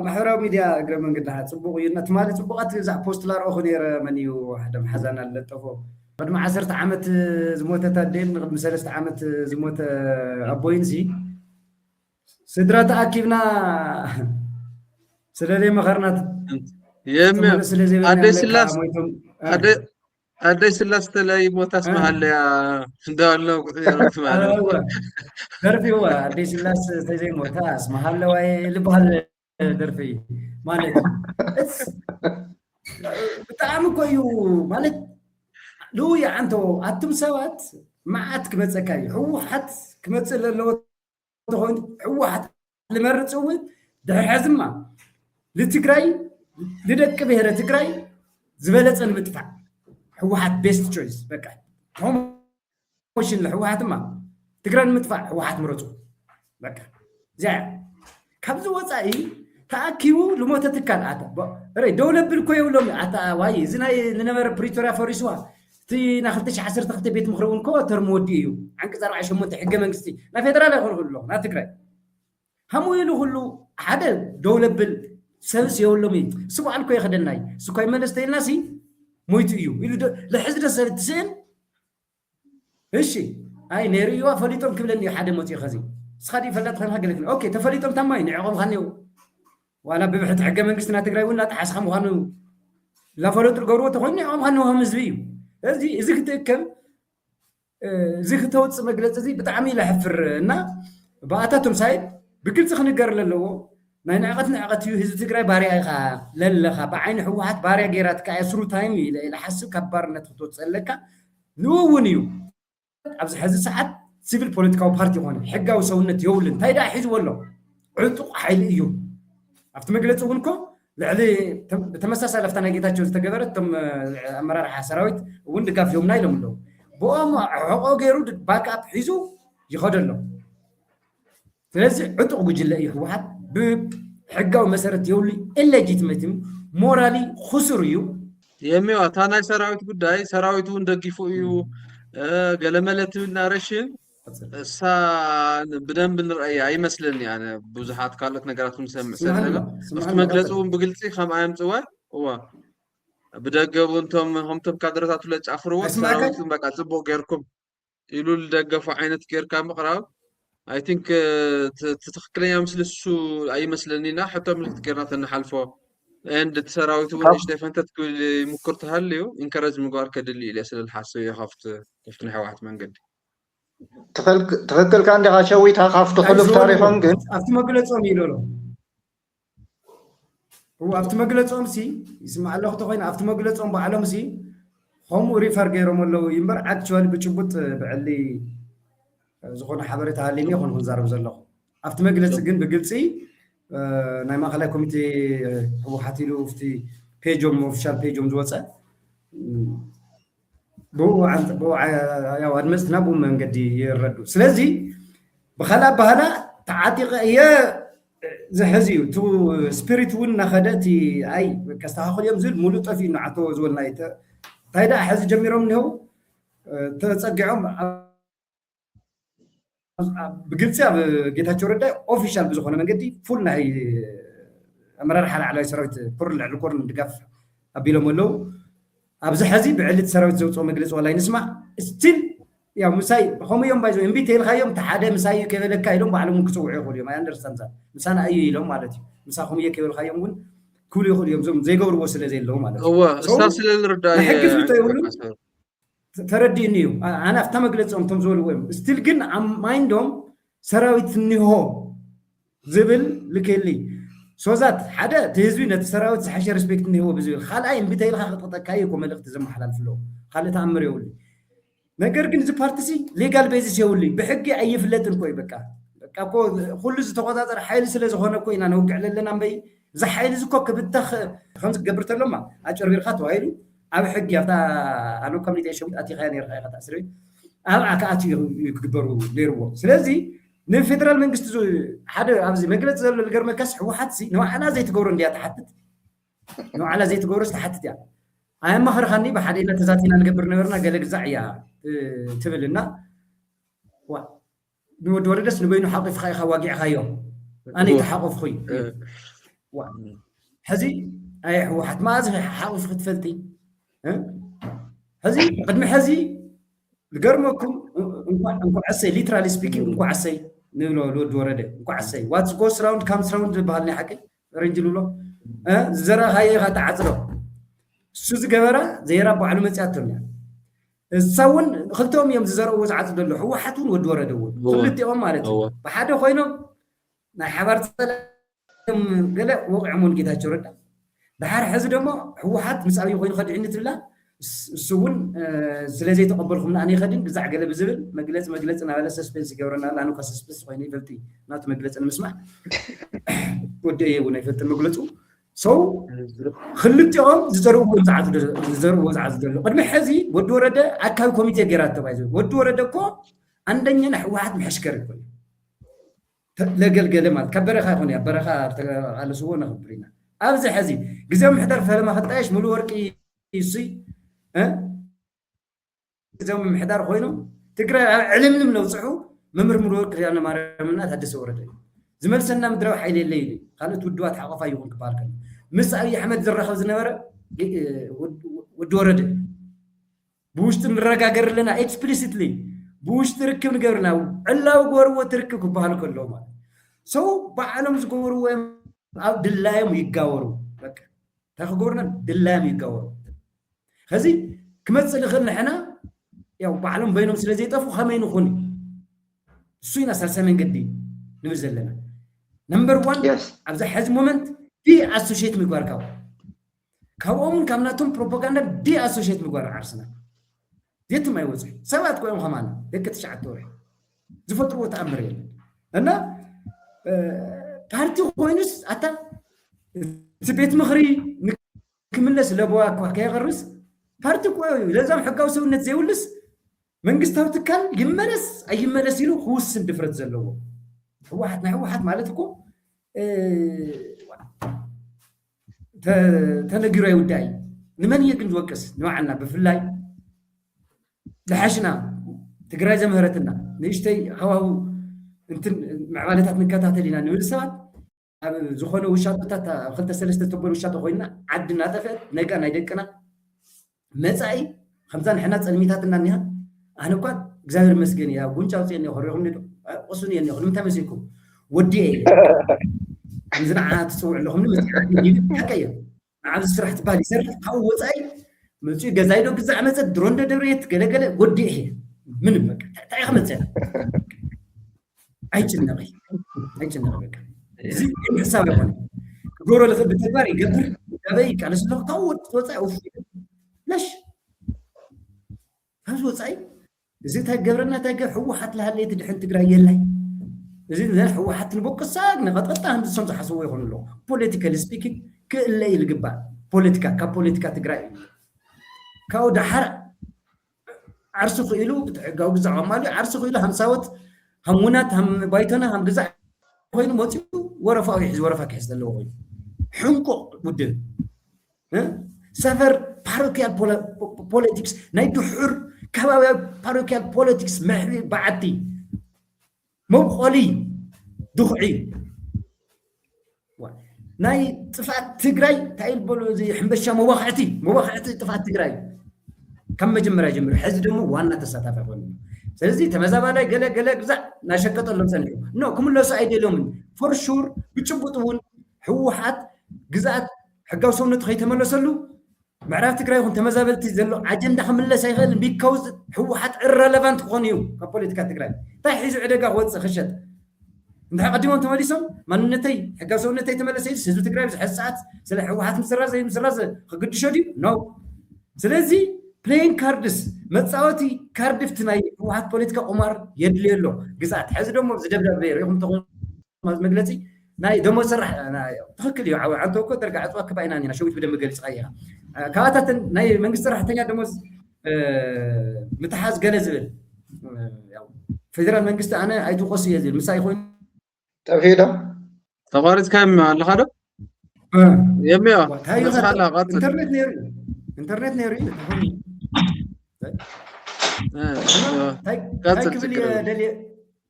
محورا ميديا قبل من قدها تصبغ ينا تمالي تصبغات زع بوستلار أخو دير منيو واحدة محزنة اللي تفو قد ما عسرت عامت زموتة تدين قد مسلست عامت زموتة أبوينسي سدرات أكيبنا سلالي مغرنات يمي عدي سلاس عدي سلاس تلاقي موت اسمها اللي دالو درفي هو عدي سلاس زي موت اسمها اللي اللي بهال درفي مالك بتعمل كويو مالك لو يا عنتو أتم سوات معات كمتسكاي هو حت كمتسل لو تهون هو حت لمرت سوي ده حزمة لتجراي لدك بهرة تجراي زبالة المدفع هو حت بيست تشويس بقى هم وش اللي هو حت ما تجرا المدفع هو حت مرته بقى زع كابز وصاي تأكيو لما تتكال عتا رأي دولة بالكوي ولوم عتا واي زناي لنمر بريتوريا فوريسوا تي ناخذتش 10 تخت بيت مخرون كو ترموديو عنك زرع شمونت حق منكستي لا فيدرال يقول كله لا تجرا همو يلو كله حدا دولة بال سلس يولومي سبع الكوي خدناي سكوي منستي ناسي مويت ايو يلو لحزر سلتسين ايشي هاي نيريوا فليتهم كبلني حدا موتي خزي سخدي فلات خلها قالك اوكي تفليتهم تماي نعقب خنيو وانا ببحث حق منكستنا تجري ولا تحس خم خنو لا فلوت القروه تخوني عم خنو هم زبيو ازي اذا كتكم زي كتوص مجلس زي بتعمي لحفرنا باتاتهم سايد بقلت خنقر للو ما نعقتنا عقتيو هز تجري باريا خا للخا بعين حوات باريا غيرات كايسرو تايم الى حسب كبرنا تتوصلك نونيو ابز حز ساعات سيفل بوليتيكال بارتي هون حقاو سونت يولن تايدا حيز ولو عطق حيل ايو افت مجلس ونكو لعلي بتمساسا لفتنا جيتاچو تتغبرت تم امرار حسراويت وند كاف يومنا يلملو بوما حقو غيرو باك اب حيزو يخدلو ስለዚህ ዕጡቅ ጉጅለ እዩ ህወሓት ብሕጋዊ መሰረት የውሉ ኢሌጂትመትም ሞራሊ خسر እዩ የሚዋ ታናይ ሰራዊት ጉዳይ ሰራዊቱ እንደግፉ እዩ ገለመለት ናረሽን እሳ በደንብ ንርአይ አይመስልኝ ያነ ብዙሃት ካልኦት ነገራቱን ሰምሰለና ፍት መግለጹን በግልጽ ከማያም ጽዋይ ዋ በደገቡ እንቶም ካድረታቱ ለጫፍሩ ሰራዊቱን በቃ ጽቦ ገርኩም ይሉ ለደገፉ አይነት ገርካ መቅራብ I think تتخكلين يوم سلسو أي مثلاً نا حتى من التكرارات النحلفه عند تسراويت ونيش تفنت تقول مكرت هاليو إنكرز مقار كدلي إلى سل الحاسة خفت نحو واحد من قد تفكر كان ده شوي تخافت خلف تاريخهم جن أفتح مقولة أمي لولو هو أفتح مقولة أم سي يسمع الله تقولين أفتح مقولة أم بعلم سي هم وريفر غيرهم ولا يمر عاد شوال بتشبط بعلي زخون حبرت عالمي خون زارب زلخ أفت مجلس جن بقلسي نايم خلا كوميتي هو حتيلو فتي بيجوم وفشال بيجوم زوجة بو يا ورمست نبو من قدي يردو سلزي بخلا تعاتق يا زحزيو تو سبيريت ون خدتي أي كاستاخذ يوم زل مولو طفي نعتو زول نايته تايدا حز جميرهم نهو تتصقعهم بقلت يا جيتها ردا اوفيشال بزخونه منقدي فول ناي امرار حال على سراويت كورل على الكورن دقاف ابيلو مولو ابز حزي بعلت سراويت زوصو مجلس ولا نسمع ستيل يا مساي هم يوم بايزو ام بي تيل خايم تحاده مساي كيفل كايلو معلوم كسوع يقول ما اندرستاند مسانا اي يلو مالتي مساهم يكيفل خايم ون كل يقول يوم زوم زي غور وصل زي لو مالتي هو استاذ الرداي تردينيو أنا أفتهم قلتهم تمزول وين ستيل جن عم ما عندهم سراويت النهو زبل لكلي ሶዛት ሓደ ተህዝቢ ነቲ ሰራዊት ዝሓሸ ሪስፔክት እንሂቦ ብዝብል ካልኣይ እምቢተ ኢልካ ክትጠቃይ እኮ መልእክቲ ዘመሓላልፍሎ ካልእ ተኣምር የብሉ ነገር ግን እዚ ፓርቲ ሲ ሌጋል ቤዚስ የብሉ ብሕጊ ኣይፍለጥን ኮይ በቃ እኮ ኩሉ ዝተቆፃፀረ ሓይሊ ስለ ዝኾነ እኮ ኢና ነውግዕ ዘለና እምበይ እዚ ሓይሊ እዚ እኮ ክብተኽ ከምዚ ክገብር ተሎማ ኣጭርቢርካ ተባሂሉ ኣብ ሕጊ ኣብታ ኣነ ኮሚኒቲ ሸዊት ኣቲኻ ነርካ ኢኻ ተኣስረ ኣብ ኣካኣት ይግበሩ ነይርዎ ስለዚ ንፌደራል መንግስቲ ሓደ ኣብዚ መግለፂ ዘሎ ዝገርመካስ ሕወሓት ንባዕላ ዘይትገብሮ እንድያ ተሓትት ንባዕላ ዘይትገብሮስ ተሓትት እያ ኣየማኽርኻኒ ብሓደ ኢልና ተዛቲና ንገብር ነበርና ገለ ግዛዕ እያ ትብልና ንወዲ ወረደስ ንበይኑ ሓቂፍካ ኢኻ ዋጊዕካዮ ኣነ ተሓቆፍኩ ሕዚ ኣይ ሕወሓት ማእዚ ሓቂፍ ክትፈልጢ ሕዚ ቅድሚ ሕዚ ዝገርመኩም እንኳ ዓሰይ ሊትራሊ ስፒኪንግ እንኳ ዓሰይ ንብሎ ልወዲ ወረደ እንኳ ዓሰይ ዋትስ ጎስ ራውንድ ካምስ ራውንድ ዝበሃል ናይ ሓቂ ረንጅ ንብሎ ዝዘረኻዮ ኢኻ ተዓፅሎ እሱ ዝገበራ ዘይራ ባዕሉ መፅያቶም እያ እሳ እውን ክልቶም እዮም ዝዘረእዎ ዝዓፅ ዘሎ ሕወሓት እውን ወዲ ወረደ እውን ክልቲኦም ማለት እዩ ብሓደ ኮይኖም ናይ ሓባር ፀለም ገለ ወቂዖም እውን ጌታቸው ረዳ ድሓር ሕዚ ደሞ ሕወሓት ምስ ኣብይ ኮይኑ ከድዕኒ ትብላ እሱ እውን ስለዘይተቐበልኩም ንኣነ ይኸድን ግዛዕ ገለ ብዝብል መግለፂ ናበለ ሰስፔንስ ይገብረና ኣነ ኳ ሰስፔንስ ኮይኑ ይፈልጢ ናቱ መግለፂ ንምስማዕ ወዲ እየ እውን ኣይፈልጥን መግለፁ ሰው ክልቲኦም ዝዘርእዎ ዝዓፅ ዘሎ ቅድሚ ሕዚ ወዲ ወረደ ኣካቢ ኮሚቴ ገይራት ተባሂሉ ወዲ ወረደ እኮ አንደኛ ሕወሓት ምሕሽከር ይኮን ለገልገለ ማለት ካብ በረኻ ይኮን ያ በረኻ ተቃለስዎ ነኽብር ኢና ኣብዚ ሕዚ ግዜያዊ ምሕዳር ፈለማ ክጣየሽ ሙሉእ ወርቂ እሱ ግዜያዊ ምሕዳር ኮይኑ ትግራይ ዕልምልም ነውፅሑ መምህር ሙሉእ ወርቂ ያነ ማርያምና ታደሰ ወረደ ዝመልሰና ምድራዊ ሓይሊ የለ ኢሉ ካልኦት ውድባት ሓቆፋ ይኹን ክበሃል ከሎ ምስ ኣብይ ኣሕመድ ዝራኸብ ዝነበረ ወዲ ወረደ ብውሽጢ ንረጋገር ኣለና ኤክስፕሊሲትሊ ብውሽጢ ርክብ ንገብርና ዕላዊ ገበርዎ ትርክብ ክበሃል ከሎ ማለት ሰው ባዕሎም ዝገበርዎ ኣብ ድላዮም ይጋወሩ በቃ ተኽገብርና ድላዮም ይጋወሩ ከዚ ክመፅእ ንኽእል ንሕና ያው ባዕሎም በይኖም ስለ ዘይጠፉ ከመይ ንኹን እሱ ኢና ሳልሳይ መንገዲ ንብል ዘለና ነምበር 1 ኣብዚ ሕዚ ሞመንት ዲ ኣሶሺየት ምግባር ካብኦምን ካብ ናቶም ፕሮፓጋንዳ ዲ ኣሶሺየት ምግባር ዓርስና የትም ኣይወፅሑ ሰባት ኮይኖም ከማና ደቂ 9 ወርሒ ዝፈጥርዎ ተኣምር የለን እና ፓርቲ ኮይኑስ ኣታ እቲ ቤት ምኽሪ ክምለስ ለቦዋ እኳ ከየቐርስ ፓርቲ ኮይኑ ለዛም ሕጋዊ ሰውነት ዘይውልስ መንግስታዊ ትካል ይመለስ ኣይመለስ ኢሉ ክውስን ድፍረት ዘለዎ ሕወሓት ናይ ሕወሓት ማለት እኮ ተነጊሮ ይውዳይ ንመን እየ ግን ዝወቅስ ንባዕልና ብፍላይ ዝሓሽና ትግራይ ዘምህረትና ንእሽተይ ሃዋው እንትን ምዕባለታት ንከታተል ኢና ንብል ሰባት ኣብ ዝኾነ ውሻጦታት ክልተ ሰለስተ ተበል ውሻጦ ኮይና ዓዲ እናጠፍአት ነጋ ናይ ደቅና መፃኢ ከምዛ ንሕና ፀልሚታት እና እኒሃ ኣነ እኳ እግዚኣብሔር መስገን እያ ጉንጫ ውፅአኒ ክሪኹም ዶ ቁሱን እየኒ ንምንታይ መሲልኩም ወዲአ ንዝንዓና ትፅውዕ ኣለኹም ሓቀየ ንዓብዚ ስራሕ ትበሃል ይሰርሕ ካብኡ ወፃኢ መፅኡ ገዛይዶ ግዛዕ መፀት ድሮንዶ ደብሬት ገለገለ ወዲአ እየ ምንም በቃ እንታይ ክመፅእ ኣይጭነቕ በቃ እዚ ሕሳብ ኣይኮነ ክገብሮ ልኽእል ብተግባር ይገብር ገበይ ቃለስ ኣለኹ ካብኡ ወፃኢ ውፍ ላሽ ካብዚ ወፃኢ እዚ እንታይ ገብረና እንታይ ገብ ሕወሓት ዝሃለየት ድሕን ትግራይ የላይ እዚ ሕወሓት ንቦቅሳ ንቐጥቀጣ ህንድሶም ዝሓስብዎ ይኾኑ ኣለዉ ፖለቲካሊ ስፒኪንግ ክእለ እዩ ዝግባእ ፖለቲካ ካብ ፖለቲካ ትግራይ ካብኡ ዳሓር ዓርሱ ክኢሉ ብትሕጋዊ ግዛዕ ማልዩ ዓርሱ ክኢሉ ሃምሳወት ሃሙናት ሃም ባይቶና ሃም ግዛዕ ኮይኑ መፂኡ ወረፋ ይሕዝ ወረፋ ክሕዝ ዘለዎ ኮይኑ ሕንቁቕ ውድብ ሰፈር ፓሮኪያል ፖለቲክስ ናይ ድሑር ከባቢያዊ ፓሮኪያል ፖለቲክስ መሕቢ በዓቲ መብቆሊ ድኹዒ ናይ ጥፋት ትግራይ እንታይ ይበሉ እዚ ሕንበሻ መዋኽዕቲ ጥፋት ትግራይ ካብ መጀመርያ ጀሚሩ ሕዚ ደግሞ ዋና ተሳታፊ ኮይኑ ስለዚ ተመዛባላይ ገለ ግዛዕ ናሸቀጠሎም ፀኒሑ ኖ ክምለሱ ኣይደልዮምን ፎር ሹር ብጭቡጥ እውን ሕወሓት ግዛኣት ሕጋዊ ሰውነቱ ከይተመለሰሉ ምዕራብ ትግራይ ይኹን ተመዛበልቲ ዘሎ ኣጀንዳ ክምለስ ኣይኽእልን ቢካውዝ ሕወሓት ኢረለቫንት ክኾን እዩ ካብ ፖለቲካ ትግራይ እንታይ ሒዙ ዕደጋ ክወፅእ ክሸጥ انت قديمهم تملسهم مننتي حقا سونتي تملسي حزب تግራይ بزحز ساعات سلا حوحات مسراز خقدشو دي نو ስለዚህ ፕሌይንግ ካርድስ መጻወቲ ካርድ ፍትናይ ህወሓት ፖለቲካ ቁማር የድልየሎ ግዛት ሕዚ ደሞ ዝደብዳቤ ሪኹም ተኾኑ መግለጺ ናይ ደሞ ሰራሕ ትክክል እዩ ዓንተ እኮ ደርጋ ዕፅዋ ከባይና ኒና ሸዊት በደንብ ገልጽ ቀይራ ካብኣታትን ናይ መንግስቲ ሰራሕተኛ ደሞዝ ምትሓዝ ገለ ዝብል ፌደራል መንግስቲ ኣነ ኣይትቆስ እየ ዝብል ምሳይ ኮይኑ ተፊዳ ተቋሪጽ ካም ኣለኻ ዶ የሚያ መስሓላ ቃጽ ኢንተርኔት ነይሩ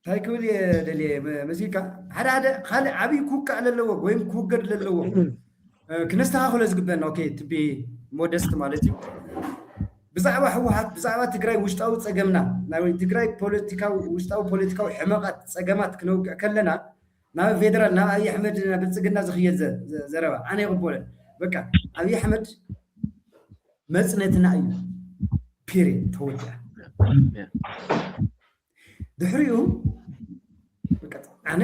ታይክብል የደልየ መሲልካ ሓደ ካልእ ዓብይ ኩውቃዕ ለለዎ ወይም ክውገድ ለለዎ ክነስተኻኽሎ ዝግበአና ኦኬ ትቢ ሞደስት ማለት እዩ ብዛዕባ ህወሓት ብዛዕባ ትግራይ ውሽጣዊ ፀገምና ናይ ትግራይ ፖለቲካዊ ውሽጣዊ ፖለቲካዊ ሕመቃት ፀገማት ክነውግዕ ከለና ናብ ፌደራል ናብ ኣብይ ኣሕመድ ብልፅግና ዝኽየድ ዘረባ ኣነ ይቕበለን በቃ ኣብይ ኣሕመድ መፅነትና እዩ ፒሪድ ተወዲኣ ድሕሪኡ በቃ ኣነ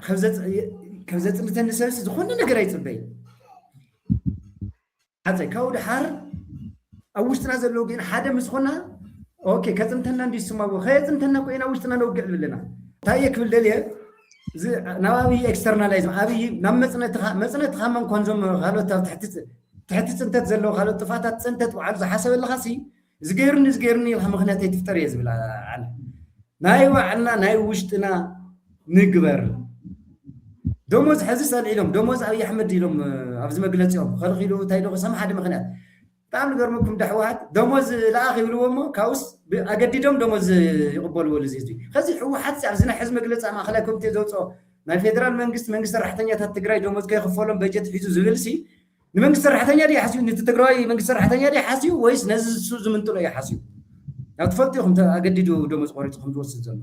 ካብ ዘፅንተኒ ሰብሲ ዝኾነ ነገር ኣይፅበይ ሓፀይ ካብኡ ድሓር ኣብ ውሽጥና ዘለዎ ግን ሓደ ምስ ኮና ኦኬ ከፅንተና እንዲስማዎ ከየፅንተና ኮይና ውሽጥና ነውግዕ ዝብለና እንታይ እየ ክብል ደልየ ናብ ኣብይ ኤክስተርናላይዝ ኣብይ ናብ መፅነትኻ መንኳን ዞም ካልኦት ኣብ ትሕቲ ፅንተት ዘለዎ ካልኦት ጥፋታት ፅንተት ባዕሉ ዝሓሰበለካ ሲ ዝገይሩኒ ኢልካ ምክንያት ኣይትፍጠር እየ ዝብል ኣነ ናይ ባዕልና ናይ ውሽጥና ንግበር ደሞዝ ሕዚ ሰልዒሎም ደሞዝ ኣብይ ኣሕመድ ኢሎም ኣብዚ መግለፂኦም ከልኺሉ እንታይ ዶ ሰም ሓደ ምክንያት ብጣዕሚ ንገርመኩም ዳሕወሓት ደሞዝ ለኣኽ ይብልዎ እሞ ካብኡስ ኣገዲዶም ደሞዝ ይቕበልዎ እዚ ህዝቢ ከዚ ሕወሓት ኣብዚ ናይ ሕዚ መግለፂ ማእኸላይ ኮሚቴ ዘውፅኦ ናይ ፌደራል መንግስቲ ሰራሕተኛታት ትግራይ ደሞዝ ከይኽፈሎም በጀት ሒዙ ዝብል ሲ ንመንግስቲ ሰራሕተኛ ዲ ሓስዩ ነቲ ትግራይ መንግስቲ ሰራሕተኛ ዲ ሓስዩ ወይስ ነዚ እሱ ዝምንጥሎ እዩ ሓስዩ ናብ ትፈልጡ ኢኹም ኣገዲዱ ደሞዝ ቆሪፅኩም ትወስድ ዘሎ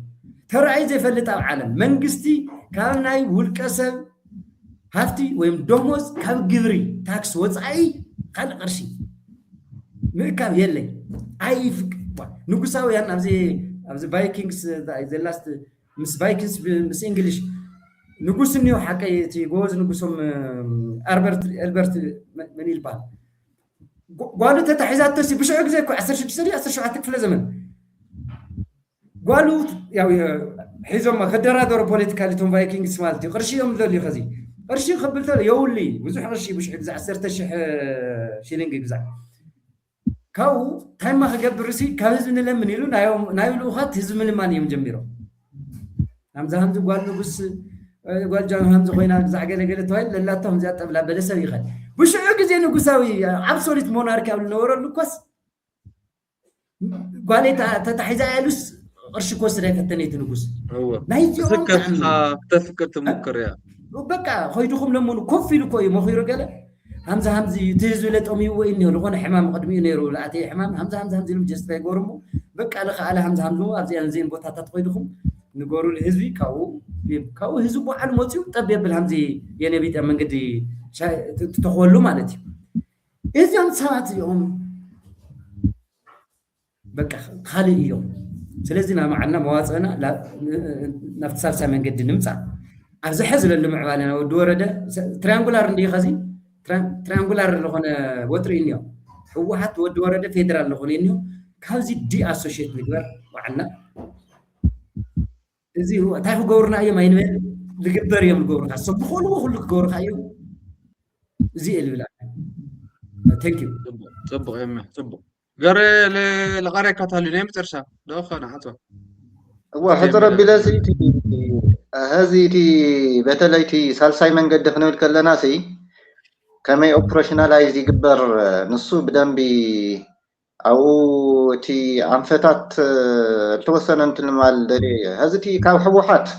ተረኣይ ዘይፈልጥ ኣብ ዓለም መንግስቲ ካብ ናይ ውልቀ ሰብ ሃፍቲ ወይም ደሞዝ ካብ ግብሪ ታክስ ወፃኢ ካልእ ቅርሺ ምእካብ የለይ ኣይፍቅ ንጉሳውያን ኣብዚ ቫይኪንግስ ዘላስት ምስ ቫይኪንግስ ምስ እንግሊሽ ንጉስ እኒኦ ሓቀይ እቲ ጎበዝ ንጉሶም ኣልበርት መን ይልባል ጓሉ ተታሒዛቶ ሲ ብሽዑ ግዜ እኮ 16 ክፍለ ዘመን ጓሉ ያው ሒዞም ከደራደሩ ፖለቲካሊቶም ቫይኪንግስ ማለት እዩ ቅርሺ እዮም ዘልዩ ከዚ ቅርሺ ክብል ተሎ የውሊ ብዙሕ ቅርሺ ብሽዑ ግዜ 10,000 ሽሊንግ ግዛዕ ካብኡ ታይማ ክገብር ሲ ካብ ህዝቢ ንለምን ኢሉ ናይ ልኡኻት ህዝቢ ምልማን እዮም ጀሚሮም ከምዚ ጓል ንጉስ ጓል ጃን ከምዚ ኮይና ግዛዕ ገለገለ ተባሂል ለላቶም እዚኣ ጠብላ በለሰብ ይኸል ብሽዑ ግዜ ንጉሳዊ ኣብሶሉት ሞናርኪ ኣብ ዝነበረሉ እኳስ ጓሌ ተታሒዛ ያሉስ ቅርሺ ክወስድ ኣይፈተነይቲ ንጉስ ናይዚኦም ተፍቅር ትሙክር እያ በቃ ኮይድኩም ለመኑ ኮፍ ኢሉ እኮ እዩ መኺሩ ገለ همزة تهزو لتأمي وإنه لغون حمام قدمي نيرو لأتي حمام همزة لم جستفي قرمو بك على خالة همزة أبزي أنزين بوتا تطويدهم نقولوا الهزبي كاو هزو بو على موتيو طب يبل همزة يعني بيت أمن قدي تتخولو مالتي إذا أنت ساعات يوم بك خالي يوم سلازينا معنا مواصلنا لا نفتصال سامن قد نمسع أبزي حزل اللي معوالنا ودورة ده تريانجولار ندي خزي تريانجولار لغون وترينيو هو حتى ودورة ده فيدرال لغونينيو كهذي دي أسوشيت نقدر وعنا إذا هو تعرف جورنا أيه ما ينمي لقدر يوم جورنا الصبح خلوا جورنا أيه زي اللي بلا thank you صبغ يمه صبغ قري لغاري كاتالونيا مترشا ده خنا عطوا هو حضر بلازيتي هذه تي بتلاقي سالساي من قد دفنوا الكلنا سي كما اوبريشنالايز يقبر نصو بدم بي او تي عنفتات توصل انت المال دري هذه تي كاو حبوحات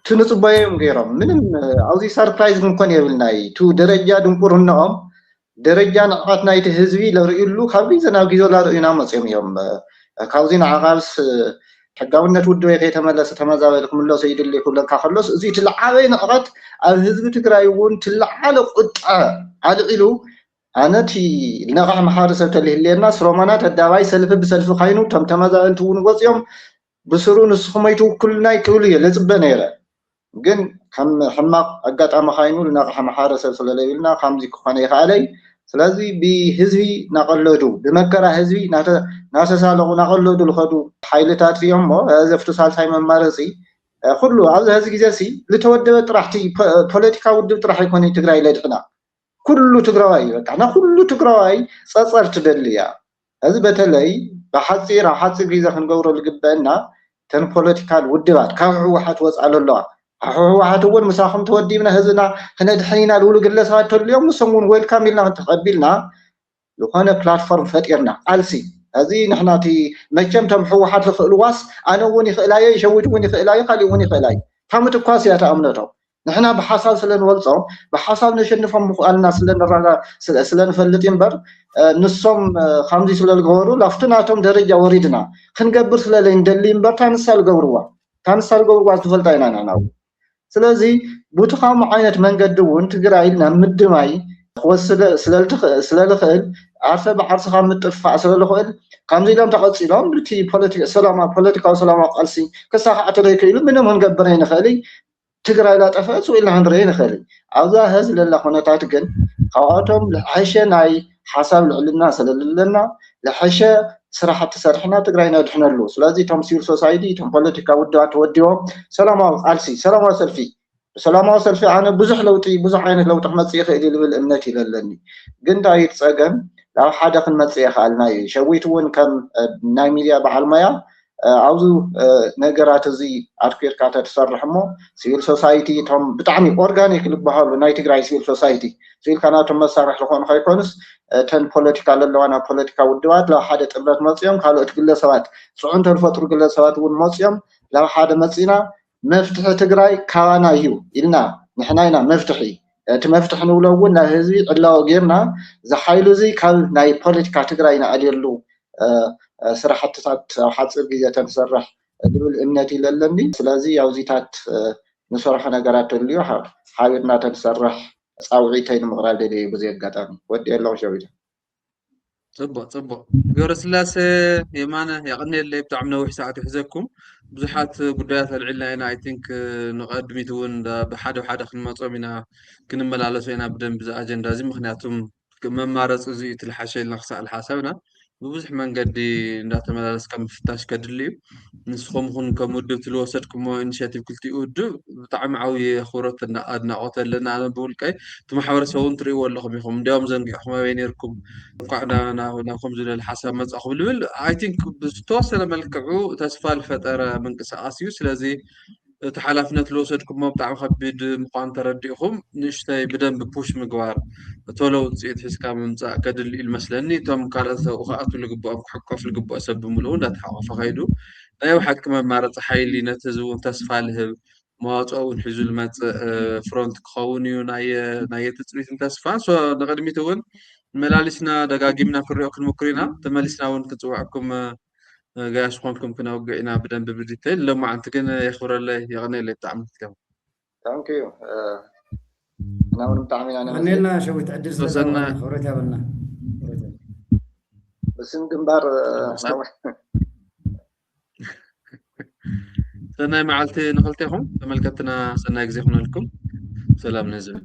تنصبايم غيرهم من اوزي سربرايز نكون يبلناي تو درجه دنقرنهم درجه نقاتنا يتهزبي لريلو خبي زنا غيزو لا رينا مصيم يوم كاوزين عقابس حقاونت ودو يتملس تمازابلكم الله سيد اللي كلن كخلص ازي تلعابي نقات على حزب تግራይ ውን ትልዓለ ቁጣ አልዒሉ ኣነቲ ንغع ማሕበረሰብ ተልህልየና ስሮማናት ኣዳባይ ሰልፍ ብሰልፍ ኻይኑ ተም ተመዛበልቲ ውን ወፅዮም ብስሩ ንስኹም ኣይትውክሉና ይክብሉ እየ ለፅበ ነይረ ግን ከም ሕማቅ ኣጋጣሚ ኻይኑ ልነቕሐ ማሕበረሰብ ስለለይብልና ከምዚ ክኾነ ይኽኣለይ ስለዚ ብህዝቢ ናቐለዱ ብመከራ ህዝቢ ናተሳለቑ ናቐለዱ ልኸዱ ሓይልታት እዮም እሞ ዘፍቲ ሳልሳይ መማረፂ ኩሉ ኣብዚ ሕዚ ግዜ ሲ ዝተወደበ ጥራሕቲ ፖለቲካ ውድብ ጥራሕ ኣይኮነ ትግራይ ለድሕና ኩሉ ትግራዋይ በቃ ኩሉ ትግራዋይ ፀፀር ትደሊ እያ እዚ በተለይ ብሓፂር ኣብ ሓፂር ግዜ ክንገብሮ ዝግበአና ተን ፖለቲካል ውድባት ካብ ህወሓት ወፃእ ኣለዋ ህወሓት እውን ምሳኹም ተወዲብና ህዝብና ክነድሕኒና ዝብሉ ግለሰባት ተልዮም ንሶም እውን ዌልካም ኢልና ተቐቢልና ዝኾነ ፕላትፎርም ፈጢርና ቃልሲ እዚ ንሕናቲ መቸም ቶም ህወሓት ዝኽእልዋስ ኣነ እውን ይኽእላየ ይሸዊት እውን ይኽእላየ ካሊእ እውን ይኽእላየ ታምት እኳስ እያ ተኣምነቶም ንሕና ብሓሳብ ስለንወልፆም ብሓሳብ ነሸንፎም ምኽኣልና ስለንፈልጥ እምበር ንሶም ከምዚ ስለዝገበሩ ላፍቲ ናቶም ደረጃ ወሪድና ክንገብር ስለለይንደሊ እምበር ታንሳ ዝገብርዋ ዝፈልጣ ኢና ንሕና ስለዚ ብቲ ከምኡ ዓይነት መንገዲ እውን ትግራይ ናብ ምድማይ ክወስድ ስለልኽእል ዓርሰ ብዓርስኻ ምጥፋእ ስለልኽእል ከምዚ ኢሎም ተቐፂሎም ብቲ ፖለቲካዊ ሰላማዊ ቃልሲ ክሳኻዕ ይክእሉ ምንም ክንገብር ኣይንኽእል ትግራይ ላጠፈአት ኢልና ክንርኢ ንኽእል ኣብዛ ህዝ ለላ ኩነታት ግን ካብኣቶም ዝሓሸ ናይ ሓሳብ ልዕልና ስለለና ዝሓሸ ስራሕቲ ሰሪሕና ትግራይ ነድሕነሉ ስለዚ እቶም ሲቪል ሶሳይቲ እቶም ፖለቲካ ውድባት ተወዲቦም ሰላማዊ ቃልሲ ሰላማዊ ሰልፊ ኣነ ብዙሕ ዓይነት ለውጢ ክመፅእ ይኽእል ዝብል እምነት ይለለኒ ግን እንታይ ፀገም ናብ ሓደ ክንመፅእ ይኽኣልና እዩ ሸዊት እውን ከም ናይ ሚድያ በዓል ሞያ ኣብዚ ነገራት እዚ ኣትኪርካ ተሰርሕ እሞ ሲቪል ሶሳይቲ እቶም ብጣዕሚ ኦርጋኒክ ዝበሃሉ ናይ ትግራይ ሲቪል ሶሳይቲ ሲቪልካ ናቶም መሳርሒ ዝኾኑ ከይኮኑስ ተን ፖለቲካ ዘለዋና ፖለቲካ ውድባት ናብ ሓደ ጥምረት መፅኦም ካልኦት ግለሰባት ፅዑንቶ ዝፈጥሩ ግለሰባት እውን መፅኦም ናብ ሓደ መፂና መፍትሒ ትግራይ ካባና እዩ ኢልና ንሕና ኢና መፍትሒ እቲ መፍትሒ ንብሎ እውን ናብ ህዝቢ ዕላዊ ጌርና ዝሓይሉ እዚ ካብ ናይ ፖለቲካ ትግራይ ንኣልየሉ ስራሕትታት ኣብ ሓፂር ግዜ ተንሰርሕ ዝብል እምነት ይለለኒ ስለዚ ኣብዚታት ንሰርሖ ነገራት ተልዩ ሓቢርና ተንሰርሕ ፃውዒተይ ንምቕራብ ደልየ በዚ ኣጋጣሚ ወዲ ኣለኹ ሸዊት ፅቡቅ ገብረስላሴ የማነ ያቕኒየለይ ብጣዕሚ ነዊሕ ሰዓት ይሕዘኩም ብዙሓት ጉዳያት ኣልዒልና ኢና ኣይ ቲንክ ንቐድሚት እውን ብሓደ ሓደ ክንመፆም ኢና ክንመላለሶ ኢና ብደንቢ ዚ ኣጀንዳ እዚ ምክንያቱም መማረፂ እዚ እቲ ዝሓሸ ኢልና ክሳእል ሓሳብና ብብዙሕ መንገዲ እንዳተመላለስካ ምፍታሽ ከድሊ እዩ ንስኹም ኩን ከም ውድብ ትልወሰድኩሞ ኢኒሽቲቭ ክልቲኡ ውድብ ብጣዕሚ ዓብዪ ኣኽብሮት ኣድናቖት ኣለና ኣነ ብውልቀይ እቲ ማሕበረሰብ እውን ትርእይዎ ኣለኹም ኢኹም እንዲያውም ዘንጊዕኹም ኣበይ ነርኩም እንኳዕ ናብ ከምዚ ዝበለ ሓሳብ መፃኹም ዝብል ኣይ ቲንክ ብዝተወሰነ መልክዑ ተስፋ ዝፈጠረ ምንቅስቓስ እዩ ስለዚ እቲ ሓላፍነት ዝወሰድኩሞ ብጣዕሚ ከቢድ ምዃኑ ተረዲእኹም ንእሽተይ ብደንቢ ፑሽ ምግባር ቶሎ ውፅኢት ሒዝካ ምምፃእ ከድሊ እዩ ዝመስለኒ እቶም ካልኦት ሰብኡ ክኣትዉ ዝግብኦም ክሕቆፍ ዝግብኦ ሰብ ብምልኡ እንዳተሓቆፈ ከይዱ ናይ ሓቂ መማረፂ ሓይሊ ነቲ ህዝቢ እውን ተስፋ ልህብ መዋፅኦ እውን ሒዙ ዝመፅእ ፍሮንት ክኸውን እዩ ናይ ትፅቢትን ተስፋን ንቅድሚት እውን መላሊስና ደጋጊምና ክንሪኦ ክንምክር ኢና ተመሊስና እውን ክፅዋዕኩም ጋያሽ ኮንኩም ክነውግዕ ኢና ብደንብ ብዲቴል ሎማዓንቲ ግን የኽብረለይ የቕኒየለይ ብጣዕሚ ክትገቡ ታንኪዩ እና እውን ብጣዕሚ ኢና ነመኔልና ሸዊት ዕድል ስለዘና ክብረት ያበልና በስም ግንባር ሰናይ መዓልቲ ንኽልቴኹም ተመልከትና ሰናይ ግዜ ይኹነልኩም ሰላም ንህዝቢ